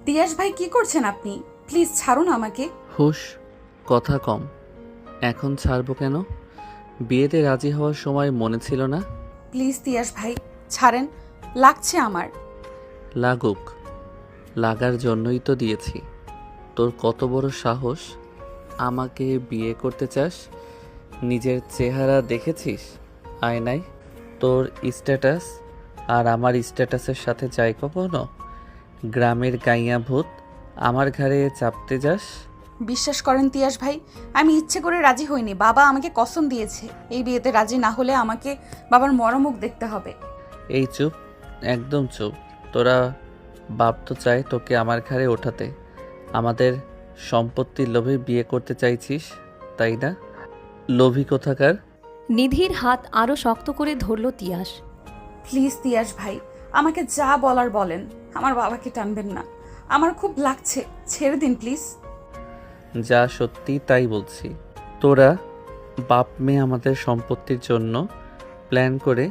তিয়াস ভাই, কি করছেন আপনি? প্লিজ ছাড়ুন আমাকে। হুশ, কথা কম। এখন ছাড়বো কেন? বিয়েতে রাজি হওয়ার সময় মনে ছিল না? প্লিজ তিয়াস ভাই, ছাড়েন। লাগছে আমার। লাগুক, লাগার জন্যই তো দিয়েছি। তোর কত বড় সাহস, আমাকে বিয়ে করতে চাস? নিজের চেহারা দেখেছিস আয়নায়? তোর স্ট্যাটাস আর আমার স্ট্যাটাসের সাথে যায় কখনো? গ্রামের গাইয়া ভূত আমার ঘাড়ে চাপতে যাস? বিশ্বাস করেন তিয়াস ভাই, আমি ইচ্ছে করে রাজি হইনি। বাবা আমাকে কসম দিয়েছে, এই বিয়েতে রাজি না হলে আমাকে বাবার মরমুখ দেখতে হবে। এই চুপ, একদম চুপ। তোরা বাপ তো চায় তোকে আমার ঘাড়ে ওঠাতে। আমাদের সম্পত্তির লোভে বিয়ে করতে চাইছিস, তাই না? লোভী কোথাকার। নিধির হাত আরও শক্ত করে ধরল তিয়াস। প্লিজ তিয়াস ভাই, আমাকে যা বলার বলেন, আমার বাবাকে টানবেন না। আমার খুব লাগছে, ছেড়ে দিন প্লিজ। যা সত্যি তাই বলছি। তোরা বাপ মেয়ে আমাদের সম্পত্তির জন্য প্ল্যান করে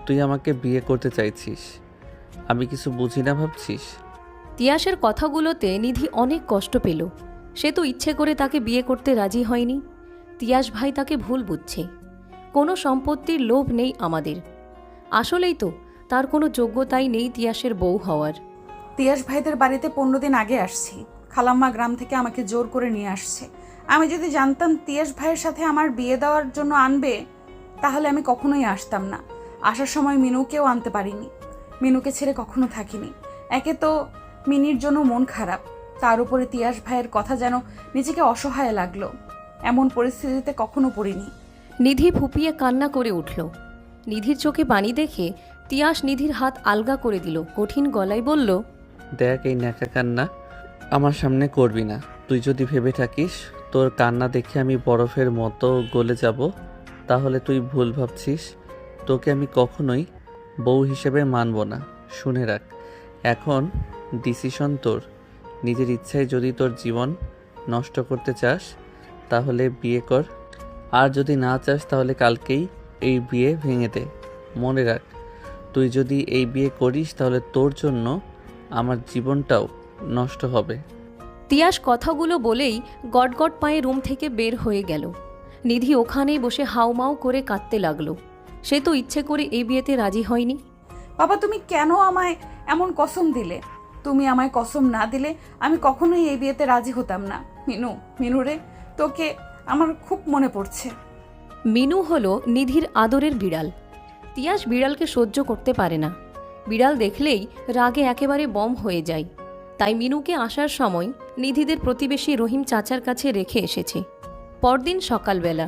তুই আমাকে বিয়ে করতে চাইছিস। আমি কিছু বুঝি না ভাবছিস? তিয়াসের কথাগুলোতে নিধি অনেক কষ্ট পেল। সে তো ইচ্ছে করে তাকে বিয়ে করতে রাজি হয়নি। তিয়াস ভাই তাকে ভুল বুঝছে। কোনো সম্পত্তির লোভ নেই আমাদের। আসলেই তো তার কোনো যোগ্যতাই নেই তিয়াসের বউ হওয়ার। তিয়াস ভাইদের বাড়িতে 15 দিন আগে আসছি। খালাম্মা গ্রাম থেকে আমাকে জোর করে নিয়ে আসছে। আমি যদি জানতাম তিয়াস ভাইয়ের সাথে আমার বিয়ে দেওয়ার জন্য আনবে, তাহলে আমি কখনোই আসতাম না। আসার সময় মিনুকেও আনতে পারিনি। মিনুকে ছেড়ে কখনো থাকিনি। একে তো মিনির জন্য মন খারাপ, তার উপরে তিয়াস ভাইয়ের কথা যেন নিজেকে অসহায় লাগলো। এমন পরিস্থিতিতে কখনো পড়িনি। নিধি ফুপিয়ে কান্না করে উঠল। নিধির চোখে পানি দেখে তিয়াস নিধির হাত আলগা করে দিল। কঠিন গলায় বলল, দেখ, এই ন্যাকা কান্না আমার সামনে করবি না। তুই যদি ভেবে থাকিস তোর কান্না দেখে আমি বরফের মতো গলে যাব, তাহলে তুই ভুল ভাবছিস। তোকে আমি কখনোই বউ হিসেবে মানব না। শুনে রাখ, এখন ডিসিশন তোর। নিজের ইচ্ছায় যদি তোর জীবন নষ্ট করতে চাস তাহলে বিয়ে কর, আর যদি না চাস তাহলে কালকেই এই বিয়ে ভেঙে দে। মনে রাখ, তুই যদি এই বিয়ে করিস তাহলে তোর জন্য আমার জীবনটাও নষ্ট হবে। তিয়াস কথাগুলো বলেই গটগট পায়ে রুম থেকে বের হয়ে গেল। নিধি ওখানেই বসে হাউমাউ করে কাঁদতে লাগলো। সে তো ইচ্ছে করে এই বিয়েতে রাজি হয়নি। বাবা, তুমি কেন আমায় এমন কসম দিলে? তুমি আমায় কসম না দিলে আমি কখনোই এই বিয়েতে রাজি হতাম না। মিনু, মিনু রে, তোকে আমার খুব মনে পড়ছে। মিনু হলো নিধির আদরের বিড়াল। তিয়াস বিড়ালকে সহ্য করতে পারে না। বিড়াল দেখলেই রাগে একেবারে বম হয়ে যায়। তাই মিনুকে আসার সময় নিধিদের প্রতিবেশী রহিম চাচার কাছে রেখে এসেছে। পরদিন সকালবেলা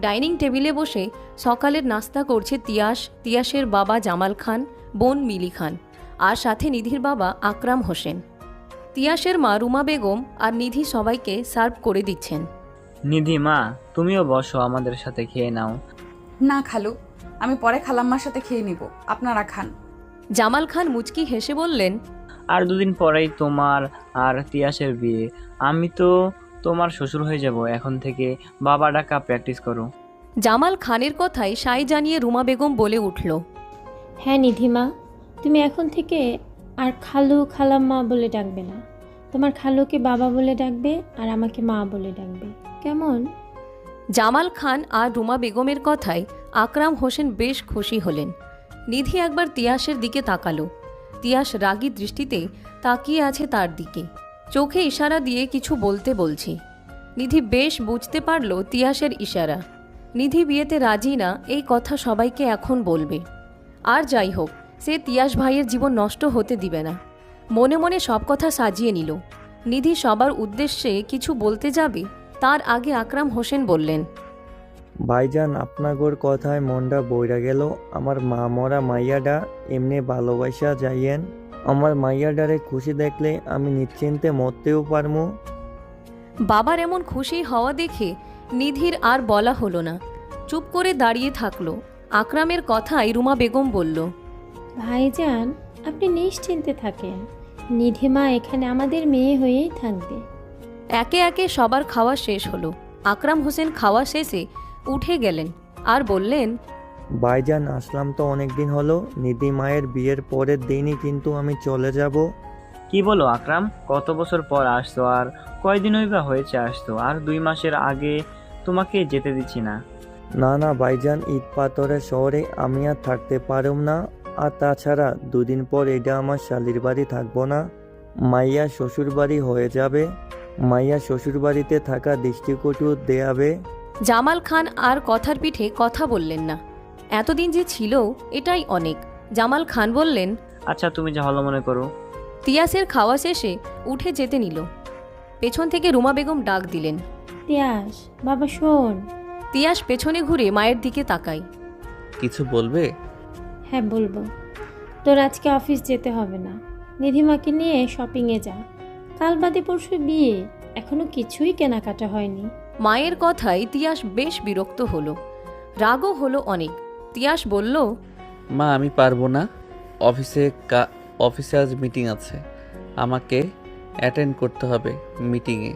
ডাইনিং টেবিলে বসে সকালের নাস্তা করছে তিয়াস, তিয়াসের বাবা জামাল খান, বোন মিলি খান, আর সাথে নিধির বাবা আকরাম হোসেন। তিয়াসের মা রুমা বেগম আর নিধি সবাইকে সার্ভ করে দিচ্ছেন। নিধি মা, তুমিও বসো, আমাদের সাথে খেয়ে নাও। না খালু, আমি পরে খালাম্মার সাথে খেয়ে নিব, আপনারা খান। জামাল খান মুচকি হেসে বললেন, আর দুদিন পরেই তোমার আর তিয়াসের বিয়ে। আমি তো তোমার শ্বশুর হয়ে যাব। এখন থেকে বাবা ডাকা প্র্যাকটিস করো। জামাল খানের কথায় সাই জানিয়ে রুমা বেগম বলে উঠল, হ্যাঁ নিধিমা, তুমি এখন থেকে আর খালু খালাম্মা বলে ডাকবে না। তোমার খালুকে বাবা বলে ডাকবে আর আমাকে মা বলে ডাকবে, কেমন? জামাল খান আর রুমা বেগমের কথায় আকরাম হোসেন বেশ খুশি হলেন। নিধি একবার তিয়াসের দিকে তাকালো। তিয়াস রাগী দৃষ্টিতে তাকিয়ে আছে তার দিকে, চোখে ইশারা দিয়ে কিছু বলতে বলছে। নিধি বেশ বুঝতে পারল তিয়াসের ইশারা। নিধি বিয়েতে রাজি না, এই কথা সবাইকে এখন বলবে। আর যাই হোক, সে তিয়াস ভাইয়ের জীবন নষ্ট হতে দিবে না। মনে মনে সব কথা সাজিয়ে নিল। নিধি সবার উদ্দেশ্যে কিছু বলতে যাবে, তার আগে আকরাম হোসেন বললেন, ভাইজান, আপনাগোর কথায় মনটা বইরা গেল। আমার মা মরা মাইয়াডা এমনি ভালোবাসা যাইয়েন। আমার মাইয়াডারে খুশি দেখলে আমি নিশ্চিন্তে মরতেও পারমু। বাবার এমন খুশি হওয়া দেখে নিধির আর বলা হলো না, চুপ করে দাঁড়িয়ে থাকলো। আকরামের কথায় রুমা বেগম বলল, ভাইজান, আপনি নিশ্চিন্তে থাকেন। নিধিমা এখানে আমাদের মেয়ে হয়েই থাকবে। একে একে সবার খাওয়া শেষ হলো। আকরাম হোসেন খাওয়া শেষে উঠে গেলেন আর বললেন, ভাইজান, আসলাম তো অনেক দিন হলো। নিধি মায়ের বিয়ের পরের দিনই কিন্তু আমি চলে যাব। কি বলো আকরাম, কত বছর পর আসছো, আর কয়দিনই বা হয়েছে আসতো, আর 2 মাসের আগে তোমাকে যেতে দিচ্ছি না। না না ভাইজান, ঈদ পাথরের শহরে আমি আর থাকতে পারুম না। আর তাছাড়া 2 দিন পর এটা আমার শালির বাড়ি থাকবো না, মাইয়া শ্বশুর বাড়ি হয়ে যাবে। মাইয়া শ্বশুর বাড়িতে থাকা দৃষ্টিকটু দেয়াবে। জামাল খান আর কথার পিঠে কথা বললেন না। এতদিন যে ছিল এটাই অনেক। জামাল খান বললেন, আচ্ছা তুমি যা ভালো মনে করো। তিয়াসের খাওয়া শেষে উঠে যেতে নিল। পেছন থেকে রুমা বেগম ডাক দিলেন। তিয়াস, বাবা শোন। তিয়াস পেছনে ঘুরে মায়ের দিকে তাকায়। কিছু বলবে? হ্যাঁ বলবো। তোর আজকে অফিস যেতে হবে না, নিধিমাকে নিয়ে শপিংয়ে যা। কাল বাদে পরশু বিয়ে, এখনো কিছুই কেনাকাটা হয়নি। মায়ের কথায় তিয়াস বেশ বিরক্ত হলো, রাগও হলো অনেক। তিয়াস বলল, মা আমি পারবো না, অফিসে আজ মিটিং আছে, আমাকে অ্যাটেন্ড করতে হবে মিটিংয়ে।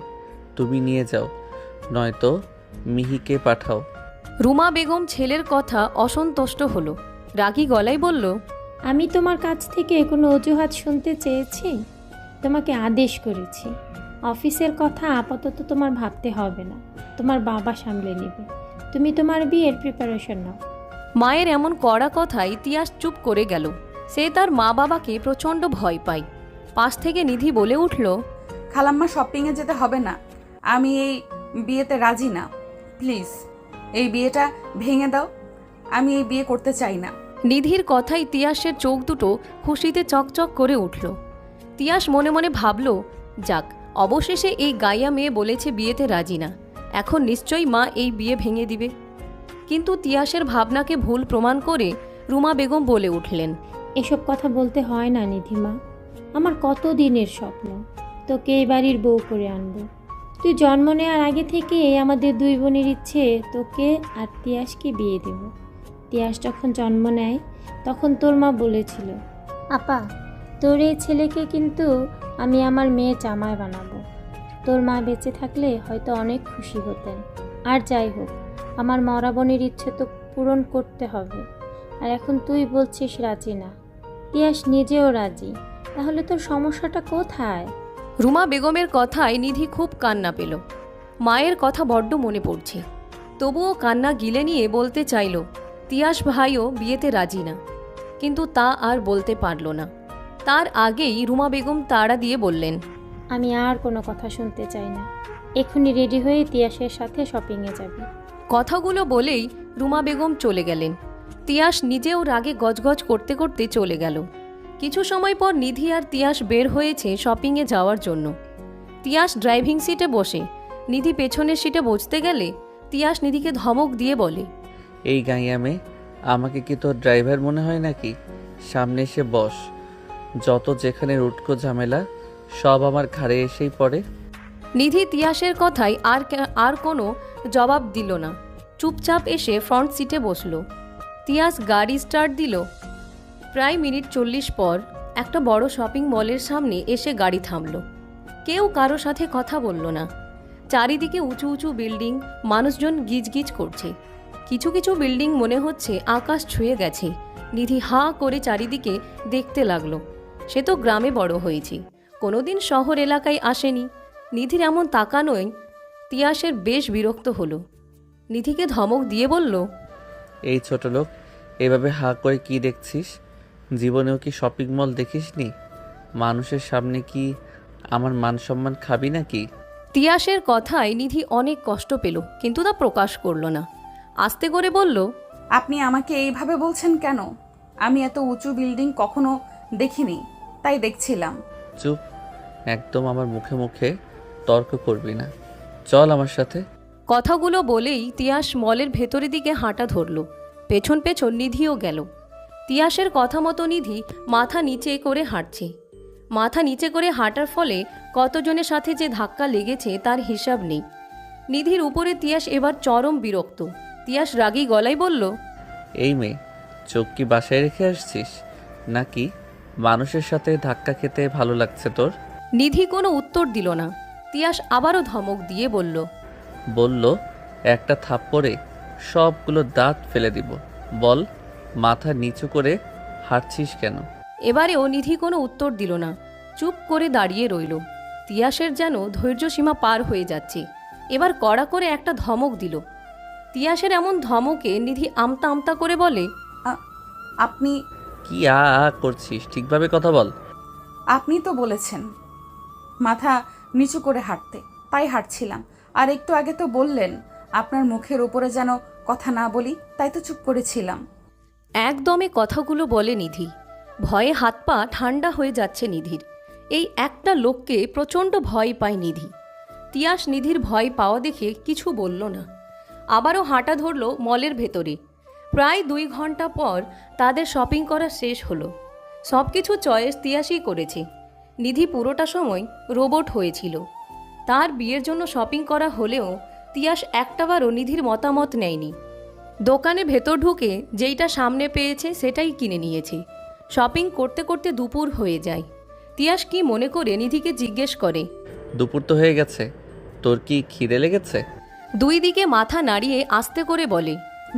তুমি নিয়ে যাও, নয়তো মিহিকে পাঠাও। রুমা বেগম ছেলের কথা অসন্তুষ্ট হলো, রাগী গলায় বলল, আমি তোমার কাছ থেকে কোনো অজুহাত শুনতে চেয়েছি? তোমাকে আদেশ করেছি। অফিসের কথা আপাতত তোমার ভাবতে হবে না, তোমার বাবা সামলে নেবে। তুমি তোমার বিয়ের প্রিপারেশন নাও। মায়ের এমন কড়া কথায় তিয়াস চুপ করে গেল। সে তার মা বাবাকে প্রচণ্ড ভয় পায়। পাশ থেকে নিধি বলে উঠল, খালাম্মা শপিংয়ে যেতে হবে না, আমি এই বিয়েতে রাজি না। প্লিজ এই বিয়েটা ভেঙে দাও, আমি এই বিয়ে করতে চাই না। নিধির কথায় তিয়াসের চোখ দুটো খুশিতে চকচক করে উঠল। তিয়াস মনে মনে ভাবল, যাক, অবশেষে এই গাইয়া মেয়ে বলেছে বিয়েতে রাজি না, এখন নিশ্চয়ই মা এই বিয়ে ভেঙে দিবে। কিন্তু তিয়াসের ভাবনাকে ভুল প্রমাণ করে রুমা বেগম বলে উঠলেন, এসব কথা বলতে হয় না নিধিমা, আমার কত দিনের স্বপ্ন তোকে এই বাড়ির বউ করে আনবো। তুই জন্ম নেওয়ার আগে থেকে আমাদের 2 বোনের ইচ্ছে তোকে আর তিয়াসকে বিয়ে দেব। তিয়াস যখন জন্ম নেয় তখন তোর মা বলেছিল, আপা তোর এই ছেলেকে কিন্তু আমি আমার মেয়ে জামাই বানাবো। তোর মা বেঁচে থাকলে হয়তো অনেক খুশি হতেন। আর যাই হোক, আমার মরা বোনের ইচ্ছে তো পূরণ করতে হবে। আর এখন তুই বলছিস রাজি না, তিয়াস নিজেও রাজি, তাহলে তোর সমস্যাটা কোথায়? রুমা বেগমের কথায় নিধি খুব কান্না পেল। মায়ের কথা বড্ড মনে পড়ছে। তবুও কান্না গিলে নিয়ে বলতে চাইল, তিয়াস ভাইও বিয়েতে রাজি না, কিন্তু তা আর বলতে পারল না। তার আগেই রুমা বেগম তাড়া দিয়ে বললেন, আমি আর কোনো কথা শুনতে চাই না, এক্ষুনি রেডি হয়ে তিয়াসের সাথে শপিংয়ে যাবি। কথাগুলো বলেই রুমা বেগম চলে গেলেন। তিয়াস নিজেও রাগে গজগজ করতে করতে চলে গেল। কিছু সময় পর নিধি আর তিয়াস বের হয়েছে শপিংয়ে যাওয়ার জন্য। তিয়াস ড্রাইভিং সিটে বসে, নিধি পেছনের সিটে বসতে গেলে তিয়াস নিধিকে ধমক দিয়ে বলে, এই গাইয়া মেয়ে, আমাকে কি তোর ড্রাইভার মনে হয় নাকি? সামনে এসে বস, যত যেখানে উটকো ঝামেলা সব আমার ঘাড়ে এসেই পড়ে। নিধি তিয়াসের কথায় আর কোনো জবাব দিল না, চুপচাপ এসে ফ্রন্ট সিটে বসল। তিয়াস গাড়ি স্টার্ট দিল। প্রায় মিনিট 40 পর একটা বড় শপিং মলের সামনে এসে গাড়ি থামল। কেউ কারো সাথে কথা বলল না। চারিদিকে উঁচু উঁচু বিল্ডিং, মানুষজন গিজগিজ করছে। কিছু কিছু বিল্ডিং মনে হচ্ছে আকাশ ছুঁয়ে গেছে। নিধি হাঁ করে চারিদিকে দেখতে লাগলো। সে তো গ্রামে বড় হয়েছে, কোনোদিন শহর এলাকায় আসেনি। নিধির এমন তাকানোয় তিয়াসের বেশ বিরক্ত হলো। নিধিকে ধমক দিয়ে বলল, এই ছোট লোক, এভাবে হাঁ করে কি দেখছিস? জীবনেও কি শপিং মল দেখিসনি? মানুষের সামনে কি আমার মান সম্মান খাবি নাকি? তিয়াসের কথায় নিধি অনেক কষ্ট পেল, কিন্তু তা প্রকাশ করল না। আস্তে করে বলল, আপনি আমাকে এইভাবে বলছেন কেন? আমি এত উঁচু বিল্ডিং কখনো দেখিনি, তাই দেখছিলাম। চুপ, একদম আমার মুখে মুখে তর্ক করবি না, চল আমার সাথে। কথাগুলো বলেই তিয়াস মলের ভেতরের দিকে হাঁটা ধরল। পেছন পেছন নিধিও গেল। তিয়াসের কথা মতো নিধি মাথা নিচে করে হাঁটছে। মাথা নিচে করে হাঁটার ফলে কতজনের সাথে যে ধাক্কা লেগেছে তার হিসাব নেই। নিধির উপরে তিয়াস এবার চরম বিরক্ত। তিয়াস রাগী গলায় বলল, এই মেয়ে, চোখ কি বাসায় রেখে আসছিস নাকি মানুষের সাথে ধাক্কা খেতে ভালো লাগছে তোর? নিধি কোনো উত্তর দিল না। তিয়াস আবারও ধমক দিয়ে বলল একটা থাপ্পড়ে সবগুলো দাঁত ফেলে দিব। বল, মাথা নিচু করে হাঁটছিস কেন? এবারেও নিধি কোনো উত্তর দিল না, চুপ করে দাঁড়িয়ে রইল। তিয়াসের যেন ধৈর্য সীমা পার হয়ে যাচ্ছে। এবার কড়া করে একটা ধমক দিল। তিয়াসের এমন ধমকে নিধি আমতা আমতা করে বলে, আপনি কি করছিস? ঠিকভাবে কথা বল। আপনি তো বলেছেন মাথা নিচু করে হাঁটতে, তাই হাঁটছিলাম। আর একটু আগে তো বললেন আপনার মুখের উপরে যেন কথা না বলি, তাই তো চুপ করেছিলাম। একদমে কথাগুলো বলে নিধি। ভয়ে হাত পা ঠান্ডা হয়ে যাচ্ছে নিধির। এই একটা লোককে প্রচণ্ড ভয় পায় নিধি। তিয়াস নিধির ভয় পাওয়া দেখে কিছু বলল না। আবারও হাঁটা ধরল মলের ভেতরে। প্রায় 2 ঘন্টা পর তাদের শপিং করা শেষ হলো। সব কিছু চয়েস তিয়াসই করেছে। নিধি পুরোটা সময় রোবট হয়েছিল। তার বিয়ের জন্য শপিং করা হলেও তিয়াস একটাবারও নিধির মতামত নেয়নি। দোকানে ভেতর ঢুকে যেইটা সামনে পেয়েছে সেটাই কিনে নিয়েছে। শপিং করতে করতে দুপুর হয়ে যায়। তিয়াস কি মনে করে নিধিকে জিজ্ঞেস করে, দুপুর তো হয়ে গেছে, তোর কি খিদে লেগেছে? 2 দিকে মাথা নাড়িয়ে আস্তে করে বলে,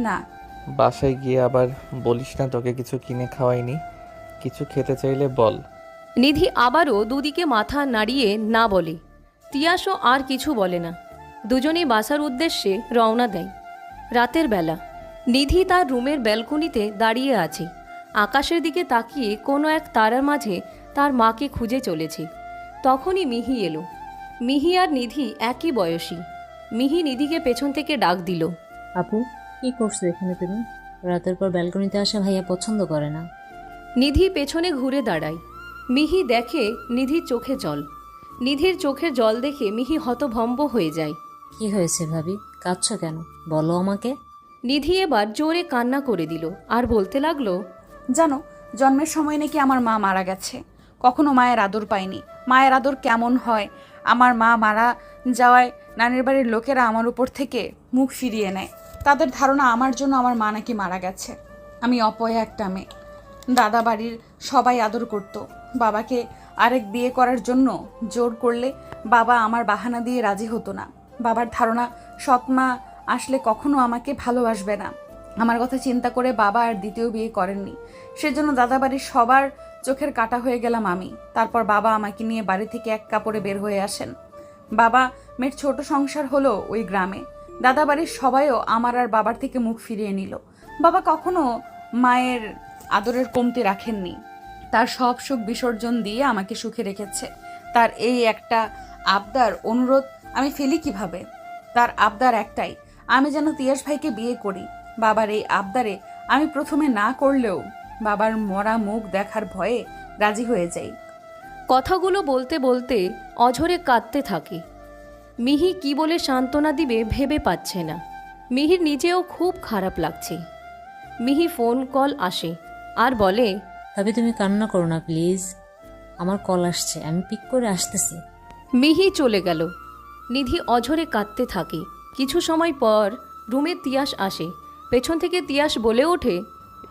না। বাসায় গিয়ে আবার বলিস না তোকে কিছু কিনে খাওয়াইনি। কিছু খেতে চাইলে বল। নিধি আবারও 2 দিকে মাথা নাড়িয়ে না বলে। তিয়াসও আর কিছু বলে না। দুজনেই বাসার উদ্দেশ্যে রওনা দেয়। রাতের বেলা নিধি তার রুমের ব্যালকনিতে দাঁড়িয়ে আছে। আকাশের দিকে তাকিয়ে কোনো এক তারার মাঝে তার মাকে খুঁজে চলেছে। তখনই মিহি এলো। মিহি আর নিধি একই বয়সী। মিহি নিধিকে পেছন থেকে ডাক দিল, আপু, কি করছো এখানে তুমি? রাতের পর ব্যালকনিতে আসা ভাইয়া পছন্দ করে না। নিধি পেছনে ঘুরে দাঁড়ায়। মিহি দেখে নিধির চোখে জল। নিধির চোখের জল দেখে মিহি হতভম্ব হয়ে যায়। কি হয়েছে ভাবি, কাঁদছো কেন? বলো আমাকে। নিধি এবার জোরে কান্না করে দিল আর বলতে লাগলো, জানো, জন্মের সময় নাকি আমার মা মারা গেছে। কখনো মায়ের আদর পাইনি। মায়ের আদর কেমন হয়, আমার মা মারা যাওয়ায় নানির বাড়ির লোকেরা আমার উপর থেকে মুখ ফিরিয়ে নেয়। তাদের ধারণা আমার জন্য আমার মা নাকি মারা গেছে। আমি অপয়া একটা মেয়ে। দাদা বাড়ির সবাই আদর করত। বাবাকে আরেক বিয়ে করার জন্য জোর করলে বাবা আমার বাহানা দিয়ে রাজি হতো না। বাবার ধারণা সৎ মা আসলে কখনো আমাকে ভালোবাসবে না। আমার কথা চিন্তা করে বাবা আর দ্বিতীয় বিয়ে করেননি। সেজন্য দাদাবাড়ির সবার চোখের কাটা হয়ে গেলাম আমি। তারপর বাবা আমাকে নিয়ে বাড়ি থেকে এক কাপড়ে বের হয়ে আসেন। বাবা মেয়ের ছোট সংসার হলো ওই গ্রামে। দাদাবাড়ির সবাইও আমার আর বাবার থেকে মুখ ফিরিয়ে নিল। বাবা কখনো মায়ের আদরের কমতি রাখেননি। তার সব সুখ বিসর্জন দিয়ে আমাকে সুখে রেখেছে। তার এই একটা আবদার, অনুরোধ আমি ফেলি কিভাবে? তার আবদার একটাই, আমি যেন তিয়াস ভাইকে বিয়ে করি। বাবার এই আবদারে আমি প্রথমে না করলেও বাবার মরা মুখ দেখার ভয়ে রাজি হয়ে যাই। কথাগুলো বলতে বলতে অঝরে কাঁদতে থাকে। মিহি কি বলে সান্ত্বনা দিবে ভেবে পাচ্ছে না। মিহির নিজেও খুব খারাপ লাগছে। মিহি ফোন কল আসে আর বলে, ভাবি তুমি কান্না করো না প্লিজ, আমার কল আসছে, আমি পিক করে আসতেছি। মিহি চলে গেল। নিধি অঝরে কাঁদতে থাকে। কিছু সময় পর রুমে তিয়াস আসে। পেছন থেকে তিয়াস বলে ওঠে,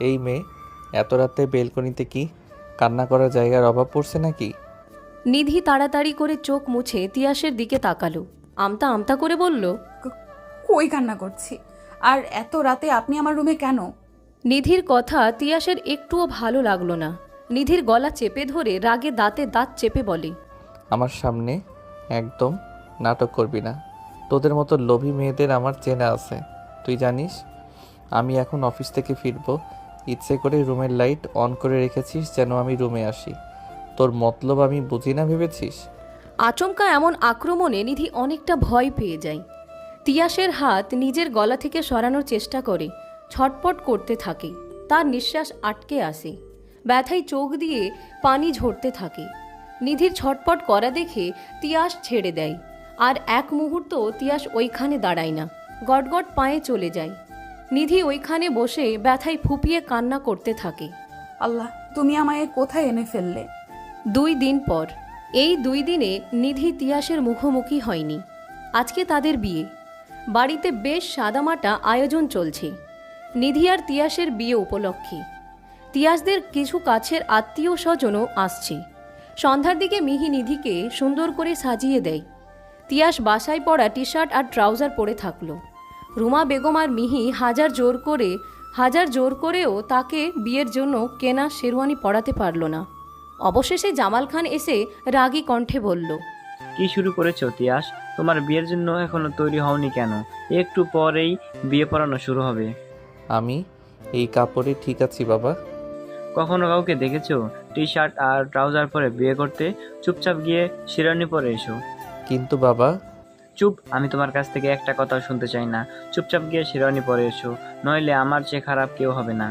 এই মেয়ে, এত রাতে বেলকনিতে কি? কান্না করার জায়গার অভাব পড়ছে নাকি? নিধি তাড়াতাড়ি করে চোখ মুছে তিয়াসের দিকে তাকালো। আমতা আমতা করে বলল, কই কান্না করছি? আর এত রাতে আপনি আমার রুমে কেন? নিধির কথা তিয়াসের একটুও ভালো লাগলো না। নিধির গলা চেপে ধরে রাগে দাঁতে দাঁত চেপে বলে, আমার সামনে একদম নাটক করবি না। তোদের মতো লোভী মেয়েদের আমার চেনা আছে। তুই জানিস আমি এখন অফিস থেকে ফিরবো। ইচ্ছে করে রুমের লাইট অন করে রেখেছিস যেন আমি রুমে আসি। তোর মতলব আমি বুঝি না ভেবেছিস? আচমকা এমন আক্রমণে নিধি অনেকটা ভয় পেয়ে যায়। তিয়াসের হাত নিজের গলা থেকে সরানোর চেষ্টা করে, ছটপট করতে থাকে। তার নিঃশ্বাস আটকে আসে। ব্যথায় চোখ দিয়ে পানি ঝরতে থাকে। নিধির ছটপট করা দেখে তিয়াস ছেড়ে দেয়। আর এক মুহূর্ত তিয়াস ওইখানে দাঁড়ায় না, গটগট পায়ে চলে যায়। নিধি ওইখানে বসে ব্যথায় ফুপিয়ে কান্না করতে থাকে। আল্লাহ, তুমি আমায় কোথায় এনে ফেললে? 2 দিন পর। এই 2 দিনে নিধি তিয়াসের মুখোমুখি হয়নি। আজকে তাদের বিয়ে। বাড়িতে বেশ সাদামাটা আয়োজন চলছে নিধি আর তিয়াসের বিয়ে উপলক্ষে। তিয়াসদের কিছু কাছের আত্মীয় স্বজনও আসছে। সন্ধ্যার দিকে মিহি নিধিকে সুন্দর করে সাজিয়ে দেয়। তিয়াস বাসায় পরা টি শার্ট আর ট্রাউজার পরে থাকলো। রুমা বেগম আর মিহি হাজার জোর করেও তাকে বিয়ের জন্য কেনা শেরওয়ানি পরাতে পারল না। অবশেষে জামাল খান এসে রাগী কণ্ঠে বলল, কি শুরু করেছো তিয়াস? তোমার বিয়ের জন্য এখনো তৈরি হওনি কেন? একটু পরেই বিয়ে পড়ানো শুরু হবে। আমি এই কাপড়ে ঠিক আছি বাবা। কখনো কাউকে দেখেছো টি শার্ট আর ট্রাউজার পরে বিয়ে করতে? চুপচাপ গিয়ে শিরানি পরে এসো। কিন্তু বাবা, চুপ, আমি তোমার কাছ থেকে একটা কথাও শুনতে চাই না। চুপচাপ গিয়ে শিরানি পরে এসো, নইলে আমার চেয়ে খারাপ কেউ হবে না।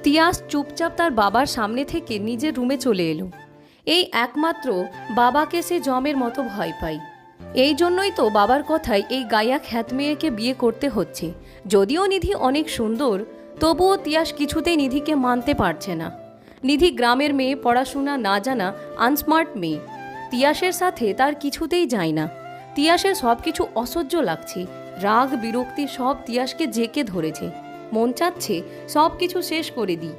তিয়াস চুপচাপ তার বাবার সামনে থেকে নিজের রুমে চলে এলো। এই একমাত্র বাবাকে সে জমের মতো ভয় পায়। এই জন্যই তো বাবার কথায় এই গায়া খ্যাত মেয়েকে বিয়ে করতে হচ্ছে। যদিও নিধি অনেক সুন্দর, তবুও তিয়াস কিছুতেই নিধিকে মানতে পারছে না। নিধি গ্রামের মেয়ে, পড়াশোনা না জানা আনস্মার্ট মেয়ে। তিয়াসের সাথে তার কিছুতেই যায় না। তিয়াসের সব কিছু অসহ্য লাগছে। রাগ বিরক্তি সব তিয়াসকে জেকে ধরেছে। মন চাচ্ছে সব কিছু শেষ করে দিই।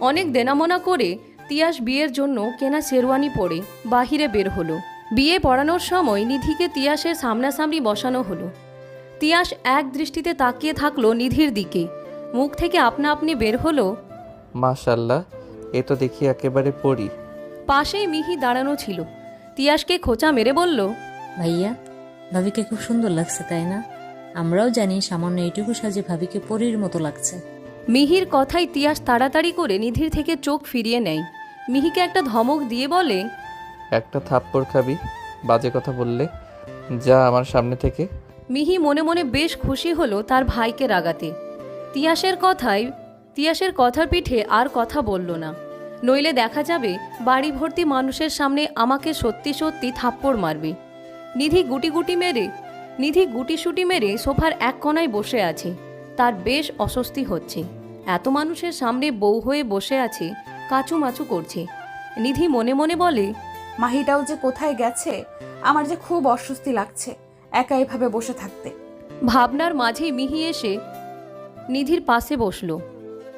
অনেক দেনামনা করে তিয়াস বিয়ের জন্য কেনা শেরওয়ানি পরে বাহিরে বের হলো। বিয়ে পড়ানোর সময় নিধিকে তিয়াসের সামনাসামনি বসানো হলো। তিয়াস এক দৃষ্টিতে তাকিয়ে থাকলো নিধির দিকে। মুখ থেকে আপনা আপনি বের হলো, মাশাল্লাহ, এ তো দেখি একেবারে পড়ি। পাশেই মিহি দাঁড়ানো ছিল। তিয়াসকে খোঁচা মেরে বলল, ভাইয়া, ভাবিকে খুব সুন্দর লাগছে তাই না? আমরাও জানি সামান্য এইটুকু সাজে ভাবিকে পরীর মতো লাগছে। মিহির কথায় তিয়াস তাড়াতাড়ি করে নিধির থেকে চোখ ফিরিয়ে নেয়। মিহিকে একটা ধমক দিয়ে বলে, একটা থাপ্পড় খাবি বাজে কথা বললে। যা আমার সামনে থেকে। মিহি মনে মনে বেশ খুশি হলো তার ভাইকে রাগাতে। তিয়াসের কথার পিঠে আর কথা বলল না, নইলে দেখা যাবে বাড়ি ভর্তি মানুষের সামনে আমাকে সত্যি সত্যি থাপ্পড় মারবে। নিধি গুটিসুটি মেরে সোফার এক কোণায় বসে আছে। তার বেশ অস্বস্তি হচ্ছে। এত মানুষের সামনে বউ হয়ে বসে আছে, কাচুমাচু করছে। নিধি মনে মনে বলে, মাহিটাও যে কোথায় গেছে, আমার যে খুব অস্বস্তি লাগছে একা এভাবে বসে থাকতে। ভাবনার মাঝেই মিহি এসে নিধির পাশে বসলো।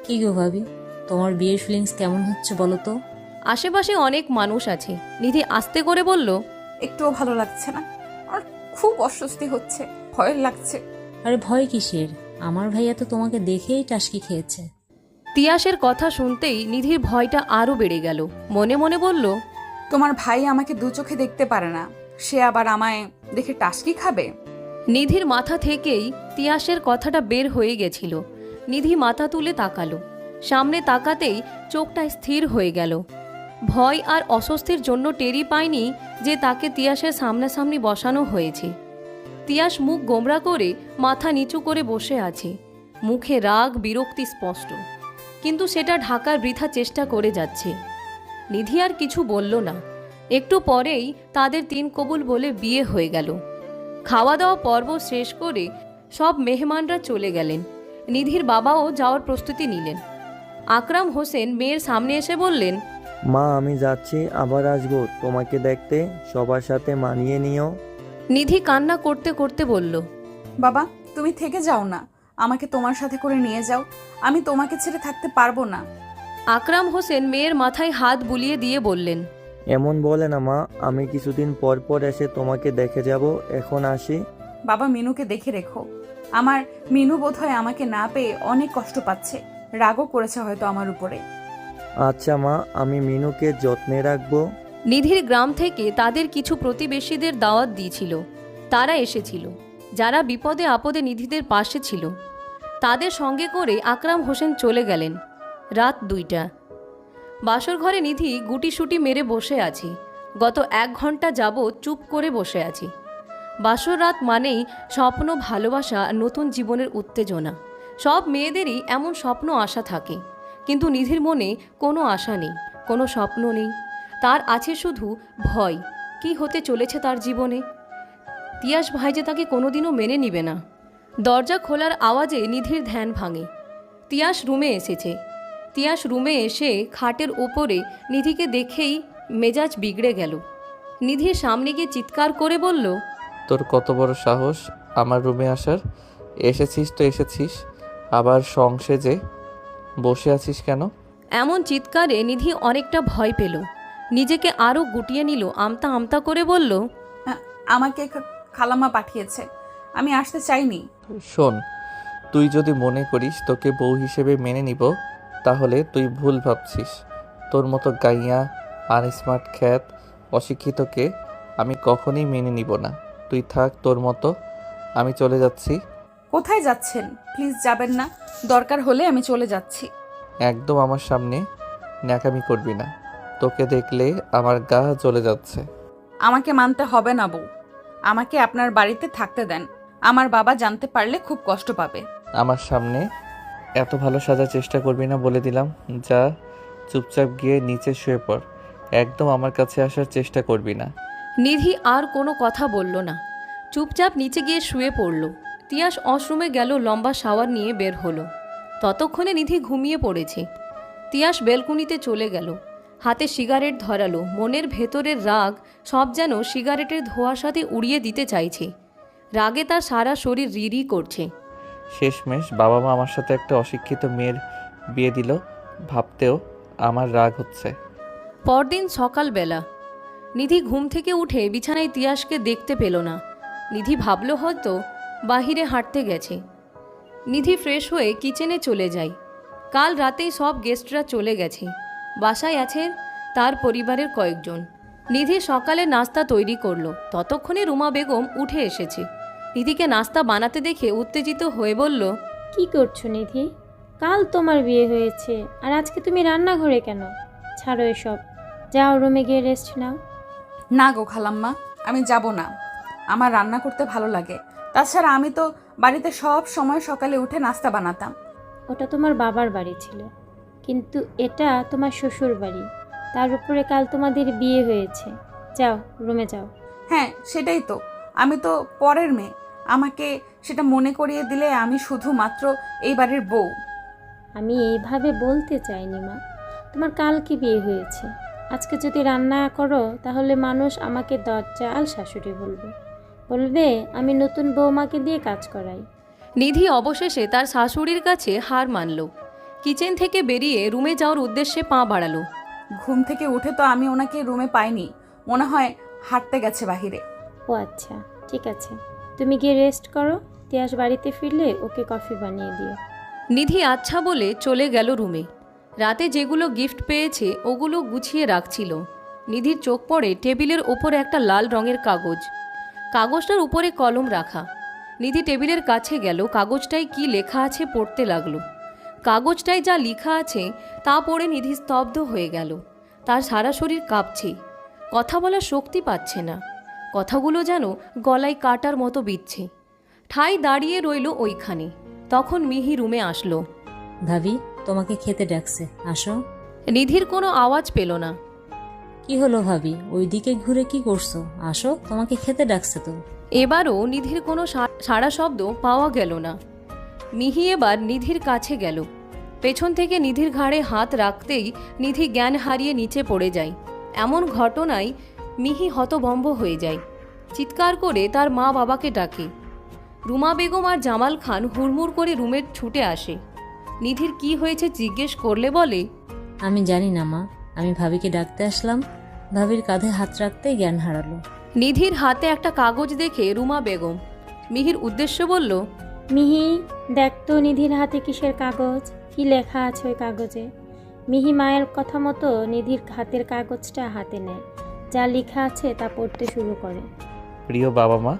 কি গো ভাবি, তোমার বিয়ের ফিলিংস কেমন হচ্ছে বলো তো? আশেপাশে অনেক মানুষ আছে। নিধি আস্তে করে বলল, একটুও ভালো লাগছে না, আর খুব অস্বস্তি হচ্ছে, ভয় লাগছে। আরে ভয় কিসের? আমার ভাইয়া তো তোমাকে দেখেই টাসকি খেয়েছে। তিয়াসের কথা শুনতেই নিধির ভয়টা আরও বেড়ে গেল। মনে মনে বলল, তোমার ভাই আমাকে দু চোখে দেখতে পারে না, সে আবার আমায় দেখে টাসকি খাবে? নিধির মাথা থেকেই তিয়াসের কথাটা বের হয়ে গেছিল। নিধি মাথা তুলে তাকালো। সামনে তাকাতেই চোখটা স্থির হয়ে গেল। ভয় আর অস্বস্তির জন্য টেরি পায়নি যে তাকে তিয়াসের সামনাসামনি বসানো হয়েছে। তিয়াস মুখ গোমরা করে মাথা নিচু করে বসে আছে। মুখে রাগ বিরক্তি স্পষ্ট, কিন্তু সেটা ঢাকার বৃথা চেষ্টা করে যাচ্ছে। নিধি আর কিছু বলল না। একটু পরেই তাদের তিন কবুল বলে বিয়ে হয়ে গেল। খাওয়া দাওয়া পর্ব শেষ করে সব মেহমানরা চলে গেলেন। নিধির বাবাও যাওয়ার প্রস্তুতি নিলেন। আকরাম হোসেন মেয়ের সামনে এসে বললেন, মা আমি যাচ্ছি, আবার আসবো তোমাকে দেখতে, সবার সাথে মানিয়ে নিও। নিধি কান্না করতে করতে বলল, বাবা তুমি থেকে যাও না, আমাকে তোমার সাথে করে নিয়ে যাও, আমি তোমাকে ছেড়ে থাকতে পারবো না। আকরাম হোসেন মেয়ের মাথায় হাত বুলিয়ে দিয়ে বললেন, এমন বলে না মা, আমি কিছুদিন পর পর এসে তোমাকে দেখে যাব, এখন আসি। বাবা মিনুকে দেখে রেখো, আমার মিনু বোধহয় আমাকে না পেয়ে অনেক কষ্ট পাচ্ছে, রাগও করেছে হয়তো আমার উপরে। আচ্ছা মা, আমি মিনুকে যত্নে রাখবো। নিধির গ্রাম থেকে তাদের কিছু প্রতিবেশীদের দাওয়াত দিয়েছিল। তারা এসেছিল, যারা বিপদে আপদে নিধিদের পাশে ছিল। তাদের সঙ্গে করে আকরাম হোসেন চলে গেলেন। রাত 2টা। বাসর ঘরে নিধি গুটিসুটি মেরে বসে আছে। গত 1 ঘন্টা যাবৎ চুপ করে বসে আছে। বাসর রাত মানেই স্বপ্ন, ভালোবাসা, নতুন জীবনের উত্তেজনা। সব মেয়েদেরই এমন স্বপ্ন আশা থাকে, কিন্তু নিধির মনে কোনো আশা নেই, কোনো স্বপ্ন নেই। তার আছে শুধু ভয়, কি হতে চলেছে তার জীবনে। তিয়াস ভাই যে তাকে কোনোদিনও মেনে নিবে না। দরজা খোলার আওয়াজে নিধির ধ্যান ভাঙে। তিয়াস রুমে এসেছে। তিয়াস রুমে এসে খাটের ওপরে নিধিকে দেখেই মেজাজ বিগড়ে গেল। নিধির সামনে গিয়ে চিৎকার করে বলল, তোর কত বড় সাহস আমার রুমে আসার? এসেছিস তো এসেছিস, আবার সংসেজে বসে আছিস কেন? এমন চিৎকারে নিধি অনেকটা ভয় পেল। নিজেকে আরও গুটিয়ে নিল। আমতা আমতা করে বলল, আমাকে খালাম্মা পাঠিয়েছে, আমি আসতে চাইনি। শোন, তুই যদি মনে করিস তোকে বউ হিসেবে মেনে নিব, তাহলে তুই ভুল ভাবছিস। তোর মতো গাইয়া আনস্মার্ট খ্যাত অশিক্ষিতকে আমি কখনোই মেনে নিব না। তুই থাক তোর মতো, আমি চলে যাচ্ছি। কোথায় যাচ্ছেন? প্লিজ যাবেন না, দরকার হলে আমি চলে যাচ্ছি। একদম আমার সামনে ন্যাকামি করবি না, তোকে দেখলে আমার গা জ্বলে যাচ্ছে। আমাকে মানতে হবে না বউ, আমাকে আপনার বাড়িতে থাকতে দেন। আমার বাবা জানতে পারলে খুব কষ্ট পাবে। আমার সামনে এত ভালো সাজার চেষ্টা করবি না বলে দিলাম। যা, চুপচাপ গিয়ে নিচে শুয়ে পড়, একদম আমার কাছে আসার চেষ্টা করবি না। নিধি আর কোনো কথা বলল না, চুপচাপ নিচে গিয়ে শুয়ে পড়ল। তিয়াস ওয়াশরুমে গেল, লম্বা শাওয়ার নিয়ে বের হলো। ততক্ষণে নিধি ঘুমিয়ে পড়েছে। তিয়াস বেলকুনিতে চলে গেল, হাতে সিগারেট ধরালো। মনের ভেতরের রাগ সব যেন সিগারেটের ধোঁয়ার সাথে উড়িয়ে দিতে চাইছে। রাগে তার সারা শরীর রিরি করছে। শেষমেশ বাবা মা আমার সাথে একটা অশিক্ষিত মেয়ের বিয়ে দিল, ভাবতেও আমার রাগ হচ্ছে। পরদিন সকালবেলা নিধি ঘুম থেকে উঠে বিছানায় তিয়াসকে দেখতে পেল না। নিধি ভাবল হয়তো বাহিরে হাঁটতে গেছে। নিধি ফ্রেশ হয়ে কিচেনে চলে যায়। কাল রাতেই সব গেস্টরা চলে গেছে, বাসায় আছে তার পরিবারের কয়েকজন। নিধি সকালে নাস্তা তৈরি করলো, ততক্ষণে রুমা বেগম উঠে এসেছে। নিধিকে নাস্তা বানাতে দেখে উত্তেজিত হয়ে বলল, কি করছো নিধি? কাল তোমার বিয়ে হয়েছে আর আজকে তুমি রান্নাঘরে কেন? ছাড়ো এসব, যাও রুমে গিয়ে রেস্ট নাও। না গো খালাম্মা, আমি যাব না। আমার রান্না করতে ভালো লাগে। তাছাড়া আমি তো বাড়িতে সব সময় সকালে উঠে নাস্তা বানাতাম। ওটা তোমার বাবার বাড়ি ছিল, কিন্তু এটা তোমার শ্বশুর বাড়ি। তার উপরে কাল তোমাদের বিয়ে হয়েছে। যাও রুমে যাও। হ্যাঁ সেটাই তো, আমি তো পরের মেয়ে। আমাকে সেটা মনে করিয়ে দিলে আমি শুধুমাত্র এই বাড়ির বউ। আমি এইভাবে বলতে চাইনি মা, তোমার কালকে বিয়ে হয়েছে। আজকে যদি রান্না করো তাহলে মানুষ আমাকে দজ্জাল শাশুড়ি বলবে, বলবে আমি নতুন বৌমাকে দিয়ে কাজ করাই। নিধি অবশেষে তার শাশুড়ির কাছে হার মানল। কিচেন থেকে বেরিয়ে রুমে যাওয়ার উদ্দেশ্যে পা বাড়ালো। ঘুম থেকে উঠে তো আমি ওনাকে রুমে পাইনি, মনে হয় হাঁটতে গেছে বাহিরে। ও আচ্ছা, ঠিক আছে, তুমি গিয়ে রেস্ট করো। তিয়াস বাড়িতে ফিরলে ওকে কফি বানিয়ে দিও। নিধি আচ্ছা বলে চলে গেল রুমে। রাতে যেগুলো গিফট পেয়েছে ওগুলো গুছিয়ে রাখছিল। নিধির চোখ পড়ে টেবিলের ওপরে একটা লাল রঙের কাগজ। কাগজটার উপরে কলম রাখা। নিধি টেবিলের কাছে গেল, কাগজটায় কি লেখা আছে পড়তে লাগলো। কাগজটায় যা লেখা আছে তা পড়ে নিধি স্তব্ধ হয়ে গেল। তার সারা শরীর কাঁপছে, কথা বলার শক্তি পাচ্ছে না। কথাগুলো যেন গলায় কাটার মতো বিচ্ছে। ঠাই দাঁড়িয়ে রইল ওইখানে। তখন মিহি রুমে আসলো। ভাবি, তোমাকে খেতে ডাকছে, আসো। নিধির কোনো আওয়াজ পেল না। কি হলো ভাবি, ওইদিকে ঘুরে কি করছো? আসো, তোমাকে খেতে ডাকছে তো। এবারও নিধির কোনো সাড়া শব্দ পাওয়া গেল না। মিহি এবার নিধির কাছে গেল। পেছন থেকে নিধির ঘাড়ে হাত রাখতেই নিধি জ্ঞান হারিয়ে নিচে পড়ে যায়। এমন ঘটনায় মিহি হতভম্ব হয়ে যায়। চিৎকার করে তার মা বাবাকে ডাকে। রুমা বেগম আর জামাল খান হুড়মুড় করে রুমে ছুটে আসে। নিধির কি হয়েছে জিজ্ঞেস করলে বলে, আমি জানি না মা, আমি ভাবিকে ডাকতে আসলাম, ভাবির কাঁধে হাত রাখতেই জ্ঞান হারালো। নিধির হাতে একটা কাগজ দেখে রুমা বেগম মিহির উদ্দেশ্যে বলল, মিহি, দেখ তো নিধির হাতে কিসের কাগজ, কি লেখা আছে ওই কাগজে। মিহি মায়ের কথা মতো নিধির হাতের কাগজটা হাতে নেয়, যা লেখা আছে তা পড়তে শুরু করে। প্রিয় বাবা মা,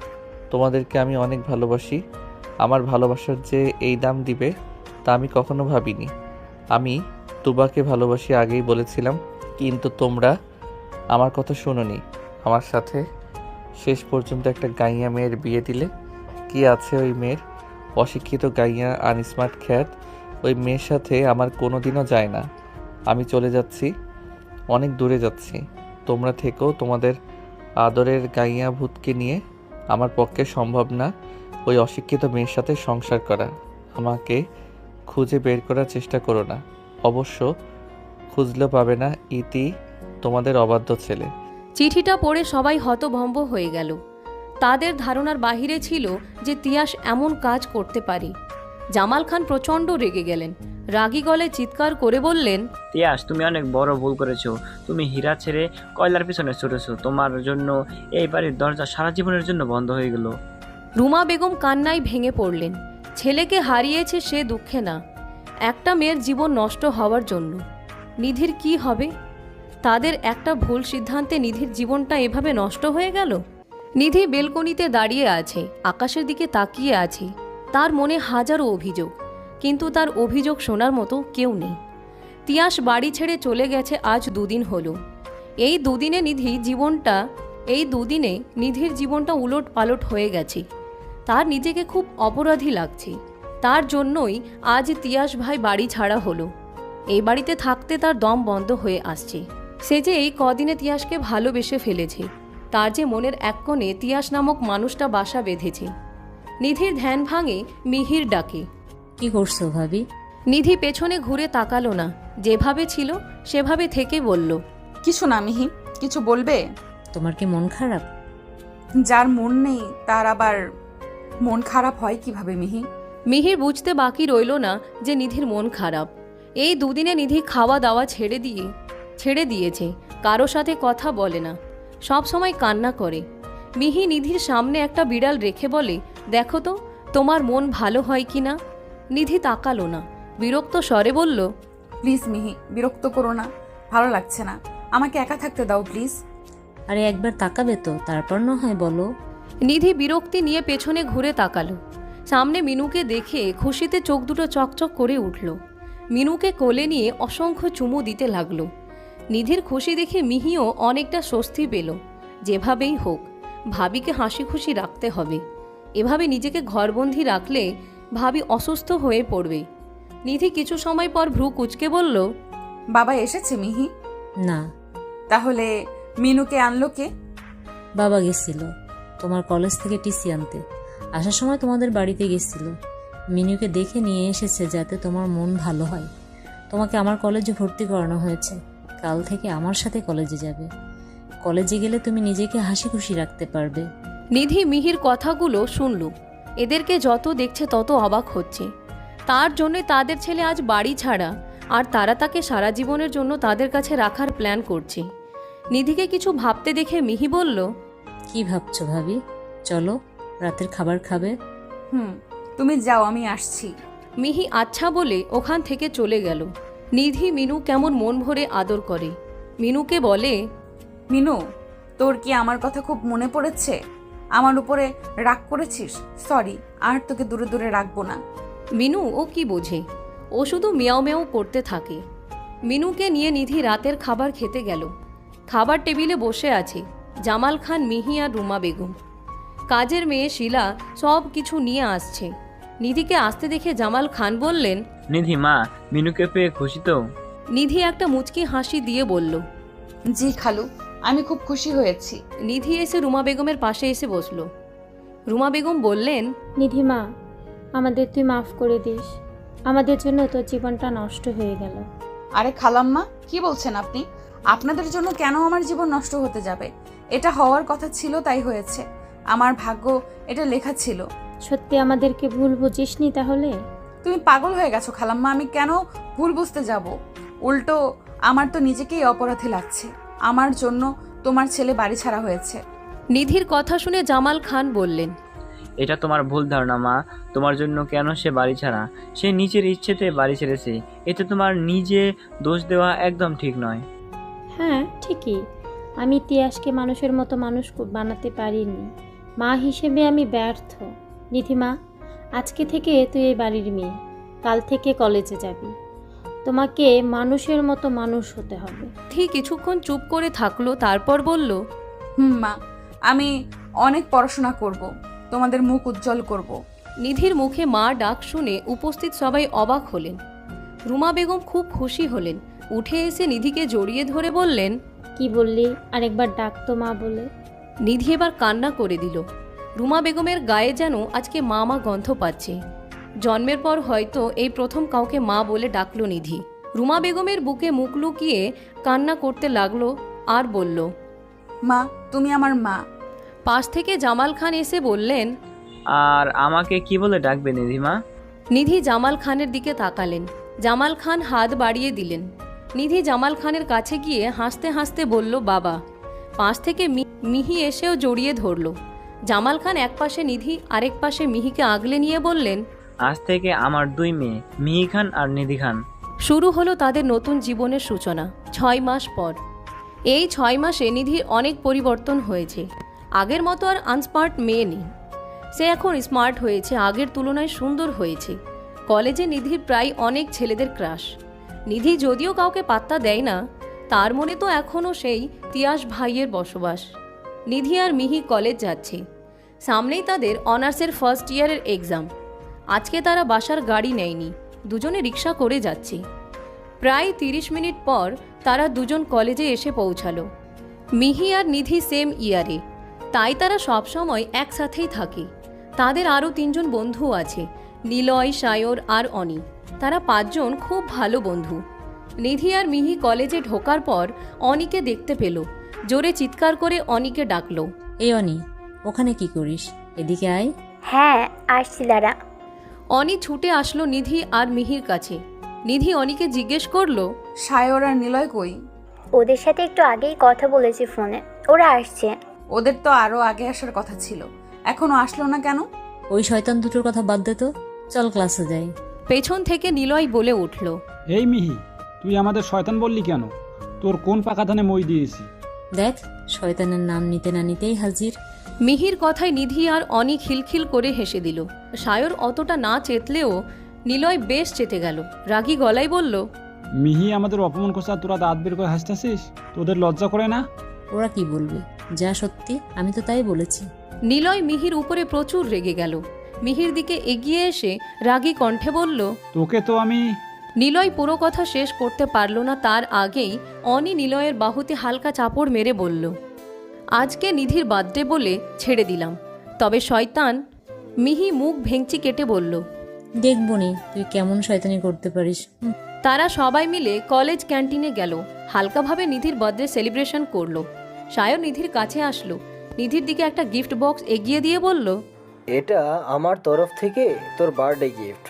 তোমাদেরকে আমি অনেক ভালোবাসি। আমার ভালোবাসার যে এই দাম দিবে তা আমি কখনো ভাবিনি। আমি তুবাকে ভালোবাসি আগেই বলেছিলাম, কিন্তু তোমরা আমার কথা শোনোনি। আমার সাথে শেষ পর্যন্ত একটা গাইয়া মেয়ের বিয়ে দিলে। কি আছে ওই মেয়ের? অশিক্ষিত গাইয়া, আনস্মার্ট খ্যাত। ওই মেয়ের সাথে আমার কোনো দিনও যায় না। আমি চলে যাচ্ছি, অনেক দূরে যাচ্ছি। তোমরা থেকেও তোমাদের আদরের গাইয়া ভূতকে নিয়ে। আমার পক্ষে সম্ভব না ওই অশিক্ষিত মেয়ের সাথে সংসার করা। আমাকে খুঁজে বের করার চেষ্টা করো না, অবশ্য খুঁজলেও পাবে না। ইতি, তোমাদের অবাধ্য ছেলে। চিঠিটা পড়ে সবাই হতভম্ব হয়ে গেল। তাদের ধারণার বাহিরে ছিল যে তিয়াস এমন কাজ করতে পারে। জামাল খান প্রচণ্ড রেগে গেলেন। রাগী গলায় চিৎকার করে বললেন, তিয়াস, তুমি অনেক বড় ভুল করেছো। তুমি হীরা ছেড়ে কয়লার পিছনে ছুটেছো। তোমার জন্য এই বাড়ির দরজা সারা জীবনের জন্য বন্ধ হয়ে গেল। রুমা বেগম কান্নায় ভেঙে পড়লেন। ছেলেকে হারিয়েছে সে দুঃখে না, একটা মেয়ের জীবন নষ্ট হওয়ার জন্য। নিধির কি হবে? তাদের একটা ভুল সিদ্ধান্তে নিধির জীবনটা এভাবে নষ্ট হয়ে গেল। নিধি বেলকনিতে দাঁড়িয়ে আছে, আকাশের দিকে তাকিয়ে আছে। তার মনে হাজারো অভিযোগ, কিন্তু তার অভিযোগ শোনার মতো কেউ নেই। তিয়াস বাড়ি ছেড়ে চলে গেছে আজ 2 দিন হলো। এই দুদিনে নিধির জীবনটা উলট পালট হয়ে গেছে। তার নিজেকে খুব অপরাধী লাগছে। তার জন্যই আজ তিয়াস ভাই বাড়ি ছাড়া হলো। এই বাড়িতে থাকতে তার দম বন্ধ হয়ে আসছে। সে যে এই কদিনে তিয়াসকে ভালোবেসে ফেলেছে, তার যে মনের এক কোণে তিয়াস নামক মানুষটা বাসা বেঁধেছে। নিধির ধ্যান ভাঙে মিহির ডাকে। কি করছো ভাবি? নিধি পেছনে ঘুরে তাকালো না, যেভাবে ছিল সেভাবে থেকে বলল, কিছু না মিহি, কিছু বলবে? তোমার কি মন খারাপ? যার মন নেই তার আবার মন খারাপ হয় কিভাবে মিহি? মিহির বুঝতে বাকি রইল না যে নিধির মন খারাপ। এই 2 দিনে নিধি খাওয়া দাওয়া ছেড়ে দিয়েছে, কারো সাথে কথা বলে না, সব সময় কান্না করে। মিহি নিধির সামনে একটা বিড়াল রেখে বলে, দেখো তো তোমার মন ভালো হয় কি না। নিধি তাকালো না, বিরক্ত স্বরে বলল, প্লিজ মিহি, বিরক্ত করো না, ভালো লাগছে না, আমাকে একা থাকতে দাও প্লিজ। আরে একবার তাকাবে তো, তারপর না হয় বলো। নিধি বিরক্তি নিয়ে পেছনে ঘুরে তাকালো। সামনে মিনুকে দেখে খুশিতে চোখ দুটো চকচক করে উঠল। মিনুকে কোলে নিয়ে অসংখ্য চুমু দিতে লাগলো। নিধির খুশি দেখে মিহিও অনেকটা স্বস্তি পেল। যেভাবেই হোক ভাবিকে হাসি খুশি রাখতে হবে। এভাবে নিজেকে ঘরবন্দি রাখলে ভাবি অসুস্থ হয়ে পড়বে। নিধি কিছু সময় পর ভ্রু কুঁচকে বলল, বাবা এসেছে মিহি? না। তাহলে মিনুকে আনলো কে? বাবা গেছিল তোমার কলেজ থেকে টিসি আনতে। আসার সময় তোমাদের বাড়িতে গেছিল। মিনুকে দেখে নিয়ে এসেছে যাতে তোমার মন ভালো হয়। তোমাকে আমার কলেজে ভর্তি করানো হয়েছে। কাল থেকে আমার সাথে কলেজে যাবে। কলেজে গেলে তুমি নিজেকে হাসি খুশি রাখতে পারবে। নিধি মিহির কথাগুলো শুনল। এদেরকে যত দেখছে তত অবাক হচ্ছে। তার জন্যে তাদের ছেলে আজ বাড়ি ছাড়া, আর তারা তাকে সারা জীবনের জন্য তাদের কাছে রাখার প্ল্যান করছে। নিধিকে কিছু ভাবতে দেখে মিহি বলল, কি ভাবছো ভাবি? চলো, রাতের খাবার খাবে। তুমি যাও, আমি আসছি। মিহি আচ্ছা বলে ওখান থেকে চলে গেল। নিধি মিনু কেমন মন ভরে আদর করে। মিনুকে বলে, মিনু, তোর কি আমার কথা খুব মনে পড়েছে? আমার উপরে রাগ করেছিস? সরি, আর তোকে দূরে দূরে রাখবো না। মিনু ও কি বোঝে, ও শুধু মিয়াও মিয়াও করতে থাকে। মিনুকে নিয়ে নিধি রাতের খাবার খেতে গেল। খাবার টেবিলে বসে আছে জামাল খান, মিহি আর রুমা বেগম। কাজের মেয়ে শিলা সব কিছু নিয়ে আসছে। নিধিকে আসতে দেখে জামাল খান বললেন, নিধি মা, মিনুকে পেয়ে খুশি তো? নিধি একটা মুচকি হাসি দিয়ে বলল, জি খালু, আমি খুব খুশি হয়েছি। নিধি এসে রুমা বেগমের পাশে এসে বসল। রুমা বেগম বললেন, নিধিমা, আমাদের তুই মাফ করে দিস। আমাদের জন্য তোর জীবনটা নষ্ট হয়ে গেল। আরে খালাম্মা, কি বলছেন আপনি? আপনাদের জন্য কেন আমার জীবন নষ্ট হতে যাবে? এটা হওয়ার কথা ছিল, তাই হয়েছে। আমার ভাগ্য এটা লেখা ছিল। সত্যি আমাদেরকে ভুল বুঝিসনি তাহলে? তুমি পাগল হয়ে গেছো খালাম্মা, আমি কেন ভুল বুঝতে যাব? উল্টো আমার তো নিজেকেই অপরাধী লাগছে। আমার জন্য তোমার ছেলে বাড়ি ছাড়া হয়েছে। নিধির কথা শুনে জামাল খান বললেন, এটা তোমার ভুল ধারণা মা। তোমার জন্য কেন সে বাড়ি ছাড়া? সে নিজের ইচ্ছেতে বাড়ি ছেড়েছে। এতে তোমার নিজে দোষ দেওয়া একদম ঠিক নয়। হ্যাঁ ঠিকই, আমি তিয়াসকে মানুষের মতো মানুষ বানাতে পারিনি। মা হিসেবে আমি ব্যর্থ। নিধিমা, আজকে থেকে তুই এই বাড়ির মেয়ে। কাল থেকে কলেজে যাবি। তোমাকে মানুষের মতো মানুষ হতে হবে। ঠিক কিছুক্ষণ চুপ করে থাকলো, তারপর বলল, মা, আমি অনেক পড়াশোনা করব, তোমাদের মুখ উজ্জ্বল করব। নিধির মুখে মা ডাক শুনে উপস্থিত সবাই অবাক হলেন। রুমা বেগম খুব খুশি হলেন। উঠে এসে নিধিকে জড়িয়ে ধরে বললেন, কি বললি? আরেকবার ডাক তো মা বলে। নিধি এবার কান্না করে দিল। রুমা বেগমের গায়ে যেন আজকে মা মা গন্ধ পাচ্ছে। জন্মের পর হয়তো এই প্রথম কাউকে মা বলে ডাকলো নিধি। রুমা বেগমের বুকে মুখ লুকিয়ে কান্না করতে লাগলো আর বলল, মা, তুমি আমার মা। পাশ থেকে জামাল খান এসে বললেন, আর আমাকে কি বলে ডাকবে নিধিমা? নিধি জামাল খানের দিকে তাকালেন। জামাল খান হাত বাড়িয়ে দিলেন। নিধি জামাল খানের কাছে গিয়ে হাসতে হাসতে বলল, বাবা। পাশ থেকে মিহি এসেও জড়িয়ে ধরল। জামাল খান এক পাশে নিধি, আরেক পাশে মিহিকে আগলে নিয়ে বললেন, আজ থেকে আমার 2 মেয়ে, মিহি খান আর নিধি খান। শুরু হলো তাদের নতুন জীবনের সূচনা। 6 মাস পর এই 6 মাসে নিধির অনেক পরিবর্তন হয়েছে। আগের মতো আর আনস্মার্ট মেয়ে নেই, সে এখন স্মার্ট হয়েছে, আগের তুলনায় সুন্দর হয়েছে। কলেজে নিধির প্রায় অনেক ছেলেদের ক্রাশ। নিধি যদিও কাউকে পাত্তা দেয় না, তার মনে তো এখনও সেই তিয়াস ভাইয়ের বসবাস। নিধি আর মিহি কলেজ যাচ্ছে, সামনেই তাদের অনার্সের ফার্স্ট ইয়ারের এক্সাম। আজকে তারা বাসার গাড়ি নেয়নি, দুজনে রিক্সা করে যাচ্ছে। প্রায় 30 মিনিট পর তারা দুজন কলেজে এসে পৌঁছালো। মিহি আর নিধি সেম ইয়ারে, তাই তারা সবসময় একসাথেই থাকে। তাদের আরও 3 জন বন্ধু আছে, নিলয়, সায়র আর অনি। তারা 5 জন খুব ভালো বন্ধু। নিধি আর মিহি কলেজে ঢোকার পর অনিকে দেখতে পেল, জোরে চিৎকার করে অনিকে ডাকলো। এই অনি, ওখানে কি করিস? এদিকে আয়। হ্যাঁ, আসছি দাঁড়া। অনি ছুটে আসলো নিধি আর মিহির কাছে। নিধি অনিকে জিজ্ঞেস করলো, সায়র আর নিলয় কই? ওদের সাথে একটু আগেই কথা বলেছি ফোনে, ওরা আসছে। ওদের তো আরো আগে আসার কথা ছিল, এখনো আসলো না কেন? ওই শয়তান দুটোর কথা বাদ দে তো, চল ক্লাসে যাই। পেছন থেকে নিলয় বলে উঠল, এই মিহি, তুই আমাদের শয়তান বললি কেন? তোর কোন পাকা ধানে মই দিয়েছি? দেখ, শয়তানের নাম নিতে না নিতেই হাজির। মিহির কথায় নিধি আর অনি খিলখিল করে হেসে দিল। সায়র অতটা না চেতলেও নিলয় বেশ চেতে গেল। রাগী গলায় বলল, মিহি আমাদের অপমান করছে আর তোরা দাঁত বের করে হাসতেছিস? তোদের লজ্জা করে না? ওরা কি বলবে? যা সত্যি আমি তো তাই বলেছি। নিলয় মিহির উপরে প্রচুর রেগে গেল। মিহির দিকে এগিয়ে এসে রাগী কণ্ঠে বলল, তোকে তো আমি... নিলয় পুরো কথা শেষ করতে পারল না, তার আগেই অনি নিলয়ের বাহুতে হালকা চাপড় মেরে বলল, আজকে নিধির বার্থডে বলে ছেড়ে দিলাম, তবে শয়তান। মিহি মুখ ভেঙচি কেটে বলল, দেখবো নি তুই কেমন শয়তানি করতে পারিস। তারা সবাই মিলে কলেজ ক্যান্টিনে গেল, হালকাভাবে নিধির বার্থডে সেলিব্রেশন করলো। সায়র নিধির কাছে আসলো, নিধির দিকে একটা গিফট বক্স এগিয়ে দিয়ে বলল, এটা আমার তরফ থেকে তোর বার্থডে গিফট।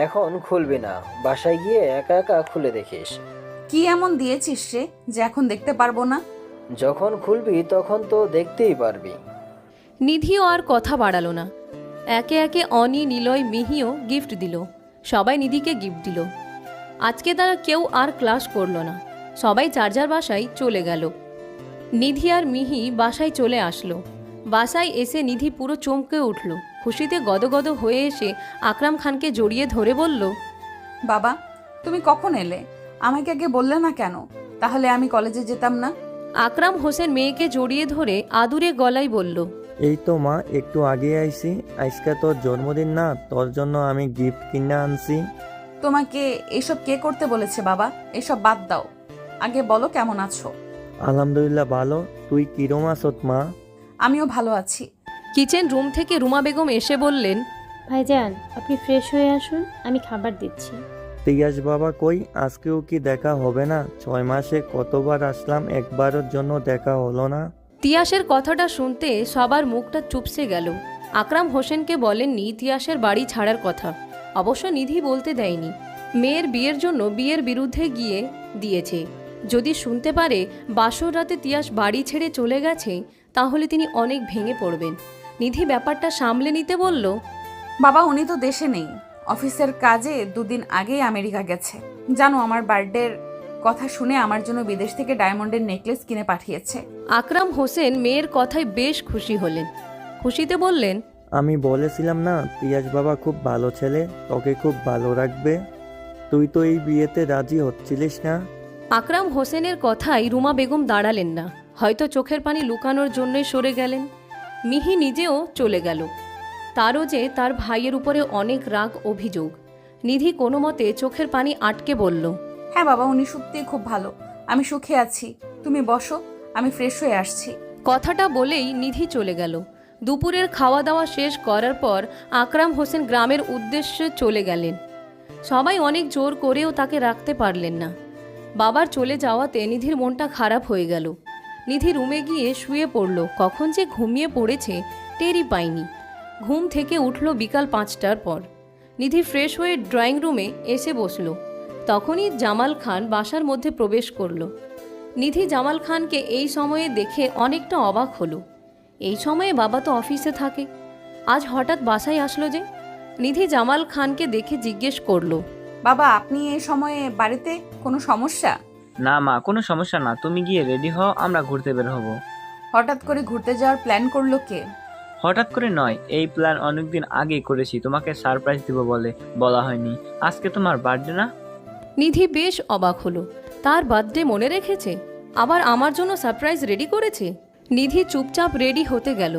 এখন খুলবি না, বাসায় গিয়ে একা একা খুলে দেখিস। কি এমন দিয়েছিস রে যে এখন দেখতে পারবো না? যখন খুলবি তখন তো দেখতেই পারবি। নিধিও আর কথা বাড়ালো না। একে একে অনি, নিলয়, মিহিও গিফট দিল। সবাই নিধিকে গিফট দিল। আজকে তারা কেউ আর ক্লাস করলো না, সবাই যার যার বাসায় চলে গেল। নিধি আর মিহি বাসায় চলে আসলো। বাসায় এসে নিধি পুরো চমকে উঠল। খুশিতে গদগদ হয়ে এসে আকরাম খানকে জড়িয়ে ধরে বলল, বাবা, তুমি কখন এলে? আমাকে আগে বললে না কেন? তাহলে আমি কলেজে যেতাম না। আকরাম হোসেন মেয়েকে জড়িয়ে ধরে আদুরে গলায় বলল, এই তো মা, একটু আগে আইছি। আজকে তোর জন্মদিন না, তোর জন্য আমি গিফট কিনে আনছি। তোমাকে এসব কে করতে বলেছে বাবা? এসব বাদ দাও, আগে বলো কেমন আছো? আলহামদুলিল্লাহ ভালো। তুই কিরম আছত মা? আমিও ভালো আছি। কিচেন রুম থেকে রুমা বেগম এসে বললেন, ভাইজান, আপনি ফ্রেশ হয়ে আসুন, আমি খাবার দিচ্ছি। তিয়াস বাবা কই? আজকেও কি দেখা হবে না? 6 মাসে কতবার আসলাম, একবারের জন্য দেখা হলো না। তিয়াসের কথাটা শুনতে সবার মুখটা চুপসে গেল। আকরাম হোসেনকে বলেননি তিয়াসের বাড়ি ছাড়ার কথা, অবশ্য নিধি বলতে দেয়নি। মেয়ের বিয়ের জন্য বিয়ের বিরুদ্ধে গিয়ে দিয়েছে। যদি শুনতে পারে বাসর রাতে তিয়াস বাড়ি ছেড়ে চলে গেছে, তাহলে তিনি অনেক ভেঙে পড়বেন। নিধি ব্যাপারটা সামলে নিতে বলল, বাবা, উনি তো দেশে নেই, অফিসের কাজে 2 দিন আগেই আমেরিকা গেছে। জানো, আমার বার্থডের কথা শুনে আমার জন্য বিদেশ থেকে ডায়মন্ডের নেকলেস কিনে পাঠিয়েছে। আকরাম হোসেন মেয়ের কথায় বেশ খুশি হলেন। খুশিতে বললেন, আমি বলেছিলাম না তিয়াস বাবা খুব ভালো ছেলে, তোকে খুব ভালো রাখবে। তুই তো এই বিয়েতে রাজি হচ্ছিলিস না। আকরাম হোসেনের কথায় রুমা বেগম দাঁড়ালেন না, হয়তো চোখের পানি লুকানোর জন্যই সরে গেলেন। মিহি নিজেও চলে গেল। তারও যে তার ভাইয়ের উপরে অনেক রাগ, অভিযোগ। নিধি কোনো মতে চোখের পানি আটকে বলল, হ্যাঁ বাবা, উনি সত্যিই খুব ভালো, আমি সুখে আছি। তুমি বসো, আমি ফ্রেশ হয়ে আসছি। কথাটা বলেই নিধি চলে গেল। দুপুরের খাওয়া দাওয়া শেষ করার পর আকরাম হোসেন গ্রামের উদ্দেশ্যে চলে গেলেন। সবাই অনেক জোর করেও তাকে রাখতে পারলেন না। বাবার চলে যাওয়াতে নিধির মনটা খারাপ হয়ে গেল। নিধি রুমে গিয়ে শুয়ে পড়ল। কখন যে ঘুমিয়ে পড়েছে টেরই পায়নি। ঘুম থেকে উঠল বিকাল 5টার পর। নিধি ফ্রেশ হয়ে ড্রয়িং রুমে এসে বসল। তখনই জামাল খান বাসার মধ্যে প্রবেশ করল। নিধি জামাল খানকে এই সময়ে দেখে অনেকটা অবাক হলো। এই সময়ে বাবা তো অফিসে থাকে, আজ হঠাৎ বাসায় আসলো যে? নিধি জামাল খানকে দেখে জিজ্ঞেস করলো, বাবা, আপনি এই সময়ে বাড়িতে? কোনো সমস্যা? না মা, কোনো সমস্যা না, তুমি গিয়ে রেডি হও, আমরা ঘুরতে বের হব। হঠাৎ করে ঘুরতে যাওয়ার প্ল্যান করলো কে? হঠাৎ করে নয়, এই প্ল্যান অনেকদিন আগেই করেছি, তোমাকে সারপ্রাইজ দিব বলে বলা হয়নি। আজকে তোমার বার্থডে না? নিধি বেশ অবাক হলো। তার বার্থডে মনে রেখেছে, আবার আমার জন্য সারপ্রাইজ রেডি করেছে। নিধি চুপচাপ রেডি হতে গেল।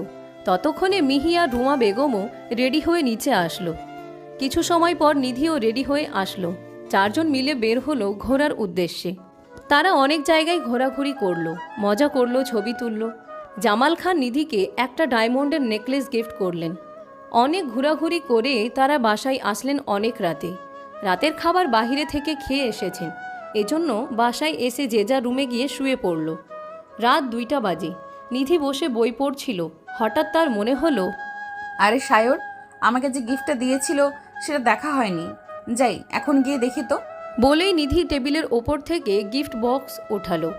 ততক্ষণে মিহি আর রুমা বেগমও রেডি হয়ে নিচে আসলো। কিছু সময় পর নিধিও রেডি হয়ে আসলো। চারজন মিলে বের হলো ঘোরার উদ্দেশ্যে। তারা অনেক জায়গায় ঘোরাঘুরি করলো, মজা করলো, ছবি তুললো। জামাল খান নিধিকে একটা ডায়মন্ডের নেকলেস গিফট করলেন। অনেক ঘোরাঘুরি করে তারা বাসায় আসলেন অনেক রাতে। রাতের খাবার বাহিরে থেকে খেয়ে এসেছেন, এজন্য বাসায় এসে যে যার রুমে গিয়ে শুয়ে পড়ল। রাত 2টা বাজে। নিধি বসে বই পড়ছিল। হঠাৎ তার মনে হলো, আরে সায়র, আমাকে যে গিফটটা দিয়েছিল সেটা দেখা হয়নি, যাই এখন গিয়ে দেখি তো। বলেই নিধি টেবিলের ওপর থেকে গিফট বক্স ওঠালো।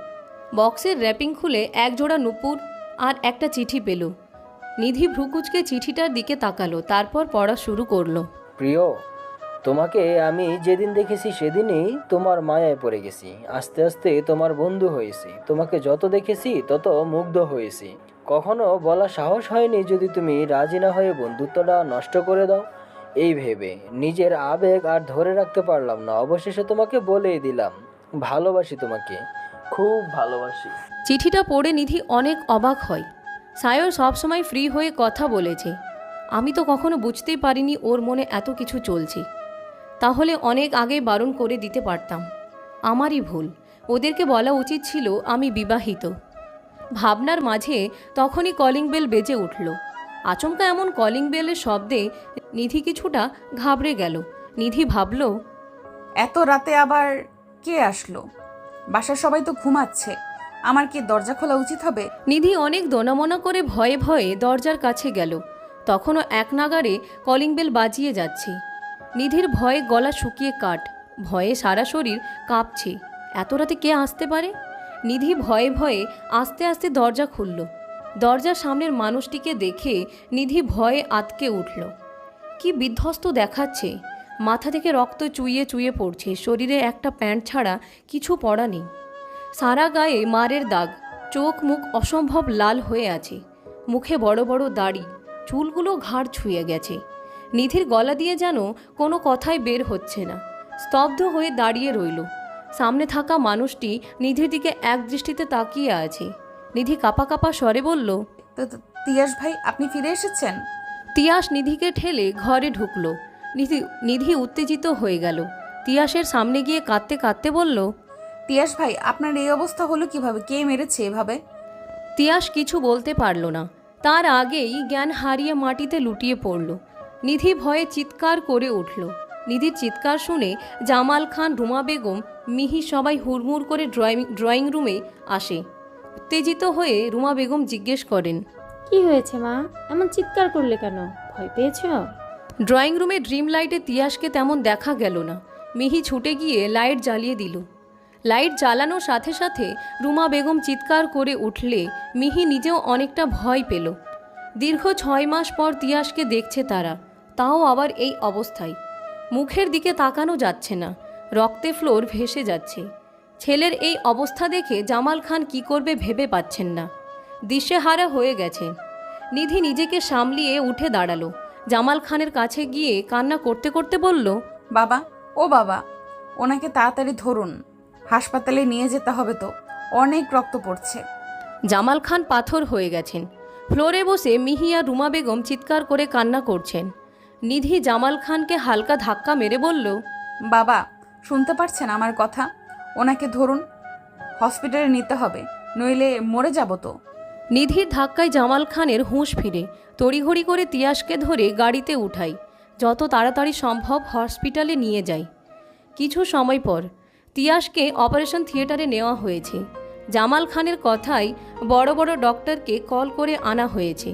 বক্সের র্যাপিং খুলে এক জোড়া নুপুর আর একটা চিঠি পেল। নিধি ভ্রুকুচকে চিঠিটার দিকে তাকালো, তারপর পড়া শুরু করলো। প্রিয়, তোমাকে আমি যেদিন দেখেছি সেদিনই তোমার মায়ায় পড়ে গেছি। আস্তে আস্তে তোমার বন্ধু হয়েছি। তোমাকে যত দেখেছি তত মুগ্ধ হয়েছি। কখনো বলা সাহস হয়নি যদি তুমি রাজি না হয়ে বন্ধুত্বটা নষ্ট করে দাও। এই ভেবে নিজের আবেগ আর ধরে রাখতে পারলাম না, অবশেষে তোমাকে বলেই দিলাম, ভালোবাসি তোমাকে, খুব ভালোবাসি। চিঠিটা পড়ে নিধি অনেক অবাক হয়। সায়র সবসময় ফ্রি হয়ে কথা বলেছে, আমি তো কখনো বুঝতেই পারিনি ওর মনে এত কিছু চলছে। তাহলে অনেক আগে বারণ করে দিতে পারতাম, আমারই ভুল। ওদেরকে বলা উচিত ছিল আমি বিবাহিত। ভাবনার মাঝে তখনই কলিং বেল বেজে উঠল। আচমকা এমন কলিং বেলের শব্দে নিধি কিছুটা ঘাবড়ে গেল। নিধি ভাবল, এত রাতে আবার কে আসলো? বাসার সবাই তো ঘুমাচ্ছে, আমার কি দরজা খোলা উচিত হবে? নিধি অনেক দোনামোনা করে ভয়ে ভয়ে দরজার কাছে গেল। তখনও এক নাগাড়ে কলিং বেল বাজিয়ে যাচ্ছে। নিধির ভয়ে গলা শুকিয়ে কাঠ, ভয়ে সারা শরীর কাঁপছে। এত রাতে কে আসতে পারে? নিধি ভয়ে ভয়ে আস্তে আস্তে দরজা খুলল। দরজার সামনের মানুষটিকে দেখে নিধি ভয়ে আতকে উঠল। কি বিধ্বস্ত দেখাচ্ছে, মাথা থেকে রক্ত চুইয়ে চুইয়ে পড়ছে, শরীরে একটা প্যান্ট ছাড়া কিছু পরা নেই। সারা গায়ে মারের দাগ, চোখ মুখ অসম্ভব লাল হয়ে আছে, মুখে বড় বড় দাড়ি, চুলগুলো ঘাড় ছুঁয়ে গেছে। নিধির গলা দিয়ে যেন কোনো কথাই বের হচ্ছে না, স্তব্ধ হয়ে দাঁড়িয়ে রইল। সামনে থাকা মানুষটি নিধির দিকে এক দৃষ্টিতে তাকিয়ে আছে। নিধি কাঁপা কাঁপা স্বরে বলল, তিয়াস ভাই, আপনি ফিরে এসেছেন? তিয়াস নিধিকে ঠেলে ঘরে ঢুকলো। নিধি উত্তেজিত হয়ে গেল। তিয়াসের সামনে গিয়ে কাঁদতে কাঁদতে বলল, তিয়াস ভাই, আপনার এই অবস্থা হলো কিভাবে? কে মেরেছে এভাবে? তিয়াস কিছু বলতে পারল না। তার আগেই জ্ঞান হারিয়ে মাটিতে লুটিয়ে পড়ল। নিধি ভয়ে চিৎকার করে উঠল। নিধির চিৎকার শুনে জামাল খান, রুমা বেগম, মিহি সবাই হুড়মুড় করে ড্রয়িং রুমে আসে। উত্তেজিত হয়ে রুমা বেগম জিজ্ঞেস করেন, কি হয়েছে মা, এমন চিৎকার করলে কেন? ভয় পেয়েছো? ড্রয়িং রুমে ড্রিম লাইটে তিয়াসকে তেমন দেখা গেল না। মিহি ছুটে গিয়ে লাইট জ্বালিয়ে দিল। লাইট জ্বালানোর সাথে সাথে রুমা বেগম চিৎকার করে উঠলে মিহি নিজেও অনেকটা ভয় পেল। দীর্ঘ 6 মাস পর তিয়াসকে দেখছে তারা, তাও আবার এই অবস্থায়। মুখের দিকে তাকানো যাচ্ছে না, রক্তে ফ্লোর ভেসে যাচ্ছে। ছেলের এই অবস্থা দেখে জামাল খান কি করবে ভেবে পাচ্ছেন না, দিশেহারা হয়ে গেছে। নিধি নিজেকে সামলিয়ে উঠে দাঁড়ালো। জামাল খানের কাছে গিয়ে কান্না করতে করতে বলল, বাবা, ও বাবা, ওনাকে তাড়াতাড়ি ধরুন, হাসপাতালে নিয়ে যেতে হবে তো, অনেক রক্ত পড়ছে। জামাল খান পাথর হয়ে গেছেন। ফ্লোরে বসে মিহি আর রুমা বেগম চিৎকার করে কান্না করছেন। নিধি জামাল খানকে হালকা ধাক্কা মেরে বলল, বাবা, শুনতে পারছেন আমার কথা? ওনাকে ধরুন, হসপিটালে নিতে হবে, নইলে মরে যাব তো। নিধির ধাক্কায় জামাল খানের হুঁশ ফিরে তড়িঘড়ি করে তিয়াসকে ধরে গাড়িতে উঠাই, যত তাড়াতাড়ি সম্ভব হসপিটালে নিয়ে যায়। কিছু সময় পর তিয়াসকে অপারেশন থিয়েটারে নেওয়া হয়েছে। জামাল খানের কথায় বড় বড় ডক্টরকে কল করে আনা হয়েছে।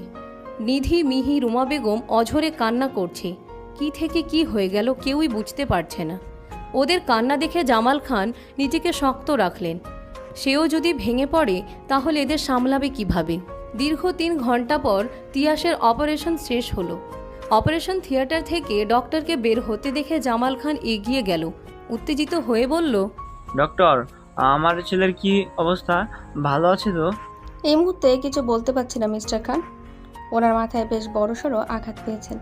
নিধি, মিহি, রুমা বেগম অঝরে কান্না করছে। কি থেকে কি হয়ে গেল কেউই বুঝতে পারছে না। ওদের কান্না দেখে জামাল খান নিজেকে শক্ত রাখলেন। সেও যদি ভেঙে পড়ে তাহলে এদের সামলাবে কিভাবে? দীর্ঘ 3 ঘন্টা পর তিয়াসের অপারেশন শেষ হলো। অপারেশন থিয়েটার থেকে ডক্টরকে বের হতে দেখে জামাল খান এগিয়ে গেল, উত্তেজিত হয়ে বলল, ডক্টর, আমার ছেলের কি অবস্থা, ভালো আছে তো? এই মুহূর্তে কিছু বলতে পারছি না মিস্টার খান। ওনার মাথায় বেশ বড়সড় আঘাত পেয়েছেন।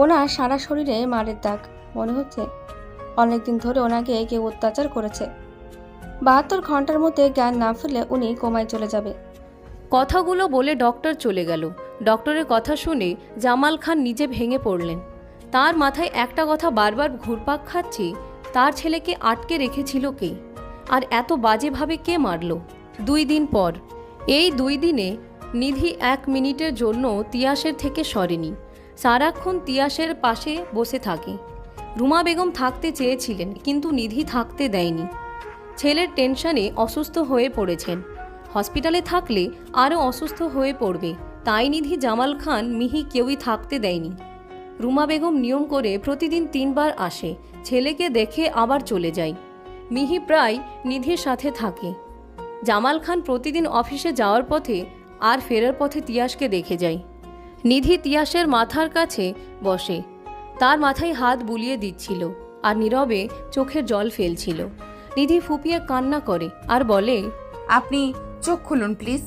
ওনার সারা শরীরে মারের দাগ। মনে হচ্ছে অনেকদিন ধরে ওনাকে কেউ অত্যাচার করেছে। 72 ঘন্টার মধ্যে জ্ঞান না ফিরলে উনি কোমায় চলে যাবে। কথাগুলো বলে ডক্টর চলে গেল। ডক্টরের কথা শুনে জামাল খান নিজে ভেঙে পড়লেন। তার মাথায় একটা কথা বারবার ঘুরপাক খাচ্ছে, তার ছেলেকে আটকে রেখেছিল কে, আর এত বাজেভাবে কে মারল। 2 দিন পর, এই 2 দিনে নিধি 1 মিনিটের জন্য তিয়াসের থেকে সরেনি। সারাক্ষণ তিয়াসের পাশে বসে থাকে। রুমা বেগম থাকতে চেয়েছিলেন, কিন্তু নিধি থাকতে দেয়নি। ছেলের টেনশনে অসুস্থ হয়ে পড়েছেন। হসপিটালে থাকলে আরও অসুস্থ হয়ে পড়বে, তাই নিধি, জামাল খান, মিহি কেউই থাকতে দেয়নি। রুমা বেগম নিয়ম করে প্রতিদিন 3 বার আসে, ছেলেকে দেখে আবার চলে যায়। মিহি প্রায় নিধির সাথে থাকে। জামাল খান প্রতিদিন অফিসে যাওয়ার পথে আর ফেরার পথে তিয়াসকে দেখে যায়। নিধি তিয়াসের মাথার কাছে বসে, তার মাথায় হাত বুলিয়ে দিচ্ছিল আর নীরবে চোখের জল ফেলছিল। নিধি ফুপিয়ে কান্না করে আর বলে, আপনি চোখ খুলুন প্লিজ।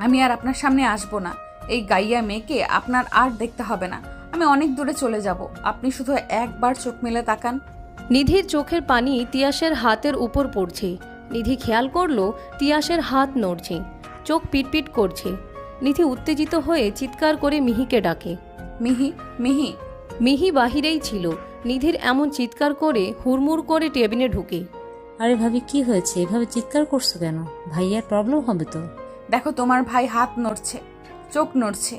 আমি আর আপনার সামনে আসবো না। এই গাইয়া মেয়েকে আপনার আর দেখতে হবে না। আমি অনেক দূরে চলে যাব। আপনি শুধু একবার চোখ মেলে তাকান। নিধির চোখের পানি তিয়াসের হাতের উপর পড়ছে। নিধি খেয়াল করলো তিয়াসের হাত নড়ছে, চোখ পিটপিট করছে। নিধি উত্তেজিত হয়ে চিৎকার করে মিহিকে ডাকে। মিহি, মিহি। মিহি বাহিরেই ছিল। নিধির এমন চিৎকার করে হুড়মুড় করে টেবিলে ঢুকে। আরে ভাবি, কি হয়েছে? এভাবে চিৎকার করছো কেন? ভাইয়ার প্রবলেম হবে তো। দেখো, তোমার ভাই হাত নড়ছে, চোখ নড়ছে।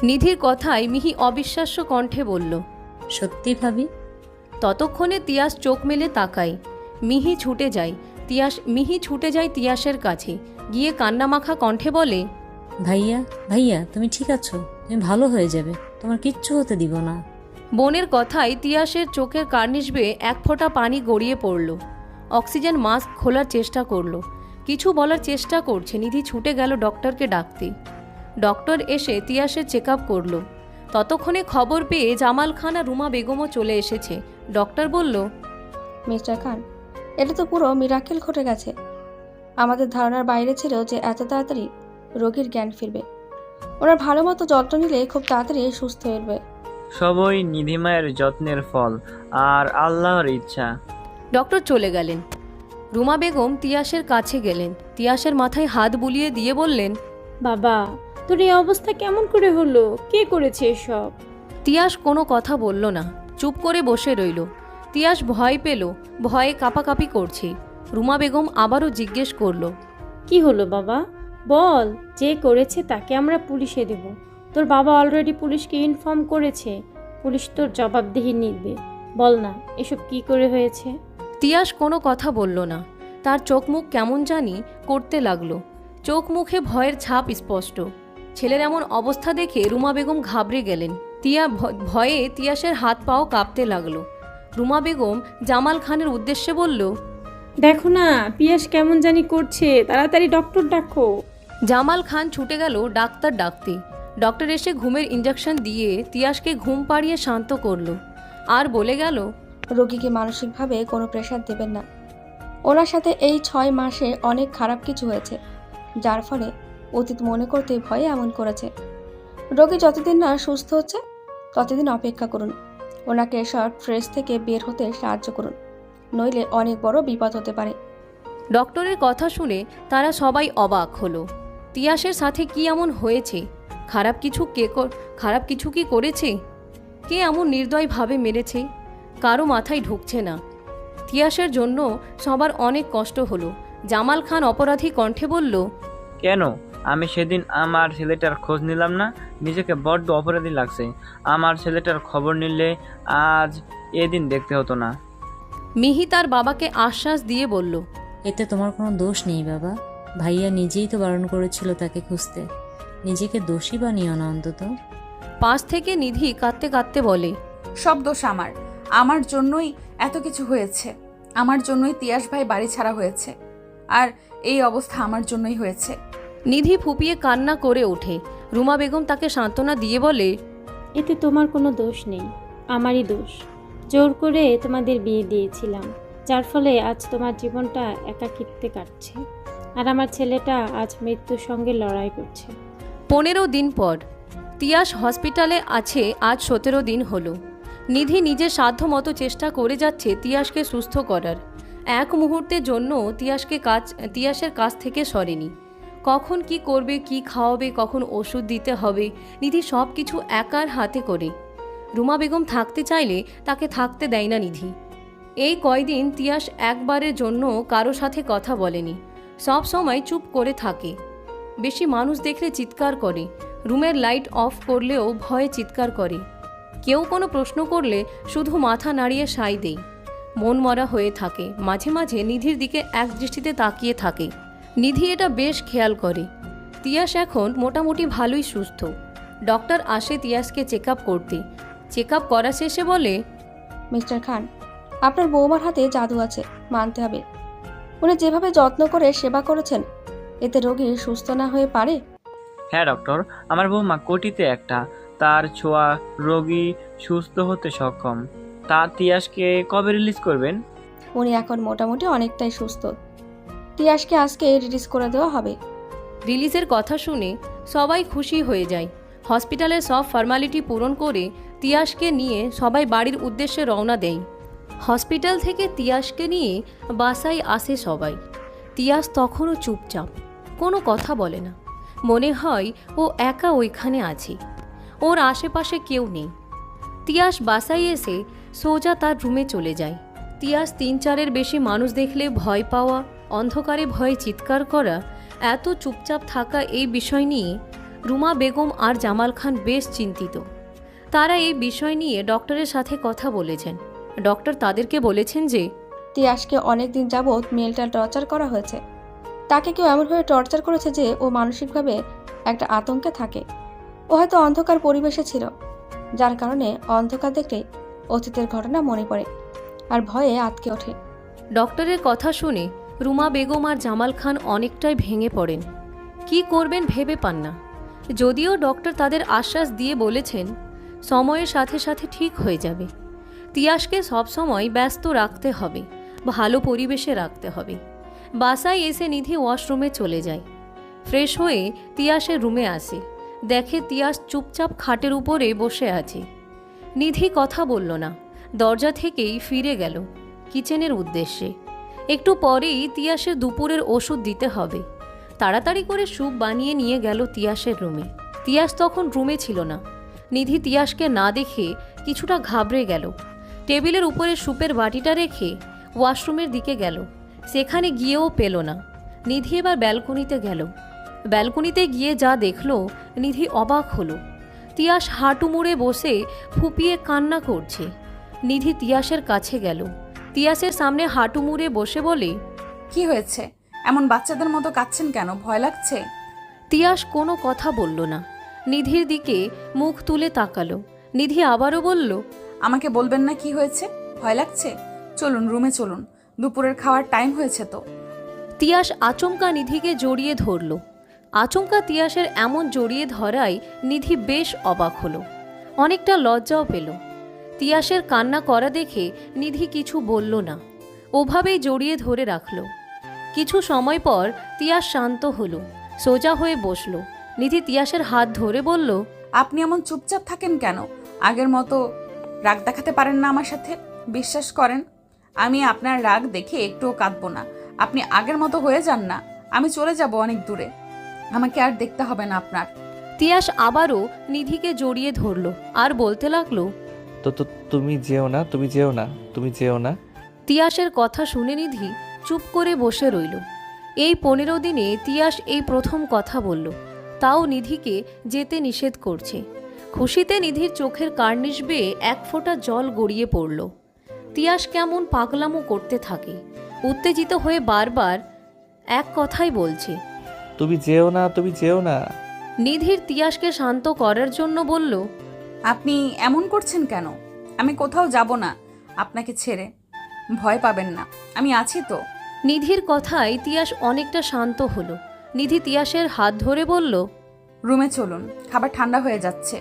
নিধির কথায় মিহি অবিশ্বাস্য কণ্ঠে বলল, সত্যি ভাবি? ততক্ষণে তিয়াস চোখ মেলে তাকায়। মিহি ছুটে যায় তিয়াসের কাছে, গিয়ে কান্নামাখা কণ্ঠে বলে, ভাইয়া, ভাইয়া তুমি ঠিক আছো? তুমি ভালো হয়ে যাবে, তোমার কিচ্ছু হতে দিব না। বোনের কথায় তিয়াসের চোখের কার্নিশ বেয়ে 1 ফোঁটা পানি গড়িয়ে পড়ল। অক্সিজেন মাস্ক খোলার চেষ্টা করলো, কিছু বলার চেষ্টা করছে। নিধি ছুটে গেল ডক্টরকে ডাকতে। ডক্টর এসে তিয়াসের চেক আপ করলো। ততক্ষণে খবর পেয়ে জামাল খান আর রুমা বেগমও চলে এসেছে। ডক্টর বলল, মিস্টার খান, এটা তো পুরো মিরাকেল ঘটে গেছে। আমাদের ধারণার বাইরে ছিল যে এত তাড়াতাড়ি রোগীর জ্ঞান ফিরবে। ওনার ভালো মতো যত্ন নিলে খুব তাড়াতাড়ি সুস্থ হয়ে উঠবে। সবই নিধিমায়ের যত্নের ফল আর আল্লাহর ইচ্ছা। ডক্টর চলে গেলেন। রুমা বেগম তিয়াসের কাছে গেলেন, তিয়াসের মাথায় হাত বুলিয়ে দিয়ে বললেন, বাবা, তোর এই অবস্থা কেমন করে হলো? কে করেছে এসব? তিয়াস কোনো কথা বলল না, চুপ করে বসে রইল। তিয়াস ভয় পেল, ভয়ে কাঁপাকাঁপি করছে। রুমা বেগম আবারও জিজ্ঞেস করল, কি হলো বাবা? বল, যে করেছে তাকে আমরা পুলিশে দেব। তোর বাবা অলরেডি পুলিশকে ইনফর্ম করেছে। পুলিশ তোর জবাবদিহি নিবে। বল না, এসব কি করে হয়েছে? তিয়াস কোনো কথা বলল না। তার চোখ মুখ কেমন জানি করতে লাগলো। চোখ মুখে ভয়ের ছাপ স্পষ্ট। ছেলের এমন অবস্থা দেখে রুমা বেগম ঘাবড়ে গেলেন। ভয়ে তিয়াসের হাত পাও কাঁপতে লাগলো। রুমা বেগম জামাল খানের উদ্দেশ্যে বলল, দেখো না, পিয়াস কেমন জানি করছে, তাড়াতাড়ি ডক্টর ডাকো। জামাল খান ছুটে গেল ডাক্তার ডাকতে। ডক্টর এসে ঘুমের ইঞ্জেকশন দিয়ে তিয়াসকে ঘুম পাড়িয়ে শান্ত করলো আর বলে গেল, রোগীকে মানসিকভাবে কোনো প্রেশার দেবেন না। ওনার সাথে এই 6 মাসে অনেক খারাপ কিছু হয়েছে, যার ফলে অতীত মনে করতে ভয়ে এমন করেছে। রোগী যতদিন না সুস্থ হচ্ছে ততদিন অপেক্ষা করুন। ওনাকে এসব স্ট্রেস থেকে বের হতে সাহায্য করুন, নইলে অনেক বড় বিপদ হতে পারে। ডক্টরের কথা শুনে তারা সবাই অবাক হলো। তিয়াসের সাথে কি এমন হয়েছে? খারাপ কিছু কি করেছে? কে এমন নির্দয়ভাবে মেরেছে? কারো মাথায় ঢুকছে না। তিয়াসের জন্য সবার অনেক কষ্ট হলো। জামাল খান অপরাধী কণ্ঠে বলল, কেন আমি সেদিন আমার ছেলেটার খোঁজ নিলাম না? নিজেকে বড্ড অপরাধী লাগছে। আমার ছেলেটার খবর নিলে আজ এদিন দেখতে হতো না। মিহি তার বাবাকে আশ্বাস দিয়ে বলল, এতে তোমার কোনো দোষ নেই বাবা। ভাইয়া নিজেই তো বারণ করেছিল তাকে খুঁজতে। নিজেকে দোষী বানিও না অন্তত। পাশ থেকে নিধি কাঁদতে কাঁদতে বলে, সব দোষ আমার জন্যই এত কিছু হয়েছে। আমার জন্যই তিয়াস ভাই বাড়ি ছাড়া হয়েছে, আর এই অবস্থা আমার জন্যই হয়েছে। নিধি ফুপিয়ে কান্না করে ওঠে। রুমা বেগম তাকে সান্ত্বনা দিয়ে বলে, এতে তোমার কোনো দোষ নেই, আমারই দোষ। জোর করে তোমাদের বিয়ে দিয়েছিলাম। যার ফলে আজ তোমার জীবনটা একাকিত্বে কাটছে আর আমার ছেলেটা আজ মৃত্যুর সঙ্গে লড়াই করছে। 15 দিন পর তিয়াস হসপিটালে আছে আজ 17 দিন হলো। নিধি নিজের সাধ্যমতো চেষ্টা করে যাচ্ছে তিয়াসকে সুস্থ করার। এক মুহূর্তের জন্য তিয়াসের কাছ থেকে সরেনি। কখন কি করবে, কি খাওয়াবে, কখন ওষুধ দিতে হবে, নিধি সব কিছু একার হাতে করে। রুমা বেগম থাকতে চাইলে তাকে থাকতে দেয় না নিধি। এই কয়দিন তিয়াস একবারের জন্য কারো সাথে কথা বলেনি, সব সময় চুপ করে থাকে। বেশি মানুষ দেখলে চিৎকার করে, রুমের লাইট অফ করলেও ভয়ে চিৎকার করে। কেউ কোনো প্রশ্ন করলে শুধু মাথা নাড়িয়ে সায় দেয়। মন মরা হয়ে থাকে, মাঝে মাঝে নিধির দিকে এক দৃষ্টিতে তাকিয়ে থাকে। নিধি এটা বেশ খেয়াল করে। তিয়াস এখন মোটামুটি ভালোই সুস্থ। ডক্টর আসে তিয়াসকে চেক আপ করতে। চেক আপ করা শেষে বলে, মিস্টার খান, আপনার বৌমার হাতে জাদু আছে, মানতে হবে। উনি যেভাবে যত্ন করে সেবা করেছেন, এতে রোগী সুস্থ না হয়ে পারে? হ্যাঁ ডক্টর, আমার বৌমা কোটিতে একটা, তার ছোঁয়া রোগী সুস্থ হতে সক্ষম। তা তিয়াসকে কবে রিলিজ করবেন? উনি এখন মোটামুটি অনেকটাই সুস্থ। তিয়াসকে আজকে রিলিজ করে দেওয়া হবে। রিলিজের কথা শুনে সবাই খুশি হয়ে যায়। হসপিটালের সব ফর্মালিটি পূরণ করে তিয়াসকে নিয়ে সবাই বাড়ির উদ্দেশ্যে রওনা দেয়। হসপিটাল থেকে তিয়াসকে নিয়ে বাসায় আসে সবাই। তিয়াস তখনও চুপচাপ, কোনো কথা বলে না। মনে হয় ও একা ওইখানে আছে, ওর আশেপাশে কেউ নেই। তিয়াস বাসায় এসে সোজা তার রুমে চলে যায়। তিয়াস 3-4-এর বেশি মানুষ দেখলে ভয় পাওয়া, অন্ধকারে ভয়ে চিৎকার করা, এত চুপচাপ থাকা, এই বিষয় নিয়ে রুমা বেগম আর জামাল খান বেশ চিন্তিত। তারা এই বিষয় নিয়ে ডক্টরের সাথে কথা বলেছেন। ডক্টর তাদেরকে বলেছেন যে তিয়াসকে অনেকদিন যাবৎ মেন্টাল টর্চার করা হয়েছে। তাকে কেউ এমনভাবে টর্চার করেছে যে ও মানসিকভাবে একটা আতঙ্কে থাকে। ও হয়তো অন্ধকার পরিবেশে ছিল, যার কারণে অন্ধকার দেখলে অতীতের ঘটনা মনে পড়ে আর ভয়ে আটকে ওঠে। ডক্টরের কথা শুনে রুমা বেগম আর জামাল খান অনেকটাই ভেঙে পড়েন। কি করবেন ভেবে পান না। যদিও ডক্টর তাদের আশ্বাস দিয়ে বলেছেন সময়ের সাথে সাথে ঠিক হয়ে যাবে। তিয়াসকে সবসময় ব্যস্ত রাখতে হবে, ভালো পরিবেশে রাখতে হবে। বাসায় এসে নিধি ওয়াশরুমে চলে যায়। ফ্রেশ হয়ে তিয়াসের রুমে আসে, দেখে তিয়াস চুপচাপ খাটের উপরে বসে আছে। নিধি কথা বলল না, দরজা থেকেই ফিরে গেল কিচেনের উদ্দেশ্যে। একটু পরেই তিয়াসের দুপুরের ওষুধ দিতে হবে। তাড়াতাড়ি করে স্যুপ বানিয়ে নিয়ে গেল তিয়াসের রুমে। তিয়াস তখন রুমে ছিল না। নিধি তিয়াসকে না দেখে কিছুটা ঘাবড়ে গেল। টেবিলের উপরে স্যুপের বাটিটা রেখে ওয়াশরুমের দিকে গেল। সেখানে গিয়েও পেল না। নিধি এবার ব্যালকনিতে গেল। ব্যালকনিতে গিয়ে যা দেখল, নিধি অবাক হলো। তিয়াস হাঁটু মুড়ে বসে ফুপিয়ে কান্না করছে। নিধি তিয়াসের কাছে গেল। তিয়াসের সামনে হাঁটু মুড়ে বসে বলে, কি হয়েছে? এমন বাচ্চাদের মতো কাঁদছেন কেন? ভয় লাগছে? তিয়াস কোনো কথা বলল না, নিধির দিকে মুখ তুলে তাকালো। নিধি আবারও বলল, আমাকে বলবেন না কি হয়েছে? ভয় লাগছে? চলুন রুমে চলুন, দুপুরের খাওয়ার টাইম হয়েছে তো। তিয়াস আচমকা নিধিকে জড়িয়ে ধরল। আচমকা তিয়াসের এমন জড়িয়ে ধরায় নিধি বেশ অবাক হলো, অনেকটা লজ্জাও পেল। তিয়াসের কান্না করা দেখে নিধি কিছু বলল না, ওভাবেই জড়িয়ে ধরে রাখল। কিছু সময় পর তিয়াস শান্ত হলো, সোজা হয়ে বসল। নিধি তিয়াসের হাত ধরে বলল, আপনি এমন চুপচাপ থাকেন কেন? আগের মতো রাগ দেখাতে পারেন না আমার সাথে? বিশ্বাস করেন, আমি আপনার রাগ দেখে একটুও কাঁদবো না। আপনি আগের মতো হয়ে যান না, আমি চলে যাব অনেক দূরে, আমাকে আর দেখতে হবে না আপনার। তিয়াস আবারও নিধিকে জড়িয়ে ধরল আর বলতে লাগলো, তো তুমি যেও না, তুমি যেও না, তুমি যেও না। তিয়াসের কথা শুনে নিধি চুপ করে বসে রইল। এই 15 দিনে তিয়াস এই প্রথম কথা বলল, তাও নিধিকে যেতে নিষেধ করছে। খুশিতে নিধির চোখের কার্নিশ বেয়ে এক ফোঁটা জল গড়িয়ে পড়ল। তিয়াস কেমন পাগলামো করতে থাকে, উত্তেজিত হয়ে বারবার এক কথাই বলছে, তুমি যেও না, তুমি যেও না। নিধির তিয়াসকে শান্ত করার জন্য বলল, আপনি এমন করছেন কেন? আমি কোথাও যাব না আপনাকে ছেড়ে, ভয় পাবেন না, আমি আছি তো। নিধির কথায় তিয়াস অনেকটা শান্ত হলো। নিধি তিয়াসের হাত ধরে বলল, রুমে চলুন, খাবার ঠান্ডা হয়ে যাচ্ছে,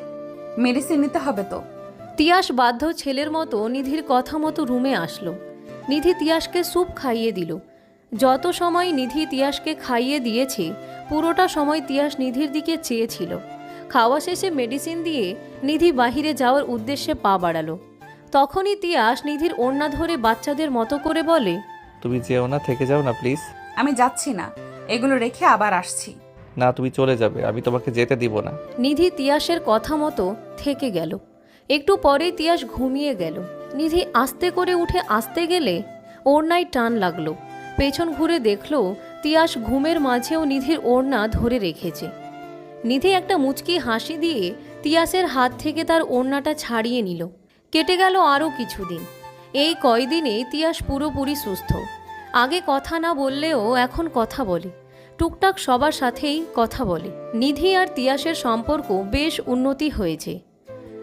মেডিসিন নিতে হবে তো। তিয়াস বাধ্য ছেলের মতো নিধির কথা মতো রুমে আসলো। নিধি তিয়াসকে স্যুপ খাইয়ে দিল। যত সময় নিধি তিয়াসকে খাইয়ে দিয়েছে পুরোটা সময় তিয়াস নিধির দিকে চেয়েছিল। খাওয়া শেষে মেডিসিন দিয়ে নিধি বাহিরে যাওয়ার উদ্দেশ্যে পা বাড়ালো। তখনই তিয়াস নিধির ওড়না ধরে বাচ্চাদের মতো করে বলে, তুমি যেও না, থেকে যাও না প্লিজ। আমি যাচ্ছি না, এগুলো রেখে আবার আসছি। না, তুমি চলে যাবে, আমি তোমাকে যেতে দিব না। নিধি তিয়াসের কথা মতো থেকে গেল। একটু পরেই তিয়াস ঘুমিয়ে গেল। নিধি আস্তে করে উঠে আসতে গেলে ওড়নায় টান লাগলো। পেছন ঘুরে দেখল তিয়াস ঘুমের মাঝেও নিধির ওড়না ধরে রেখেছে। নিধি একটা মুচকি হাসি দিয়ে তিয়াসের হাত থেকে তার ওড়নাটা ছাড়িয়ে নিল। কেটে গেল আরও কিছুদিন। এই কয়দিনে তিয়াস পুরোপুরি সুস্থ। আগে কথা না বললেও এখন কথা বলে, টুকটাক সবার সাথেই কথা বলে। নিধি আর তিয়াসের সম্পর্ক বেশ উন্নতি হয়েছে।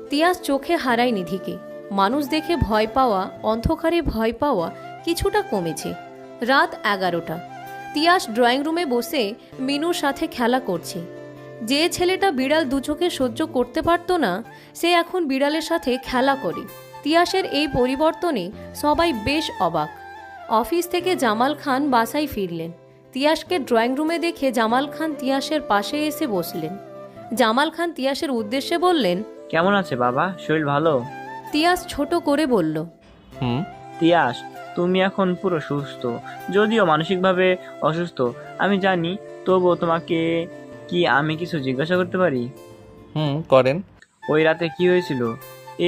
তিয়াস চোখে হারায় নিধিকে। মানুষ দেখে ভয় পাওয়া, অন্ধকারে ভয় পাওয়া কিছুটা কমেছে। রাত 11টা। তিয়াস ড্রয়িং রুমে বসে মিনুর সাথে খেলা করছে। যে ছেলেটা বিড়াল দুচোখে সহ্য করতে পারত না, সে এখন বিড়ালের সাথে খেলা করে। তিয়াসের এই পরিবর্তনে সবাই বেশ অবাক। অফিস থেকে জামাল খান বাসায় ফিরলেন। তিয়াসকে ড্রয়িং রুমে দেখে জামাল খান তিয়াসের পাশে এসে বসলেন। জামাল খান তিয়াসের উদ্দেশ্যে বললেন, কেমন আছে বাবা, শরীর ভালো? তিয়াস ছোট করে বলল, তিয়াস, তুমি এখন পুরো সুস্থ, যদিও মানসিকভাবে অসুস্থ আমি জানি, তবুও তোমাকে কি আমি কিছু জিজ্ঞাসা করতে পারি? করেন। ওই রাতে কি হয়েছিল?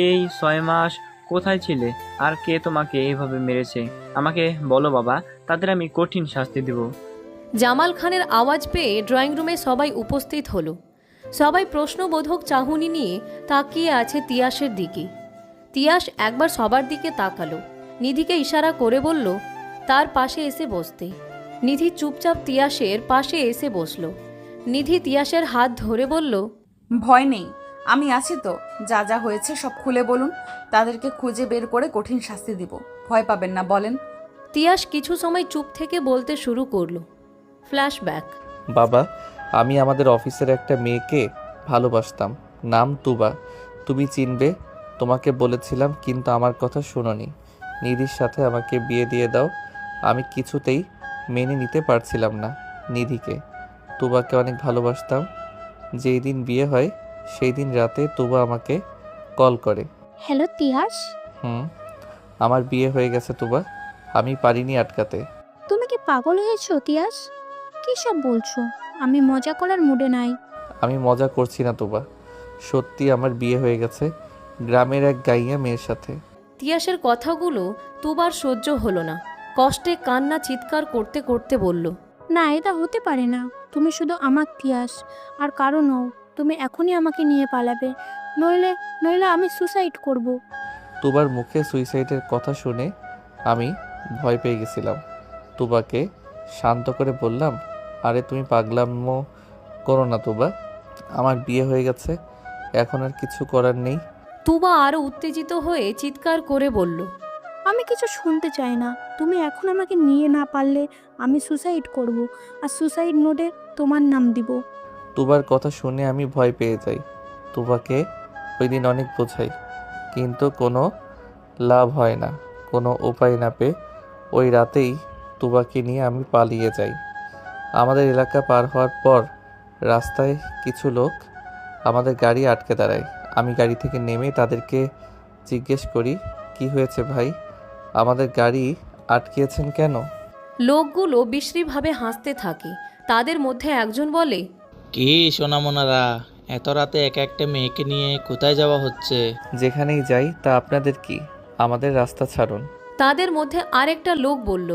এই 6 মাস কোথায় ছিলে? আর কে তোমাকে এইভাবে মেরেছে? আমাকে বলো বাবা, তাদের আমি কঠিন শাস্তি দেব। জামাল খানের আওয়াজ পেয়ে ড্রয়িং রুমে সবাই উপস্থিত হলো। সবাই প্রশ্নবোধক চাহনি নিয়ে তাকিয়ে আছে তিয়াসের দিকে। তিয়াস একবার সবার দিকে তাকালো, নিধিকে ইশারা করে বলল তার পাশে এসে বসতে। নিধি চুপচাপ তিয়াসের পাশে এসে বসল। নিধি তিয়াসের হাত ধরে বলল, ভয় নেই, আমি আছি তো। যা যা হয়েছে সব খুলে বলুন, তাদেরকে খুঁজে বের করে কঠিন শাস্তি দিব। ভয় পাবেন না, বলেন। তিয়াস কিছু সময় চুপ থেকে বলতে শুরু করলো। ফ্ল্যাশব্যাক। বাবা, আমি আমাদের অফিসের একটা মেয়েকে ভালোবাসতাম, নাম তুবা। তুমি চিনবে, তোমাকে বলেছিলাম কিন্তু আমার কথা শোনোনি। নিধির সাথে আমাকে বিয়ে দিয়ে দাও। আমি কিছুতেই মেনে নিতে পারছিলাম না নিধিকে। তুবাকে অনেক ভালোবাসতাম। যেই দিন বিয়ে হয় সেই দিন রাতে তুবা আমাকে কল করে। হ্যালো তিয়াস। আমার বিয়ে হয়ে গেছে তুবা, আমি পারিনি আটকাতে। তুমি কি পাগল হয়েছো তিয়াস? কি সব বলছো? আমি মজা করার মুডে নাই। আমি মজা করছি না তুবা, সত্যি আমার বিয়ে হয়ে গেছে গ্রামের এক গাইয়া মেয়ের সাথে। তিয়াসের কথাগুলো তুবার সহ্য হলো না। কষ্টে কান্না চিৎকার করতে করতে বলল, না, এটা হতে পারে না। তুমি শুধু আমার তিয়াস, আর কারো নও। তুমি এখনই আমাকে নিয়ে পালাবে, নইলে নইলে আমি সুসাইড করব। তুবার মুখে সুইসাইডের কথা শুনে আমি ভয় পেয়ে গেছিলাম। তুবাকে শান্ত করে বললাম, আরে তুমি পাগলামো করো না তুবা, আমার বিয়ে হয়ে গেছে, এখন আর কিছু করার নেই। তুবা আরো উত্তেজিত হয়ে চিৎকার করে বলল, আমি কিছু শুনতে চাই না। তুমি এখন আমাকে নিয়ে না পারলে আমি সুসাইড করব, আর সুসাইড নোটে তোমার নাম দিব। তুবার কথা শুনে আমি ভয় পেয়ে যাই। তুবাকে ওই দিন অনেক বোঝাই, কিন্তু কোনো লাভ হয় না। কোনো উপায় না পেয়ে ওই রাতেই তুবাকে নিয়ে আমি পালিয়ে যাই। আমাদের এলাকা পার হওয়ার পর রাস্তায় কিছু লোক আমাদের গাড়ি আটকে দাঁড়ায়। আমি গাড়ি থেকে নেমে তাদেরকে জিজ্ঞেস করি, কি হয়েছে ভাই, আমাদের গাড়ি আটকিয়েছেন কেন? লোকগুলো বিশ্রীভাবে হাসতে থাকে। তাদের মধ্যে একজন বলে, কি সোনামোনারা, এত রাতে একা একটা মেয়েকে নিয়ে কোথায় যাওয়া হচ্ছে? যেখানেই যাই তা আপনাদের কি, আমাদের রাস্তা ছাড়ুন। তাদের মধ্যে আরেকটা লোক বলল,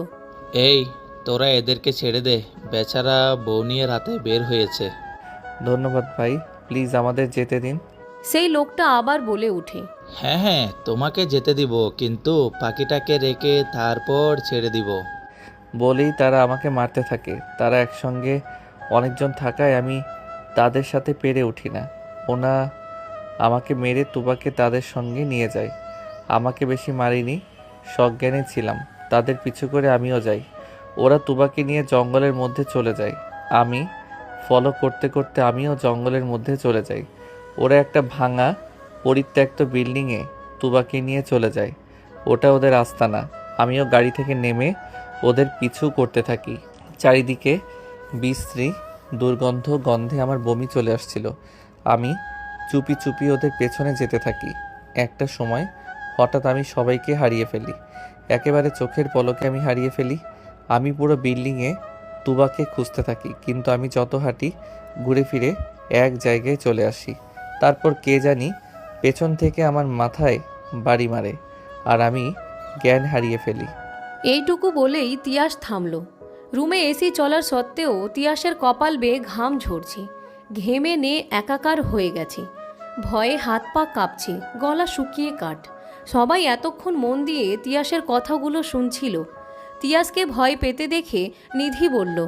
এই তোরা এদেরকে ছেড়ে দে, বেচারা বউ নিয়ে রাতে বের হয়েছে। ধন্যবাদ ভাই, প্লিজ আমাদের যেতে দিন। সেই লোকটা আবার বলে ওঠে, হ্যাঁ হ্যাঁ, তোমাকে যেতে দিব, কিন্তু পাখিটাকে রেখে তারপর ছেড়ে দিব। বলেই তারা আমাকে মারতে থাকে। তারা একসঙ্গে অনেকজন থাকায় আমি তাদের সাথে পেরে উঠি না। ওনা আমাকে মেরে তুবাকে তাদের সঙ্গে নিয়ে যায়। আমাকে বেশি মারিনি, সজ্ঞানে ছিলাম। তাদের পিছু করে আমিও যাই। ওরা তুবাকে নিয়ে জঙ্গলের মধ্যে চলে যায়। আমি ফলো করতে করতে আমিও জঙ্গলের মধ্যে চলে যাই। ওরা একটা ভাঙা পরিত্যক্ত বিল্ডিংয়ে তুবাকে নিয়ে চলে যায়। ওটা ওদের আস্তানা। আমিও গাড়ি থেকে নেমে ওদের পিছু করতে থাকি। চারিদিকে বিশ্রী দুর্গন্ধ গন্ধে আমার বমি চলে আসছিল। আমি চুপি চুপি ওদের পেছনে যেতে থাকি। একটা সময় হঠাৎ আমি সবাইকে হারিয়ে ফেলি। একেবারে চোখের পলকে আমি হারিয়ে ফেলি। আমি পুরো বিল্ডিংয়ে তুবাকে খুঁজতে থাকি, কিন্তু আমি যত হাঁটি ঘুরে ফিরে এক জায়গায় চলে আসি। তারপর কে জানি পেছন থেকে আমার মাথায় বাড়ি মারে আর আমি জ্ঞান হারিয়ে ফেলি। এইটুকু বলেই তিয়াস থামল। রুমে এসি চলার সত্ত্বেও তিয়াসের কপাল বেয়ে ঘাম ঝরছে। ঘেমে নে একাকার হয়ে গেছে। ভয়ে হাত পা কাঁপছে, গলা শুকিয়ে কাঠ। সবাই এতক্ষণ মন দিয়ে তিয়াসের কথাগুলো শুনছিল। তিয়াসকে ভয় পেতে দেখে নিধি বলল,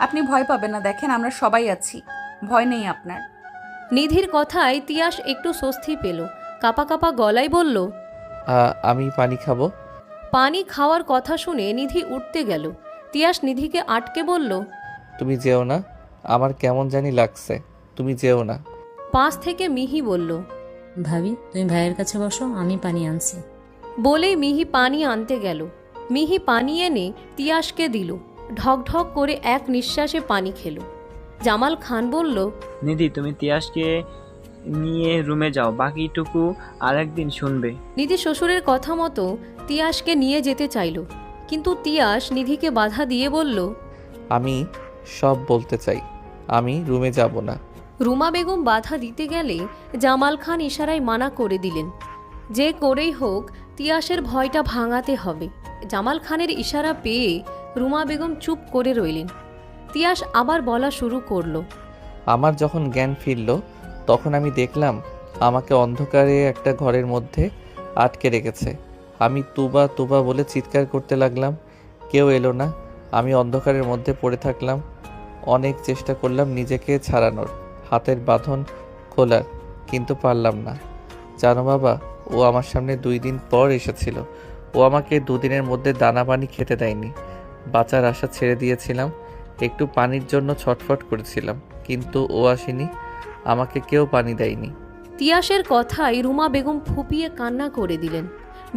আপনি ভয় পাবেন না, দেখেন আমরা সবাই আছি, ভয় নেই আপনার। নিধির কথায় তিয়াস একটু স্বস্তি পেল। কাপা কাপা গলায় বলল, আমি পানি খাবো। পানি খাওয়ার কথা শুনে নিধি উঠতে গেল। তিয়াস নিধিকে আটকে বলল, তুমি যেও না, আমার কেমন জানি লাগছে, তুমি যেও না। পাশ থেকে মিহি বলল, ভাবি তুমি ভাইয়ের কাছে বসো, আমি পানি আনছি। বলেই মিহি পানি আনতে গেল। মিহি পানি এনে তিয়াসকে দিল। ঢকঢক করে এক নিঃশ্বাসে পানি খেল। জামাল খান বলল, নিধি তুমি তিয়াসকে নিয়ে রুমে যাও, বাকিটুকু আরেকদিন শুনবে। নিধি শ্বশুরের কথা মতো তিয়াসকে নিয়ে যেতে চাইল, কিন্তু তিয়াস নিধিকে বাধা দিয়ে বলল, আমি সব বলতে চাই, আমি রুমে যাব না। রুমা বেগম বাধা দিতে গেলে জামাল খান ইশারায় মানা করে দিলেন। যে করেই হোক তিয়াসের ভয়টা ভাঙাতে হবে। জামাল খানের ইশারা পেয়ে রুমা বেগম চুপ করে রইলেন। তিয়াস আবার বলা শুরু করলো, আমার যখন জ্ঞান ফিরল তখন আমি দেখলাম আমাকে অন্ধকারে একটা ঘরের মধ্যে আটকে রেখেছে। আমি তুবা তুবা বলে চিৎকার করতে লাগলাম, কেউ এলো না। আমি অন্ধকারের মধ্যে পড়ে থাকলাম। অনেক চেষ্টা করলাম নিজেকে ছাড়ানোর, হাতের বাঁধন খোলার, কিন্তু পারলাম না। জানো বাবা, ও আমার সামনে 2 দিন পর এসেছিল। ও আমাকে 2 দিনের মধ্যে দানা পানি খেতে দেয়নি। বাঁচার আশা ছেড়ে দিয়েছিলাম, একটু পানির জন্য ছটফট করেছিলাম, কিন্তু ও আসেনি, আমাকে কেউ পানি দেয়নি। তিয়াসের কথায় রুমা বেগম ফুপিয়ে কান্না করে দিলেন।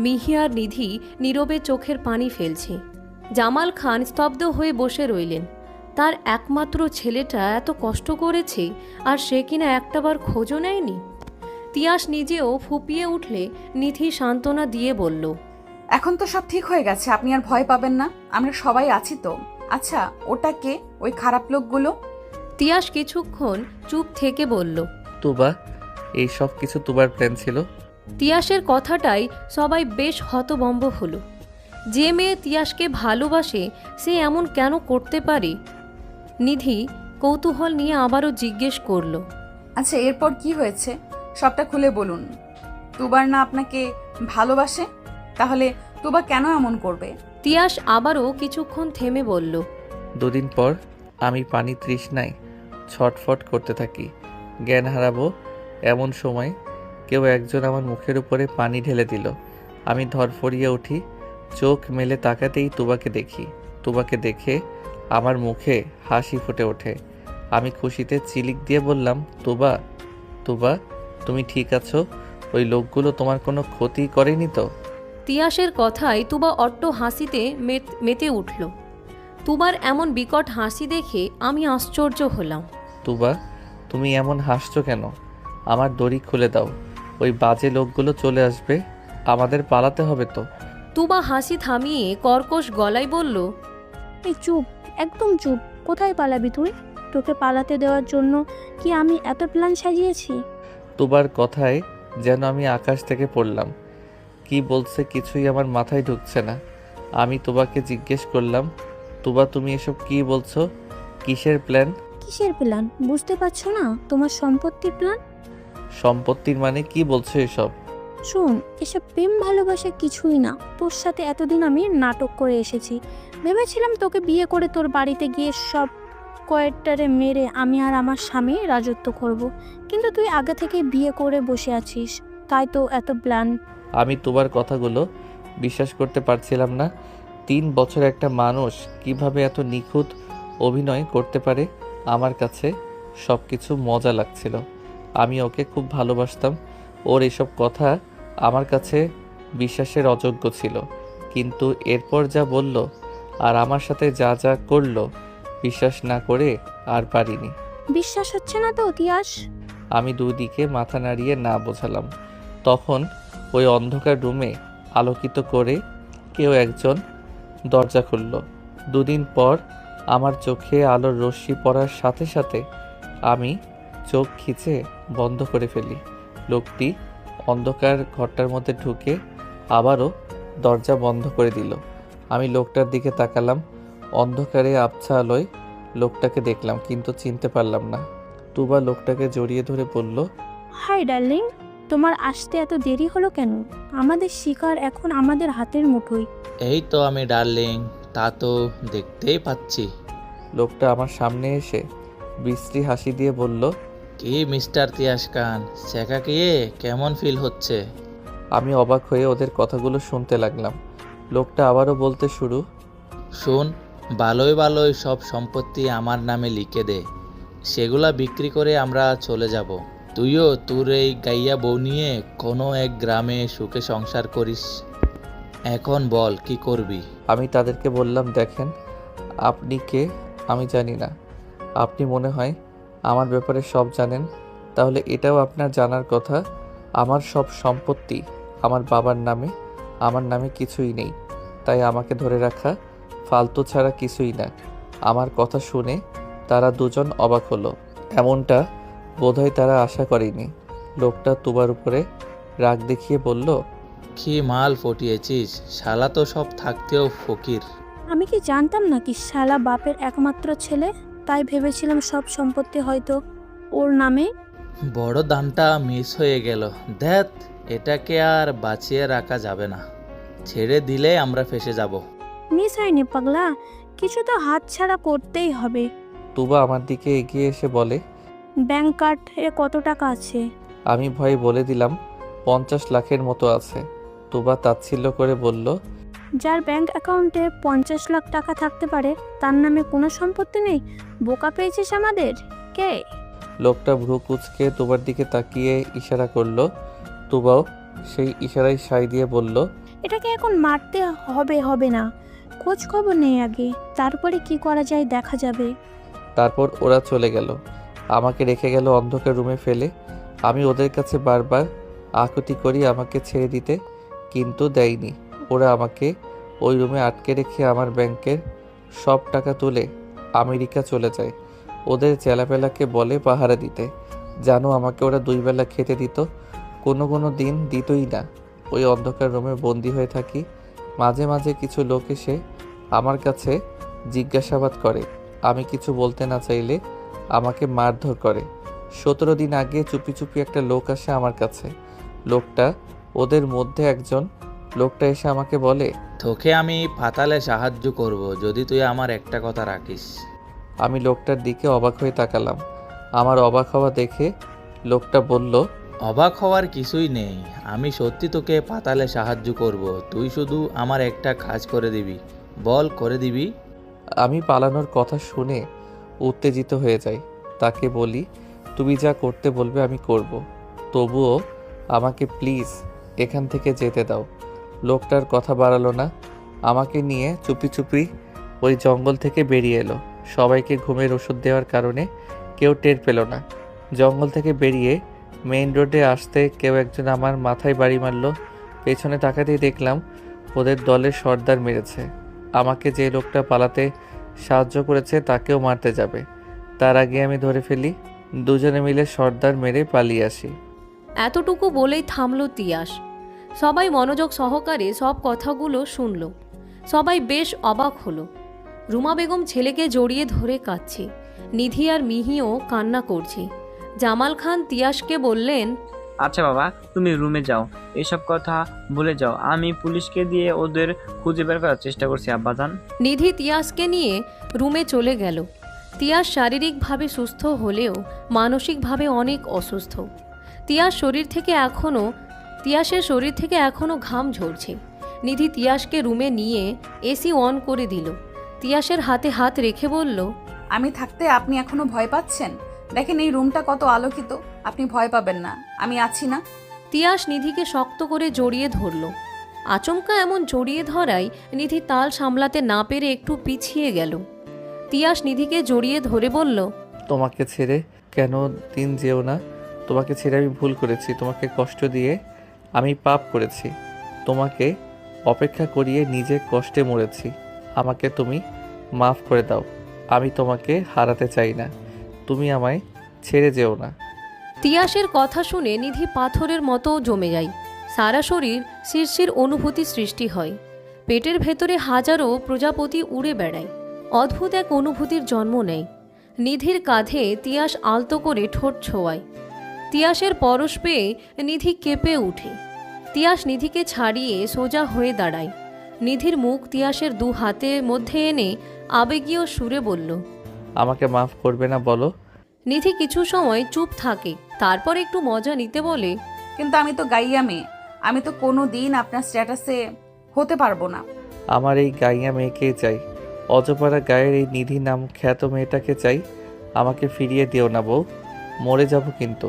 মিহি আর নিধি নীরবে চোখের পানি ফেলছে। জামাল খান স্তব্ধ হয়ে বসে রইলেন। তার একমাত্র ছেলেটা এত কষ্ট করেছে, আর সে কিনা একটাবার খোঁজও নেয়নি। তিয়াস নিজেও ফুপিয়ে উঠলে নিধি সান্ত্বনা দিয়ে বলল, এখন তো সব ঠিক হয়ে গেছে, আপনি আর ভয় পাবেন না, আমরা সবাই আছি তো। আচ্ছা, ওটা কে, ওই খারাপ লোকগুলো? তিয়াস কিছুক্ষণ চুপ থেকে বলল, তুবা, এই সব কিছু তুবার প্ল্যান ছিল। তিয়াসের কথাটাই সবাই বেশ হতভম্ব হলো। যে মেয়ে তিয়াসকে ভালোবাসে সে এমন কেন করতে পারে? নিধি কৌতূহল নিয়ে আবারও জিজ্ঞেস করল, আচ্ছা, এরপর কি হয়েছে সবটা খুলে বলুন। তুবার না আপনাকে ভালোবাসে, তাহলে তুবা কেন এমন করবে? তিয়াস আবারও কিছুক্ষণ থেমে বলল, 2 দিন পর আমি পানি তৃষ্ণায় ছটফট করতে থাকি। জ্ঞান হারাবো এমন সময় কেউ একজন আমার মুখের উপরে পানি ঢেলে দিল। আমি ধরফড়িয়ে উঠি, চোখ মেলে তাকাতেই তুবাকে দেখি। তুবাকে দেখে আমার মুখে হাসি ফুটে ওঠে। আমি খুশিতে চিলিক দিয়ে বললাম, তুবা, তুবা, তুমি ঠিক আছো? ওই লোকগুলো তোমার কোনো ক্ষতি করেনি তো? তিয়াসের কথায় তুবা অট্ট হাসিতে মেতে উঠল। তুবার এমন বিকট হাসি দেখে আমি আশ্চর্য হলাম। তুবা, তুমি এমন হাসছো কেন? আমার দড়ি খুলে দাও, ওই বাজে লোকগুলো চলে আসবে, আমাদের পালাতে হবে তো। তুবা হাসি থামিয়ে কর্কশ গলায় বলল, এই চুপ, একদম চুপ। কোথায় পালাবি তুই? তোকে পালাতে দেওয়ার জন্য কি আমি এত প্ল্যান সাজিয়েছি? তুবার কথায় যেন আমি আকাশ থেকে পড়লাম। কি বলছে কিছুই আমার মাথায় ঢুকছে না। আমি তুবাকে জিজ্ঞেস করলাম, তুবা, তুমি এসব কি বলছো? কিসের প্ল্যান? কিসের প্ল্যান বুঝতে পারছো না? তোমার সম্পত্তির প্ল্যান। সম্পত্তির মানে কি বলছো এসব? শোন, এসব প্রেম ভালোবাসা কিছুই না। তোর সাথে এতদিন আমি নাটক করে এসেছি। ভেবেছিলাম তোকে বিয়ে করে তোর বাড়িতে গিয়ে সব কয়েকটারে মেরে আমি আর আমার স্বামী রাজত্ব করব। কিন্তু তুই আগে থেকে বিয়ে করে বসে আছিস, তাই তো এত প্ল্যান। আমি তোমার কথাগুলো বিশ্বাস করতে পারছিলাম না। 3 বছর একটা মানুষ কিভাবে এত নিখুঁত অভিনয় করতে পারে? আমার কাছে সব কিছু মজা লাগছিল। আমি ওকে খুব ভালোবাসতাম। ওর এসব কথা আমার কাছে বিশ্বাসের অযোগ্য ছিল, কিন্তু এরপর যা বলল আর আমার সাথে যা যা করলো বিশ্বাস না করে আর পারিনি। বিশ্বাস হচ্ছে না তো তিয়াস? আমি দুদিকে মাথা নাড়িয়ে না বোঝালাম। তখন ওই অন্ধকার রুমে আলোকিত করে কেউ একজন দরজা খুলল। 2 দিন পর আমার চোখে আলোর রশ্মি পড়ার সাথে সাথে আমি চোখ খিচে বন্ধ করে ফেলি। লোকটি অন্ধকার ঘরটার মধ্যে ঢুকে আবারও দরজা বন্ধ করে দিল। আমি লোকটার দিকে তাকালাম। অন্ধকারে আবছা আলোয় লোকটাকে দেখলাম কিন্তু চিনতে পারলাম না। তুবা লোকটাকে জড়িয়ে ধরে বলল, হাই ডার্লিং, তোমার আসতে এত দেরি হলো কেন? আমাদের শিকার এখন আমাদের হাতের মুঠোয়। এই তো আমি ডার্লিং, তা তো দেখতেই পাচ্ছি। লোকটা আমার সামনে এসে বিশ্রী হাসি দিয়ে বলল, কি মিস্টার তিয়াস খান, শেখা গিয়ে কেমন ফিল হচ্ছে? আমি অবাক হয়ে ওদের কথাগুলো শুনতে লাগলাম। লোকটা আবারও বলতে শুরু, শোন, ভালোই ভালোই সব সম্পত্তি আমার নামে লিখে দে, সেগুলা বিক্রি করে আমরা চলে যাব। তুইও তোর এই গাইয়া বউ নিয়ে কোনো এক গ্রামে সুখে সংসার করিস। এখন বল কি করবি? আমি তাদেরকে বললাম, দেখেন আপনি কে আমি জানি না। আপনি মনে হয় আমার ব্যাপারে সব জানেন, তাহলে এটাও আপনার জানার কথা আমার সব সম্পত্তি আমার বাবার নামে, আমার নামে কিছুই নেই। তাই আমাকে ধরে রাখা ফালতু ছাড়া কিছুই না। আমার কথা শুনে তারা দুজন অবাক হলো। এমনটা বোধহয় তারা আশা করেনি। লোকটা তুবার উপরে রাগ দেখিয়ে বলল, কি মাল ফটিয়েছিস, শালা তো সব থাকতেও ফকির। আমি কি জানতাম না কি শালা বাপের একমাত্র ছেলে? তাই ভেবেছিলাম সব সম্পত্তি হয়তো ওর নামে। বড় দানটা মিস হয়ে গেল। ধ্যাত, এটাকে আর বাঁচিয়ে রাখা যাবে না, ছেড়ে দিলে আমরা ফেসে যাব। মিস হয়নি পাগলা, কিছু তো হাত ছাড়া করতেই হবে। তুবা আমার দিকে এগিয়ে এসে বলে, ব্যাংক কার্ডে কত টাকা আছে? আমি ভয়ে বলে দিলাম 50 লাখের মতো আছে। তুবা তাচ্ছিল্য করে বলল, যার ব্যাংক অ্যাকাউন্টে 50 লাখ টাকা থাকতে পারে তার নামে কোনো সম্পত্তি নেই? বোকা পেয়েছিস আমাদের কে? লোকটা ভ্রু কুঁচকে তুবার দিকে তাকিয়ে ইশারা করলো। তুবাও সেই ইশারায় সায় দিয়ে বলল, এটাকে এখন মারতে হবে না, খোঁজ খবর নেই আগে, তারপরে কি করা যায় দেখা যাবে। তারপর ওরা চলে গেল, আমাকে রেখে গেল অন্ধকার রুমে ফেলে। আমি ওদের কাছে বারবার আকুতি করি আমাকে ছেড়ে দিতে, কিন্তু দেয়নি। ওরা আমাকে ওই রুমে আটকে রেখে আমার ব্যাংকের সব টাকা তুলে আমেরিকা চলে যায়। ওদের চেলাপেলাকে বলে পাহারা দিতে। জানো, আমাকে ওরা 2 বেলা খেতে দিত, কোনো দিন দিতই না। ওই অন্ধকার রুমে বন্দি হয়ে থাকি। মাঝে মাঝে কিছু লোক এসে আমার কাছে জিজ্ঞাসাবাদ করে। আমি কিছু বলতে না চাইলে আমাকে মারধর করে। 17 দিন আগে চুপি চুপি একটা লোক আসে আমার কাছে। লোকটা ওদের মধ্যে একজন। লোকটা এসে আমাকে বলে, তোকে আমি পাতালে সাহায্য করব যদি তুই আমার একটা কথা রাখিস। আমি লোকটার দিকে অবাক হয়ে তাকালাম। আমার অবাক হওয়া দেখে লোকটা বলল, অবাক হওয়ার কিছুই নেই, আমি সত্যি তোকে পাতালে সাহায্য করব, তুই শুধু আমার একটা কাজ করে দিবি। বল, করে দিবি? আমি পালানোর কথা শুনে উত্তেজিত হয়ে যাই। তাকে বলি, তুমি যা করতে বলবে আমি করব, তবুও আমাকে প্লিজ এখান থেকে যেতে দাও। লোকটার কথা বাড়ালো না, আমাকে নিয়ে চুপি চুপি ওই জঙ্গল থেকে বেরিয়ে এলো। সবাইকে ঘুমের ওষুধ দেওয়ার কারণে কেউ টের পেল না। জঙ্গল থেকে বেরিয়ে মেইন রোডে আসতে কেউ একজন আমার মাথায় বাড়ি মারল। পেছনে তাকাতেই দেখলাম ওদের দলের সর্দার মেরেছে। আমাকে যে লোকটা পালাতে সাহায্য করেছে তাকেও মারতে যাবে, তার আগে আমি ধরে ফেলি। দুজনে মিলে সর্দার মেরে পালিয়ে আসি। এতটুকু বলেই থামল তিয়াস। সবাই মনোযোগ সহকারে সব কথাগুলো শুনল। সবাই বেশ অবাক হলো। রুমা বেগম ছেলেকে জড়িয়ে ধরে কাঁদছে। নিধি আর মিহিও কান্না করছে। জামাল খান তিয়াসকে বললেন, আচ্ছা বাবা, তুমি রুমে যাও, এসব কথা ভুলে যাও। আমি পুলিশকে দিয়ে ওদের খুঁজে বের করার চেষ্টা করছি আব্বাজান। নিধি তিয়াসকে নিয়ে রুমে চলে গেল। তিয়াস শারীরিকভাবে সুস্থ হলেও মানসিকভাবে অনেক অসুস্থ। তিয়াসের শরীর থেকে এখনও ঘাম ঝরছে। নিধি তিয়াসকে রুমে নিয়ে এসি অন করে দিল। তিয়াসের হাতে হাত রেখে বলল, আমি থাকতে আপনি এখনো ভয় পাচ্ছেন? দেখেন এই রুমটা কত আলোকিত, আপনি ভয় পাবেন না, আমি আছি না। তিয়াস নিধিকে শক্ত করে জড়িয়ে ধরল। আচমকা এমন জড়িয়ে ধরায় নিধি তাল সামলাতে না পেরে একটু পিছিয়ে গেল। তিয়াস নিধিকে জড়িয়ে ধরে বলল, তোমাকে ছেড়ে কেন দিন যেও না। তোমাকে ছেড়ে আমি ভুল করেছি, তোমাকে কষ্ট দিয়ে আমি পাপ করেছি, তোমাকে অপেক্ষা করিয়ে নিজে কষ্টে মরেছি। আমাকে তুমি মাফ করে দাও। আমি তোমাকে হারাতে চাই না, তুমি আমায় ছেড়ে যেও না। তিয়াসের কথা শুনে নিধি পাথরের মতো জমে যায়। সারা শরীর শিরশির অনুভূতি সৃষ্টি হয়। পেটের ভেতরে হাজারো প্রজাপতি উড়ে বেড়ায়। অদ্ভুত এক অনুভূতির জন্ম নেয়। নিধির কাঁধে তিয়াস আলতো করে ঠোঁট ছোঁয়ায়। তিয়াসের পরশ পেয়ে নিধি কেঁপে উঠে। তিয়াস নিধিকে ছাড়িয়ে সোজা হয়ে দাঁড়ায়। নিধির মুখ তিয়াসের দু হাতের মধ্যে এনে আবেগীয় সুরে বলল, আমাকে মাফ করবে না বলো? নিধি কিছু সময় চুপ থাকে, তারপর একটু মজা নিতে বলে, কিন্তু আমি তো গাইয়া মেয়ে, আমি তো কোনো দিন আপনার স্ট্যাটাসে হতে পারবো না। আমার এই গাইয়া মেয়েকে চাই, অজপাড়া গায়ের এই নিধি নাম খ্যাত মেয়েটাকে চাই। আমাকে ফিরিয়ে দিও না বউ, মরে যাব কিন্তু।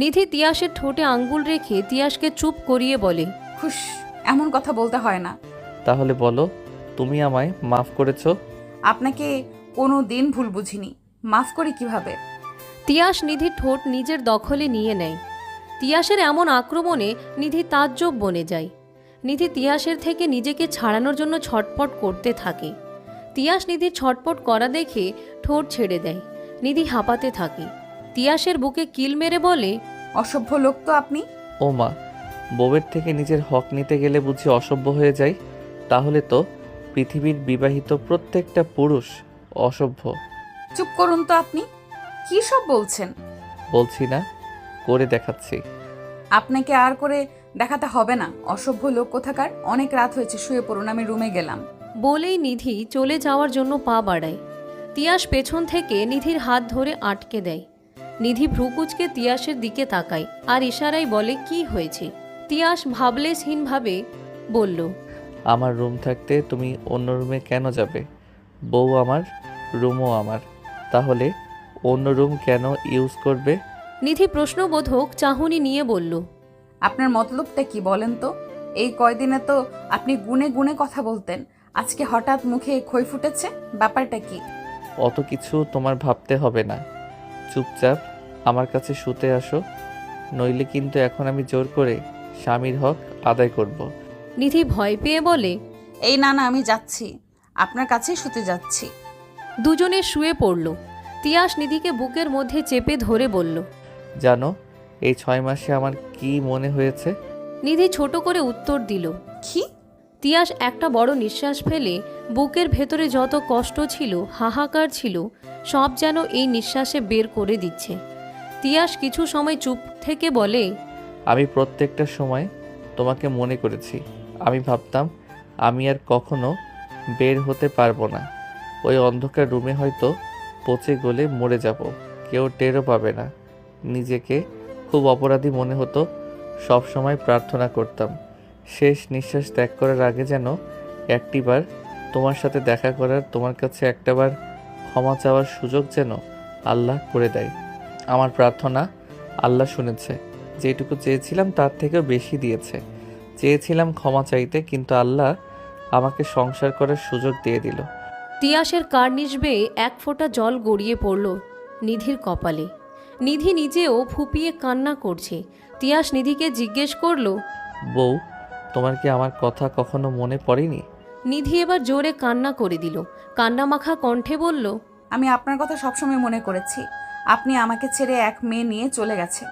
নিধি তিয়াসের ঠোঁটে আঙ্গুল রেখে তিয়াসকে চুপ করিয়ে বলে, খুশ, এমন কথা বলতে হয় না। তাহলে বলো, তুমি আমায় মাফ করেছো? আপনাকে কোনো দিন ভুল বুঝিনি, মাফ করি কিভাবে? তিয়াস নিধির ঠোঁট নিজের দখলে নিয়ে নেয়। তিয়াসের এমন আক্রমণে নিধি তাজ্জব বনে যায়। নিধি তিয়াসের থেকে নিজেকে ছাড়ানোর জন্য ছটপট করতে থাকে। তিয়াস নিধির ছটপট করা দেখে ঠোঁট ছেড়ে দেয়। নিধি হাঁপাতে থাকে। তিয়াসের বুকে কিল মেরে বলে, অসভ্য লোক তো আপনি। ও মা, বউয়ের থেকে নিজের হক নিতে গেলে বুঝি অসভ্য হয়ে যায়? তাহলে তো পৃথিবীর বিবাহিত প্রত্যেকটা পুরুষ অসভ্য। চুপ করুন তো আপনি, কি সব বলছেন? বলছি না, করে দেখাচ্ছি। আপনাকে আর করে দেখাতে হবে না, অসভ্য লোক কোথাকার। অনেক রাত হয়েছে, শুয়ে পড়ুন, আমি রুমে গেলাম। বলেই নিধি চলে যাওয়ার জন্য পা বাড়ায়। তিয়াস পেছন থেকে নিধির হাত ধরে আটকে দেয়। নিধি ভ্রুকুচকে তিয়াসের দিকে তাকায় আর ইশারায় বলে, কি হয়েছে? তিয়াস ভাবলেশহীনভাবে বলল, আমার রুম থাকতে তুমি অন্য রুমে কেন যাবে? বউ আমার, রুমও আমার, তাহলে অন্য রুম কেন ইউজ করবে? নিধি প্রশ্নবোধক চাহনি নিয়ে বলল, আপনার মতলবটা কি বলেন তো? এই কয়দিনে তো আপনি গুনে গুনে কথা বলতেন, আজকে হঠাৎ মুখে খই ফুটেছে, ব্যাপারটা কি? অত কিছু তোমার ভাবতে হবে না, চুপচাপ আমার কাছে শুতে আসো, নইলে কিন্তু এখন আমি জোর করে স্বামীর হক আদায় করব। নিধি ভয় পেয়ে বলে, এই না না, আমি যাচ্ছি, আপনার কাছেই শুতে যাচ্ছি। দুজনে শুয়ে পড়ল। তিয়াস নিধিকে বুকের মধ্যে চেপে ধরে বলল, জানো এই 6 মাসে আমার কি মনে হয়েছে? নিধি ছোট করে উত্তর দিল, কি? তিয়াস একটা বড় নিঃশ্বাস ফেলে বুকের ভেতরে যত কষ্ট ছিল, হাহাকার ছিল, সব যেন এই নিঃশ্বাসে বের করে দিচ্ছে। তিয়াস কিছু সময় চুপ থেকে বলে, আমি প্রত্যেকটা সময় তোমাকে মনে করেছি। আমি ভাবতাম আমি আর কখনো বের হতে পারবো না। ওই অন্ধকার রুমে হয়তো পচে গলে মরে যাব, কেউ টেরও পাবে না। নিজেকে খুব অপরাধী মনে হতো। সব সময় প্রার্থনা করতাম শেষ নিঃশ্বাস ত্যাগ করার আগে যেন একটিবার তোমার সাথে দেখা করার, তোমার কাছে একটাবার ক্ষমা চাওয়ার সুযোগ যেন আল্লাহ করে দেয়। আমার প্রার্থনা আল্লাহ শুনেছে। যেটুকু চেয়েছিলাম তার থেকেও বেশি দিয়েছে। চেয়েছিলাম ক্ষমা চাইতে, কিন্তু আল্লাহ আমাকে সংসার করার সুযোগ দিয়ে দিল। তিয়াসের কার্নিশ বেয়ে এক ফোঁটা জল গড়িয়ে পড়ল নিধির কপালে। নিধি নিজেও ফুপিয়ে কান্না করছে। তিয়াস নিধিকে জিজ্ঞেস করল, বউ, তোমার কি আমার কথা কখনো মনে পড়েনি? নিধি এবার জোরে কান্না করে দিল। কান্নামাখা কণ্ঠে বলল, আমি আপনার কথা সবসময় মনে করেছি। আপনি আমাকে ছেড়ে এক মেয়ে নিয়ে চলে গেছে।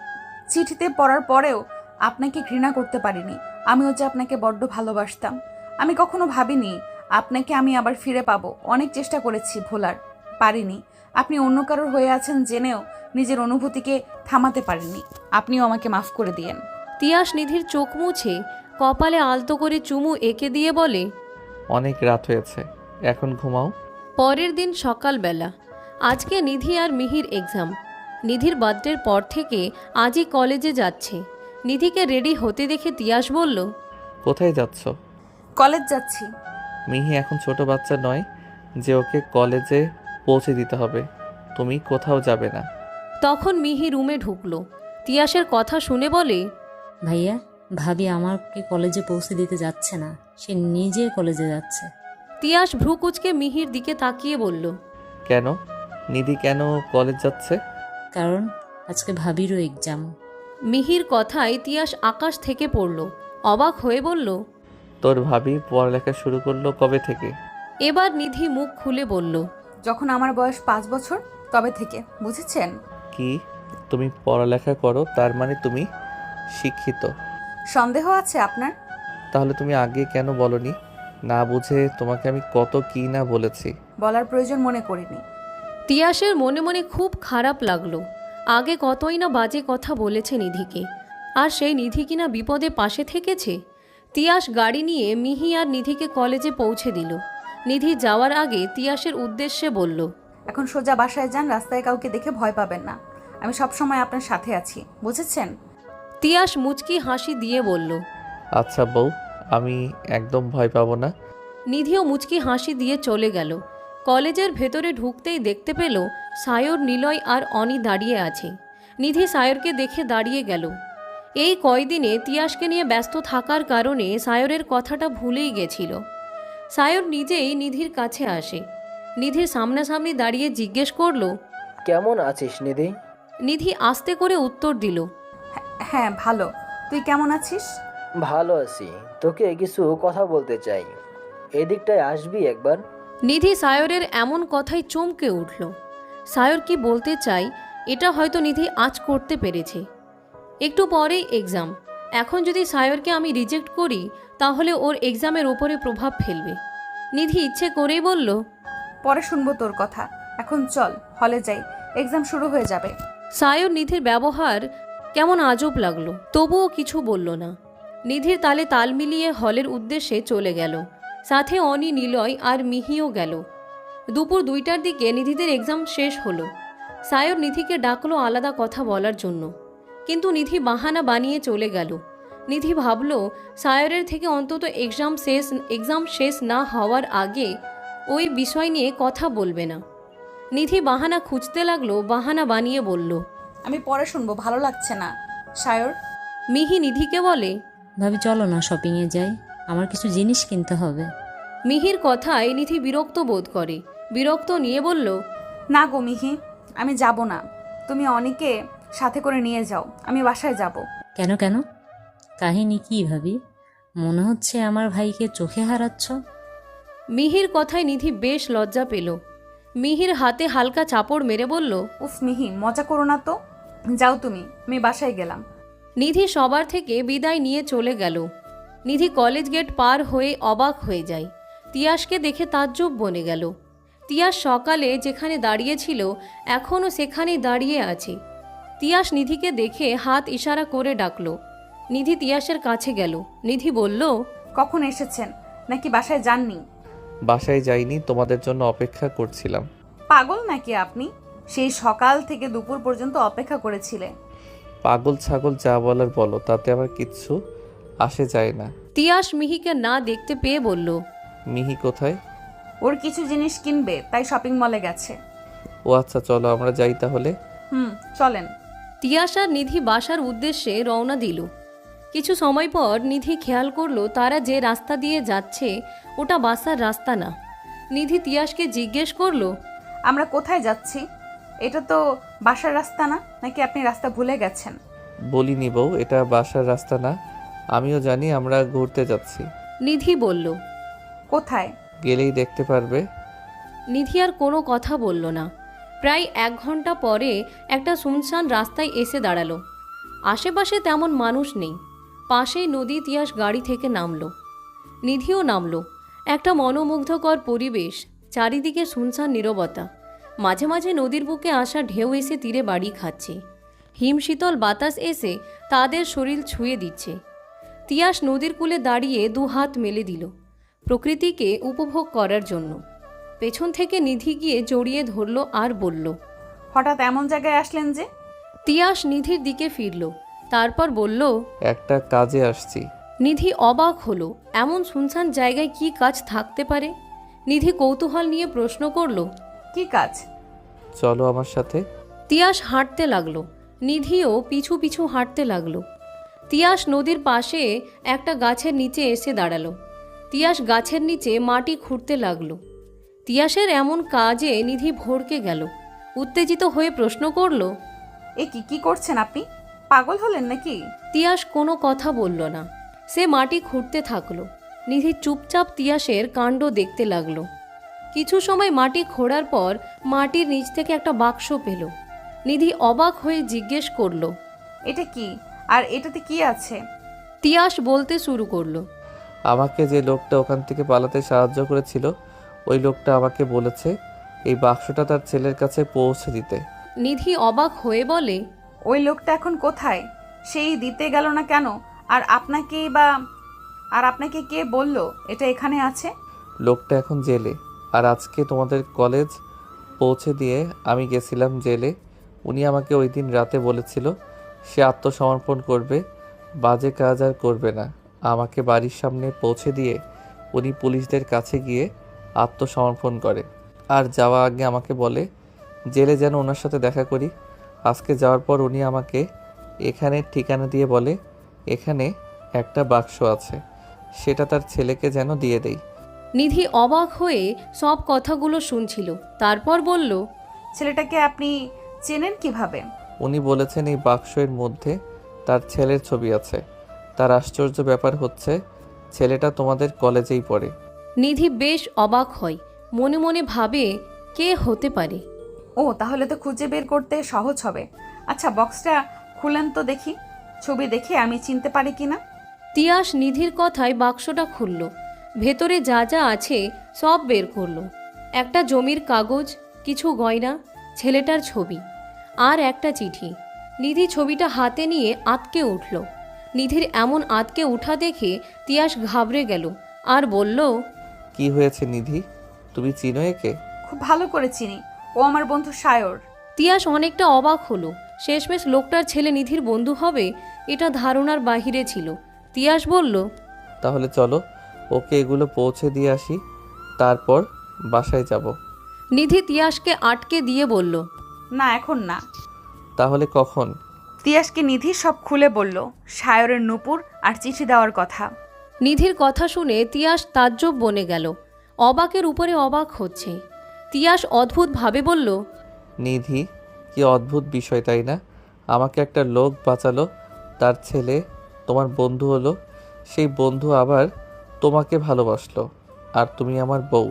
চিঠিতে পড়ার পরেও আপনাকে ঘৃণা করতে পারিনি। আমিও যে আপনাকে বড্ড ভালোবাসতাম। আমি কখনো ভাবিনি আপনাকে আমি আবার ফিরে পাবো। অনেক চেষ্টা করেছি, ভোলার পারিনি। আপনি অন্য কারোর হয়ে আছেন জেনেও নিজের অনুভূতিকে থামাতে পারেননি। আপনিও আমাকে মাফ করে দিয়েন। তিয়াস নিধির চোখ মুছে কপালে আলতো করে চুমু এঁকে দিয়ে বলে, অনেক রাত হয়েছে, এখন ঘুমাও। পরের দিন সকালবেলা। আজকে নিধি আর মিহির এক্সাম। নিধির বার্থডের পর থেকে আজই কলেজে যাচ্ছে। নিধিকে রেডি হতে দেখে তিয়াস বলল, কোথায় যাচ্ছ? কলেজ যাচ্ছি। মিহি এখন ছোট বাচ্চা নয় যে ওকে কলেজে পৌঁছে দিতে হবে। তুমি কোথাও যাবে না। তখন মিহি রুমে ঢুকলো। তিয়াসের কথা শুনে বলে, ভাইয়া ভাবি আমাকে কলেজে পৌঁছে দিতে যাচ্ছে না, সে নিজে কলেজে যাচ্ছে। তিয়াস ভ্রু কুচকে মিহির দিকে তাকিয়ে বলল, কেন? নিধি কেন কলেজ যাচ্ছে? কারণ আজকে ভাবিরও এক্সাম। মিহির কথায় তিয়াস আকাশ থেকে পড়ল। অবাক হয়ে বলল, তোর ভাবি পড়ালেখা শুরু করলো কবে থেকে? এবার নিধি মুখ খুলে বলল, যখন আমার বয়স 5 বছর তবে থেকে, বুঝেছেন? কি তুমি পড়ালেখা করো, তার মানে তুমি শিক্ষিত? সন্দেহ আছে আপনার? তাহলে তুমি আগে কেন বলনি? না বুঝে তোমাকে আমি কত কি না বলেছি। বলার প্রয়োজন মনে করিনি। তিয়াসের মনে মনে খুব খারাপ লাগলো। আগে কতই না বাজে কথা বলেছে নিধিকে, আর সেই নিধি কিনা বিপদে পাশে থেকেছে। তিয়াস গাড়ি নিয়ে মিহি আর নিধিকে কলেজে পৌঁছে দিল। নিধি যাওয়ার আগে তিয়াসের উদ্দেশ্যে বলল, এখন সোজা বাসায় যান, রাস্তায় কাউকে দেখে ভয় পাবেন না। আমি সব সময় আপনার সাথে আছি, বুঝেছেন? তিয়াস মুচকি হাসি দিয়ে বলল। আচ্ছা বউ, আমি একদম ভয় পাবো না। নিধিও মুচকি হাসি দিয়ে চলে গেল। কলেজের ভেতরে ঢুকতেই দেখতে পেল সায়র, নিলয় আর অনি দাঁড়িয়ে আছে। নিধি সায়রকে দেখে দাঁড়িয়ে গেল। এই কয়দিনে তিয়াসকে নিয়ে ব্যস্ত থাকার কারণে সায়রের কথাটা ভুলেই গেছিল। সায়র নিজেই নিধির কাছে আসে। নিধির সামনাসামনি দাঁড়িয়ে জিজ্ঞেস করল, কেমন আছিস নিধি? নিধি আস্তে করে উত্তর দিল, হ্যাঁ ভালো, তুই কেমন আছিস? ভালো আছি, তোকে কিছু কথা বলতে চাই, এদিকটায় আসবি একবার? নিধি সায়রের এমন কথায় চমকে উঠল। সায়র কি বলতে চায় এটা হয়তো নিধি আজ করতে পেরেছে। একটু পরেই এক্সাম। এখন যদি সায়রকে আমি রিজেক্ট করি তাহলে ওর এক্সামের ওপরে প্রভাব ফেলবে। নিধি ইচ্ছে করেই বলল, পরে শুনবো তোর কথা, এখন চল হলে যাই, এক্সাম শুরু হয়ে যাবে। সায়র নিধির ব্যবহার কেমন আজব লাগলো, তবুও কিছু বলল না। নিধির তালে তাল মিলিয়ে হলের উদ্দেশ্যে চলে গেল। সাথে অনি, নিলয় আর মিহিও গেল। দুপুর 2টার দিকে নিধিদের এক্সাম শেষ হলো। সায়র নিধিকে ডাকলো আলাদা কথা বলার জন্য, কিন্তু নিধি বাহানা বানিয়ে চলে গেল। নিধি ভাবল সায়রের থেকে অন্তত এক্সাম শেষ না হওয়ার আগে ওই বিষয় নিয়ে কথা বলবে না। নিধি বাহানা খুঁজতে লাগলো, বাহানা বানিয়ে বলল, আমি পরে শুনবো, ভালো লাগছে না। সায়র। মিহি নিধিকে বলে, ভাবি চলো না শপিংয়ে যাই, আমার কিছু জিনিস কিনতে হবে। মিহির কথায় নিধি বিরক্ত বোধ করে। বিরক্ত নিয়ে বলল, না গো মিহি, আমি যাব না। তুমি অনেকে সাথে করে নিয়ে যাও, আমি বাসায় যাব। কেন কেন? কাহিনী কি ভাবি? মনে হচ্ছে আমার ভাইকে চোখে হারাচ্ছ। মিহির কথায় নিধি বেশ লজ্জা পেল। মিহির হাতে হালকা চাপড় মেরে বলল, উফ মিহি, মজা করো না তো, যাও তুমি, আমি বাসায় গেলাম। নিধি সবার থেকে বিদায় নিয়ে চলে গেল। নিধি কলেজ গেট পার হয়ে অবাক হয়ে যায়। তিয়াসকে দেখে তাজ্জব বনে গেল। তিয়াস সকালে যেখানে দাঁড়িয়েছিল এখনও সেখানেই দাঁড়িয়ে আছে। তিয়াস নিধিকে দেখে হাত ইশারা করে ডাকলো। নিধি তিয়াসের কাছে গেল। নিধি বলল, কখন এসেছেন, নাকি বাসায় যাননি? বাসায় যাইনি, তোমাদের জন্য অপেক্ষা করছিলাম। পাগল নাকি আপনি? সেই সকাল থেকে দুপুর পর্যন্ত অপেক্ষা করেছিলে। পাগল ছাগল যা বলার বলো, তাতে আমার কিচ্ছু আসে যায় না। তিয়াস মিহিকে না দেখতে পেয়ে বলল, মিহি কোথায়? ওর কিছু জিনিস কিনবে, তাই শপিং মলে গেছে। ও আচ্ছা, চলো আমরা যাই তাহলে। চলেন। তিয়াস আর নিধি বাসার উদ্দেশ্যে রওনা দিল। কিছু সময় পর নিধি খেয়াল করলো তারা যে রাস্তা দিয়ে যাচ্ছে ওটা বাসার রাস্তা না। নিধি তিয়াসকে জিজ্ঞেস করলো, আমরা কোথায় যাচ্ছি? এটা তো বাসার রাস্তা না, নাকি আপনি রাস্তা ভুলে গেছেন? বলিনি বউ, এটা বাসার রাস্তা না। আমিও জানি আমরা ঘুরতে যাচ্ছি। নিধি বলল, কোথায়? গেলেই দেখতে পারবে। নিধি আর কোনো কথা বলল না। প্রায় 1 ঘন্টা পরে একটা শুনশান রাস্তায় এসে দাঁড়ালো। আশেপাশে তেমন মানুষ নেই। পাশেই নদী। তিয়াস গাড়ি থেকে নামলো। নিধিও নামলো। একটা মনোমুগ্ধকর পরিবেশ, চারিদিকে শুনশান নীরবতা। মাঝে মাঝে নদীর বুকে আসা ঢেউ এসে তীরে বাড়ি খাচ্ছে। হিমশীতল বাতাস এসে তাদের শরীর ছুঁয়ে দিচ্ছে। তিয়াস নদীর কূলে দাঁড়িয়ে 2 হাত মেলে দিল প্রকৃতিকে উপভোগ করার জন্য। পেছন থেকে নিধি গিয়ে জড়িয়ে ধরল আর বলল, হঠাৎ এমন জায়গায় আসলেন যে? তিয়াস নিধির দিকে ফিরল, তারপর বলল, একটা কাজে আসছি। নিধি অবাক হলো, এমন শুনশান জায়গায় কি কাজ থাকতে পারে? নিধি কৌতূহল নিয়ে প্রশ্ন করল, কি কাজ? চলো আমার সাথে। তিয়াস হাঁটতে লাগলো। নিধিও পিছু পিছু হাঁটতে লাগলো। তিয়াস নদীর পাশে একটা গাছের নিচে এসে দাঁড়ালো। তিয়াস গাছের নিচে মাটি খুঁড়তে লাগলো। তিয়াসের এমন কাজে নিধি ভড়কে গেল। উত্তেজিত হয়ে প্রশ্ন করল, এ কি করছেন আপনি? পাগল হলেন নাকি? তিয়াস কোনো কথা বলল না। সে মাটি খুঁড়তে থাকলো। নিধি চুপচাপ তিয়াসের কাণ্ড দেখতে লাগলো। কিছু সময় মাটি খোঁড়ার পর মাটির নিচ থেকে একটা বাক্স পেল। নিধি অবাক হয়ে জিজ্ঞেস করলো, এটা কি? আর এটাতে কি আছে? তিয়াস বলতে শুরু করলো, আমাকে যে লোকটা ওখান থেকে পালাতে সাহায্য করেছিল ওই লোকটা আমাকে বলেছে এই বাক্সটা তার ছেলের কাছে পৌঁছে দিতে। নিধি অবাক হয়ে বলে, ওই লোকটা এখন কোথায়? সেই দিতে গেল না কেন? আর আপনাকে কে বলল এটা এখানে আছে? লোকটা এখন জেলে। আর আজকে তোমাদের কলেজ পৌঁছে দিয়ে আমি গেছিলাম জেলে। উনি আমাকে ওই দিন রাতে বলেছিল সে আত্মসমর্পণ করবে, বাজে কাজ আর করবে না। আমাকে বাড়ির সামনে পৌঁছে দিয়ে উনি পুলিশদের কাছে গিয়ে আত্মসমর্পণ করে। আর যাওয়া আগে আমাকে বলে জেলে যেন ওনার সাথে দেখা করি। আজকে যাওয়ার পর উনি আমাকে এখানে ঠিকানা দিয়ে বলে এখানে একটা বাক্স আছে, সেটা তার ছেলেকে যেন দিয়ে দেই। নিধি অবাক হয়ে সব কথাগুলো শুনছিল। তারপর বলল, ছেলেটাকে আপনি চেনেন কিভাবে? উনি বলেছেন এই বাক্সের মধ্যে তার ছেলের ছবি আছে। তার আশ্চর্য ব্যাপার হচ্ছে ছেলেটা তোমাদের কলেজেই পড়ে। নিধি বেশ অবাক হয়। মনে মনে ভাবে কে হতে পারে। ও, তাহলে তো খুঁজে বের করতে সহজ হবে। আচ্ছা, বক্সটা খুলেন তো দেখি, ছবি দেখে আমি চিনতে পারি কিনা। তিয়াস নিধির কথায় বাক্সটা খুলল। ভেতরে যা যা আছে সব বের করলো। একটা জমির কাগজ, কিছু গয়না, ছেলেটার ছবি আর একটা চিঠি। নিধি ছবিটা হাতে নিয়ে আঁতকে উঠল। নিধির এমন আঁতকে উঠা দেখে তিয়াস ঘাবড়ে গেল আর বলল, কি হয়েছে নিধি, তুমি চিনো একে? খুব ভালো করে চিনি, ও আমার বন্ধু সায়র। তিয়াস অনেকটা অবাক হলো। শেষমেশ লোকটার ছেলে নিধির বন্ধু হবে এটা ধারণার বাহিরে ছিল। তিয়াস বলল, তাহলে চলো ওকে এগুলো পৌঁছে দিয়ে আসি, তারপর বাসায় যাব। নিধি তিয়াসকে আটকে দিয়ে বলল, না, এখন না। তাহলে কখন? তিয়াসকে নিধি সব খুলে বলল, সায়রের নূপুর আর চিঠি দেওয়ার কথা। নিধির কথা শুনে তিয়াস তাজ্জব বনে গেল। অবাকের উপরে অবাক হচ্ছে। তিয়াস অদ্ভুতভাবে বলল, নিধি, কি অদ্ভুত বিষয় তাই না? আমাকে একটা লোক বাঁচালো, তার ছেলে তোমার বন্ধু হলো, সেই বন্ধু আবার তোমাকে ভালোবাসলো, আর তুমি আমার বউ।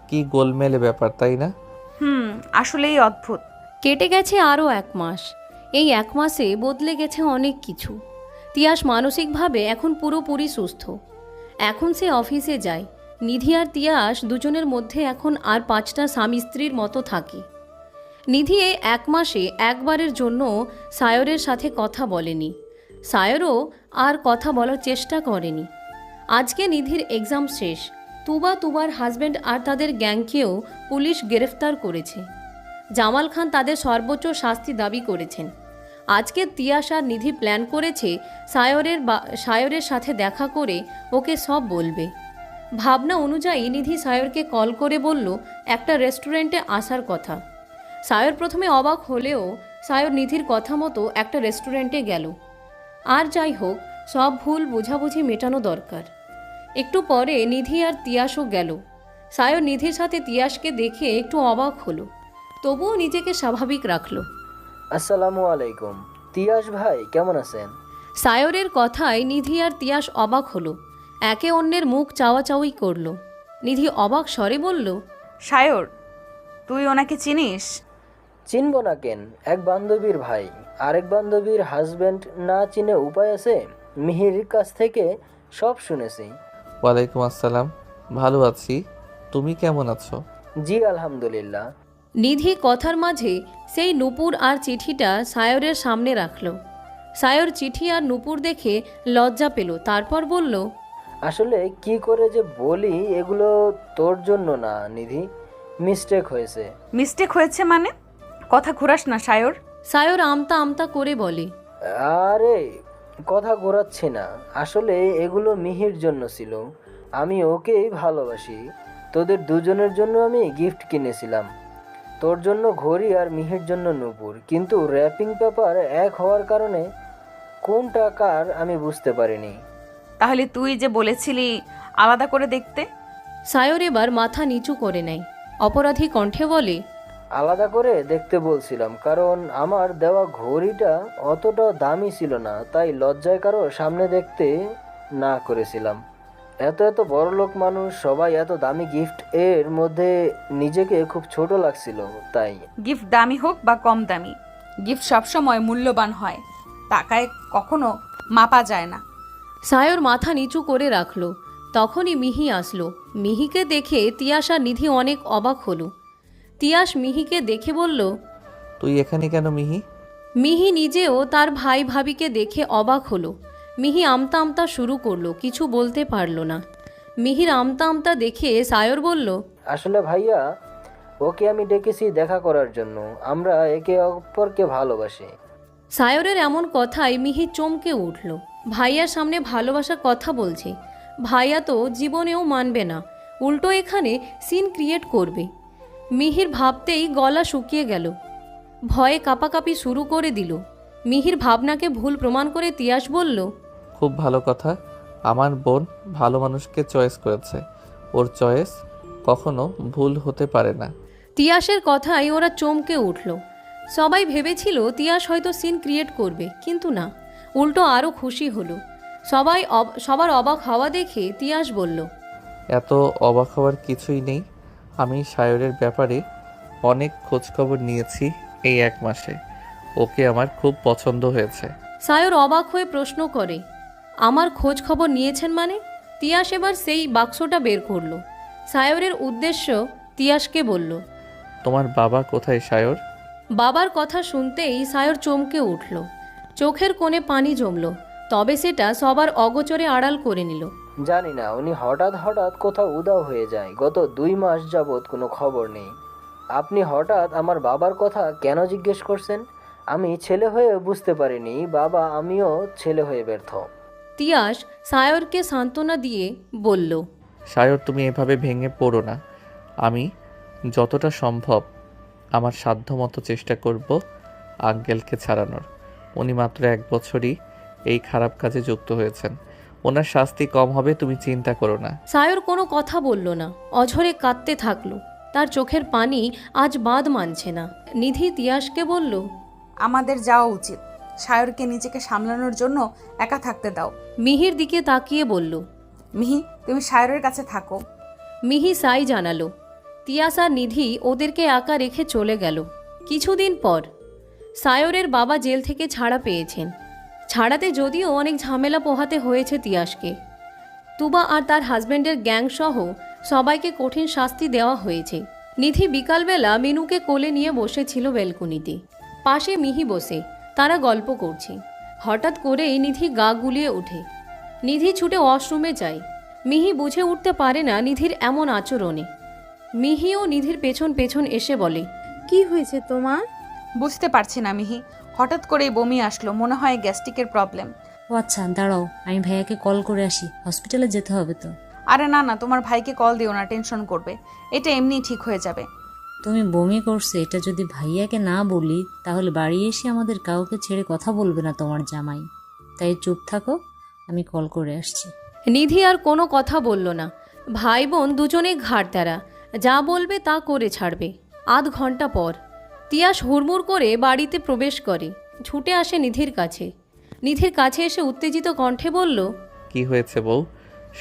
কি গোলমেলে ব্যাপার তাই না? আসলেই অদ্ভুত। কেটে গেছে আরও 1 মাস। এই 1 মাসে বদলে গেছে অনেক কিছু। তিয়াস মানসিকভাবে এখন পুরোপুরি সুস্থ। এখন সে অফিসে যায়। নিধি আর তিয়াস দুজনের মধ্যে এখন আর 5টা স্বামী স্ত্রীর মতো থাকে। নিধি এই 1 মাসে একবারের জন্য সায়রের সাথে কথা বলেনি। সায়রও আর কথা বলার চেষ্টা করেনি। আজকে নিধির এক্সাম শেষ। তুবার হাজব্যান্ড আর তাদের গ্যাংকেও পুলিশ গ্রেফতার করেছে। জামাল খান তাদের সর্বোচ্চ শাস্তি দাবি করেছেন। আজকে তিয়াস আর নিধি প্ল্যান করেছে সায়রের সাথে দেখা করে ওকে সব বলবে। ভাবনা অনুযায়ী নিধি সায়রকে কল করে বলল একটা রেস্টুরেন্টে আসার কথা। সায়র প্রথমে অবাক হলেও সায়র নিধির কথা মতো একটা রেস্টুরেন্টে গেল। আর যাই হোক, সব ভুল বোঝাবুঝি মেটানো দরকার। একটু পরে নিধি আর তিয়াসও গেল। সায়র নিধির সাথে তিয়াসকে দেখে একটু অবাক হলো, তবুও নিজেকে স্বাভাবিক রাখল। আসসালামু আলাইকুম। তিয়াস ভাই কেমন আছেন? সায়রের কথায় নিধি আর তিয়াস অবাক হলো। একে অন্যের মুখ চাওয়াচাওয়ি করলো। নিধি অবাক স্বরে বলল, সায়র, তুই ওনাকে চিনিস? চিনব না কেন, এক বান্ধবীর ভাই। আরেক বান্ধবীর হাজব্যান্ড, না চিনে উপায় আছে? মিহির কাছ থেকে সব শুনেছি। ওয়ালাইকুম আসসালাম, ভালো আছি, তুমি কেমন আছো? জি আলহামদুলিল্লাহ। নিধি কথার মাঝে সেই নূপুর আর চিঠিটা সায়রের সামনে রাখল। সায়র চিঠি আর নূপুর দেখে লজ্জা পেল। তারপর বলল, আসলে কি করে যে বলি, এগুলো তোর জন্য না নিধি, মিস্টেক হয়েছে। মিস্টেক হয়েছে মানে? কথা ঘোরাস না সায়র। সায়র আমতা আমতা করে বলে, আরে কথা ঘোরাচ্ছি না, আসলে এগুলো মিহির জন্য ছিল। আমি ওকেই ভালোবাসি। তোদের দুজনের জন্য আমি গিফট কিনেছিলাম, তোর জন্য ঘড়ি আর মিহির জন্য নূপুর। কিন্তু র্যাপিং পেপার এক হওয়ার কারণে কোনটা কার আমি বুঝতে পারিনি। তাহলে তুই যে বলেছিলি আলাদা করে দেখতে। সায়র এবার মাথা নিচু করে নেয়, অপরাধী কণ্ঠে বলে, আলাদা করে দেখতে বলছিলাম কারণ আমার দেওয়া ঘড়িটা অতটা দামি ছিল না, তাই লজ্জায় কারো সামনে দেখতে না করেছিলাম। এত এত বড়লোক মানুষ সবাই এত দামি গিফট এর মধ্যে নিজেকে খুব ছোট লাগছিল, তাই। গিফট দামি হোক বা কম দামি, গিফট সবসময় মূল্যবান হয়, টাকায় কখনো মাপা যায় না। সায়র মাথা নিচু করে রাখলো। তখনই মিহি আসলো। মিহিকে দেখে তিয়াস আর নিধি অনেক অবাক হলো। তিয়াস মিহিকে দেখে বলল, তুই এখানে কেন মিহি? মিহি নিজেও তার ভাই ভাবিকে দেখে অবাক হলো। মিহি আমতা আমতা শুরু করলো, কিছু বলতে পারল না। মিহির আমতা আমতা দেখে সায়র বলল, আসলে ভাইয়া, ওকে আমি ডেকেছি দেখা করার জন্য, আমরা একে অপরকে ভালোবাসি। সায়রের এমন কথায় মিহি চমকে উঠল। ভাইয়ার সামনে ভালোবাসার কথা বলছে, ভাইয়া তো জীবনেও মানবে না, উল্টো এখানে সিন ক্রিয়েট করবে। মিহির ভাবতেই গলা শুকিয়ে গেল, ভয়ে কাঁপাকাঁপি শুরু করে দিল। মিহির ভাবনাকে ভুল প্রমাণ করে তিয়াস বলল, খুব ভালো কথা, আমার বোন ভালো মানুষকে চয়েস করেছে, ওর চয়েস কখনো ভুল হতে পারে না। তিয়াসের কথায় ওরা চমকে উঠল। সবাই ভেবেছিল তিয়াস হয়তো সিন ক্রিয়েট করবে, কিন্তু না, উল্টো আরও খুশি হলো। সবার অবাক হওয়া দেখে তিয়াস বলল, এত অবাক হওয়ার কিছুই নেই, আমি সায়রের ব্যাপারে অনেক খোঁজখবর নিয়েছি এই 1 মাসে, ওকে আমার খুব পছন্দ হয়েছে। সায়র অবাক হয়ে প্রশ্ন করে, আমার খোঁজ খবর নিয়েছেন মানে? তিয়াস এবার সেই বাক্সটা বের করলো। সায়রের উদ্দেশ্য তিয়াসকে বলল, তোমার বাবা কোথায় সায়র? বাবার কথা শুনতেই সায়র চমকে উঠল, চোখের কোণে পানি জমল, তবে সেটা সবার অগোচরে আড়াল করে নিল। জানি না, উনি হঠাৎ হঠাৎ কোথাও উধাও হয়ে যায়, গত 2 মাস যাবৎ কোনো খবর নেই। আপনি হঠাৎ আমার বাবার কথা কেন জিজ্ঞেস করছেন? আমি ছেলে হয়ে বুঝতে পারিনি বাবা, আমিও ছেলে হয়ে ব্যর্থ। তিয়াস সায়রকে সান্ত্বনা দিয়ে বলল, সায়র, তুমি এভাবে ভেঙে পড়ো না, আমি যতটা সম্ভব আমার সাধ্যমতো চেষ্টা করব আঙ্কেলকে ছাড়ানোর। উনি মাত্র 1 বছরই এই খারাপ কাজে যুক্ত হয়েছেন, ওনার শাস্তি কম হবে, তুমি চিন্তা করো না। সায়র কোনো কথা বলল না, অঝরে কাঁদতে থাকলো। তার চোখের পানি আজ বাঁধ মানছে না। নিধি তিয়াসকে বলল, আমাদের যাওয়া উচিত, সায়রকে নিজেকে সামলানোর জন্য একা থাকতে দাও। মিহির দিকে তাকিয়ে বলল, মিহি, তুমি সায়রের কাছে থাকো। মিহি সাই জানালো। তিয়াস আর নিধি ওদেরকে একা রেখে চলে গেল। কিছুদিন পর সায়রের বাবা জেল থেকে ছাড়া পেয়েছেন। ছাড়াতে যদিও অনেক ঝামেলা পোহাতে হয়েছে তিয়াসকে। তুবা আর তার হাজব্যান্ডের গ্যাং সহ সবাইকে কঠিন শাস্তি দেওয়া হয়েছে। নিধি বিকালবেলা মিনুকে কোলে নিয়ে বসেছিল বেলকুনিতে। পাশে মিহি বসে, তারা গল্প করছে। হঠাৎ করেই নিধি গা গুলিয়ে ওঠে। নিধি ছুটে ওয়াশরুমে যায়। মিহি বুঝে উঠতে পারে না নিধির এমন আচরণে। মিহিও নিধির পেছন পেছন এসে বলে, কি হয়েছে তোমার? বুঝতে পারছি না মিহি, হঠাৎ করেই বমি আসলো, মনে হয় গ্যাস্ট্রিকের প্রবলেম। ও আচ্ছা, দাঁড়াও, আমি ভাইয়াকে কল করে আসি, হসপিটালে যেতে হবে তো। আরে না না, তোমার ভাইকে কল দিও না, টেনশন করবে, এটা এমনি ঠিক হয়ে যাবে। তুমি বমি করছে এটা যদি ভাইয়াকে না বলি তাহলে বাড়ি এসে আমাদের কাউকে ছেড়ে কথা বলবে না তোমার জামাই, তাই চুপ থাকো, আমি কল করে আসছি। নিধি আর কোনো কথা বলল না। ভাই বোন দুজনে ঘাড় তেরা, যা বলবে তা করে ছাড়বে। আধ ঘন্টা পর তিয়াস হুড়মুড় করে বাড়িতে প্রবেশ করে, ছুটে আসে নিধির কাছে। নিধির কাছে এসে উত্তেজিত কণ্ঠে বলল, কি হয়েছে বউ?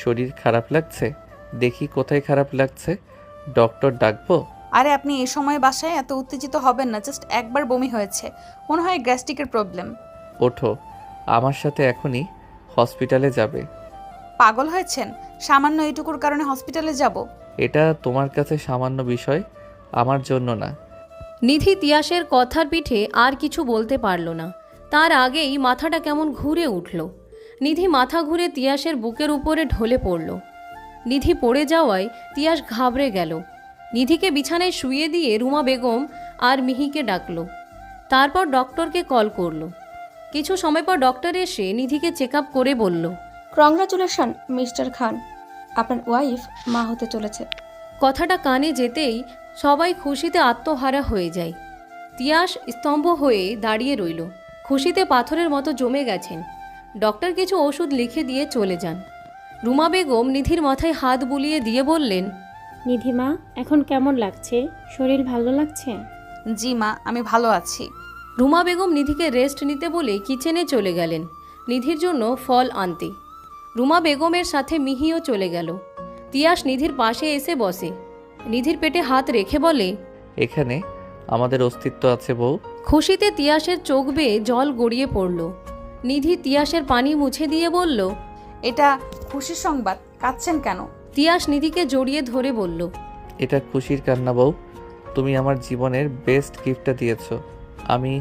শরীর খারাপ লাগছে? দেখি কোথায় খারাপ লাগছে, ডক্টর ডাকবো? আরে আপনি এই সময় বাসায় এত উত্তেজিত হবেন না, জাস্ট একবার বমি হয়েছে, মনে হয় গ্যাস্ট্রিকের প্রবলেম। ওঠো, আমার সাথে এখনই হসপিটালে যাবে। পাগল হয়েছেন? সামান্য এইটুকুর কারণে হসপিটালে যাব? এটা তোমার কাছে সামান্য বিষয়, আমার জন্য না। নিধি তিয়াসের কথার পিঠে আর কিছু বলতে পারল না। তার আগেই মাথাটা কেমন ঘুরে উঠল। নিধি মাথা ঘুরে তিয়াসের বুকের উপরে ঢলে পড়ল। নিধি পড়ে যাওয়ায় তিয়াস ঘাবড়ে গেল। নিধিকে বিছানায় শুয়ে দিয়ে রুমা বেগম আর মিহিকে ডাকল। তারপর ডক্টরকে কল করল। কিছু সময় পর ডক্টর এসে নিধিকে চেক আপ করে বলল, কংগ্রাচুলেশন মিস্টার খান, আপনার ওয়াইফ মা হতে চলেছে। কথাটা কানে যেতেই সবাই খুশিতে আত্মহারা হয়ে যায়। তিয়াস স্তম্ভ হয়ে দাঁড়িয়ে রইল। খুশিতে পাথরের মতো জমে গেছেন। ডক্টর কিছু ওষুধ লিখে দিয়ে চলে যান। রুমা বেগম নিধির মাথায় হাত বুলিয়ে দিয়ে বললেন, নিধিমা, এখন কেমন লাগছে? শরীর ভালো লাগছে? জি মা, আমি ভালো আছি। রুমা বেগম নিধিকে রেস্ট নিতে বলে কিচেনে চলে গেলেন নিধির জন্য ফল আনতে। রুমা বেগমের সাথে মিহিও চলে গেল। তিয়াস নিধির পাশে এসে বসে। নিধির পেটে হাত রেখে বলে, এখানে আমাদের অস্তিত্ব আছে বউ। খুশিতে তিয়াসের চোখ বেয়ে জল গড়িয়ে পড়ল। নিধি তিয়াসের পানি মুছে দিয়ে বলল, এটা খুশির সংবাদ, কাঁদছেন কেন? তিয়াস নিধিকে জড়িয়ে ধরে বলল, এটা খুশির কান্না বউ। তুমি আমার জীবনের বেস্ট গিফটটা দিয়েছো। আমি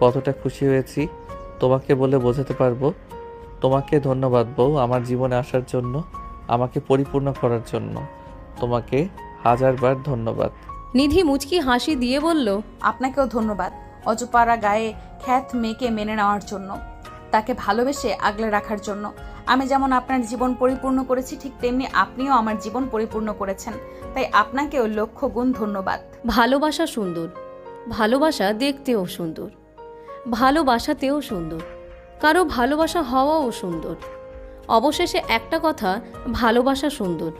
কতটা খুশি হয়েছি তোমাকে বলে বোঝাতে পারবো। তোমাকে ধন্যবাদ বউ, আমার জীবনে আসার জন্য, আমাকে পরিপূর্ণ করার জন্য। তোমাকে হাজারবার ধন্যবাদ। নিধি মুচকি হাসি দিয়ে বলল, আপনাকেও ধন্যবাদ অজপাড়া গায়ে খ্যাত মেয়েকে মেনে নেওয়ার জন্য, তাকে ভালোবেসে আগলে রাখার জন্য। আমি যেমন আপনার জীবন পরিপূর্ণ করেছি, ঠিক তেমনি আপনিও আমার জীবন পরিপূর্ণ করেছেন, তাই আপনাকেও লক্ষ গুণ ধন্যবাদ। ভালোবাসা সুন্দর, ভালোবাসা দেখতেও সুন্দর, ভালোবাসাতেও সুন্দর, কারো ভালোবাসা হওয়াও সুন্দর। অবশেষে একটা কথা, ভালোবাসা সুন্দর।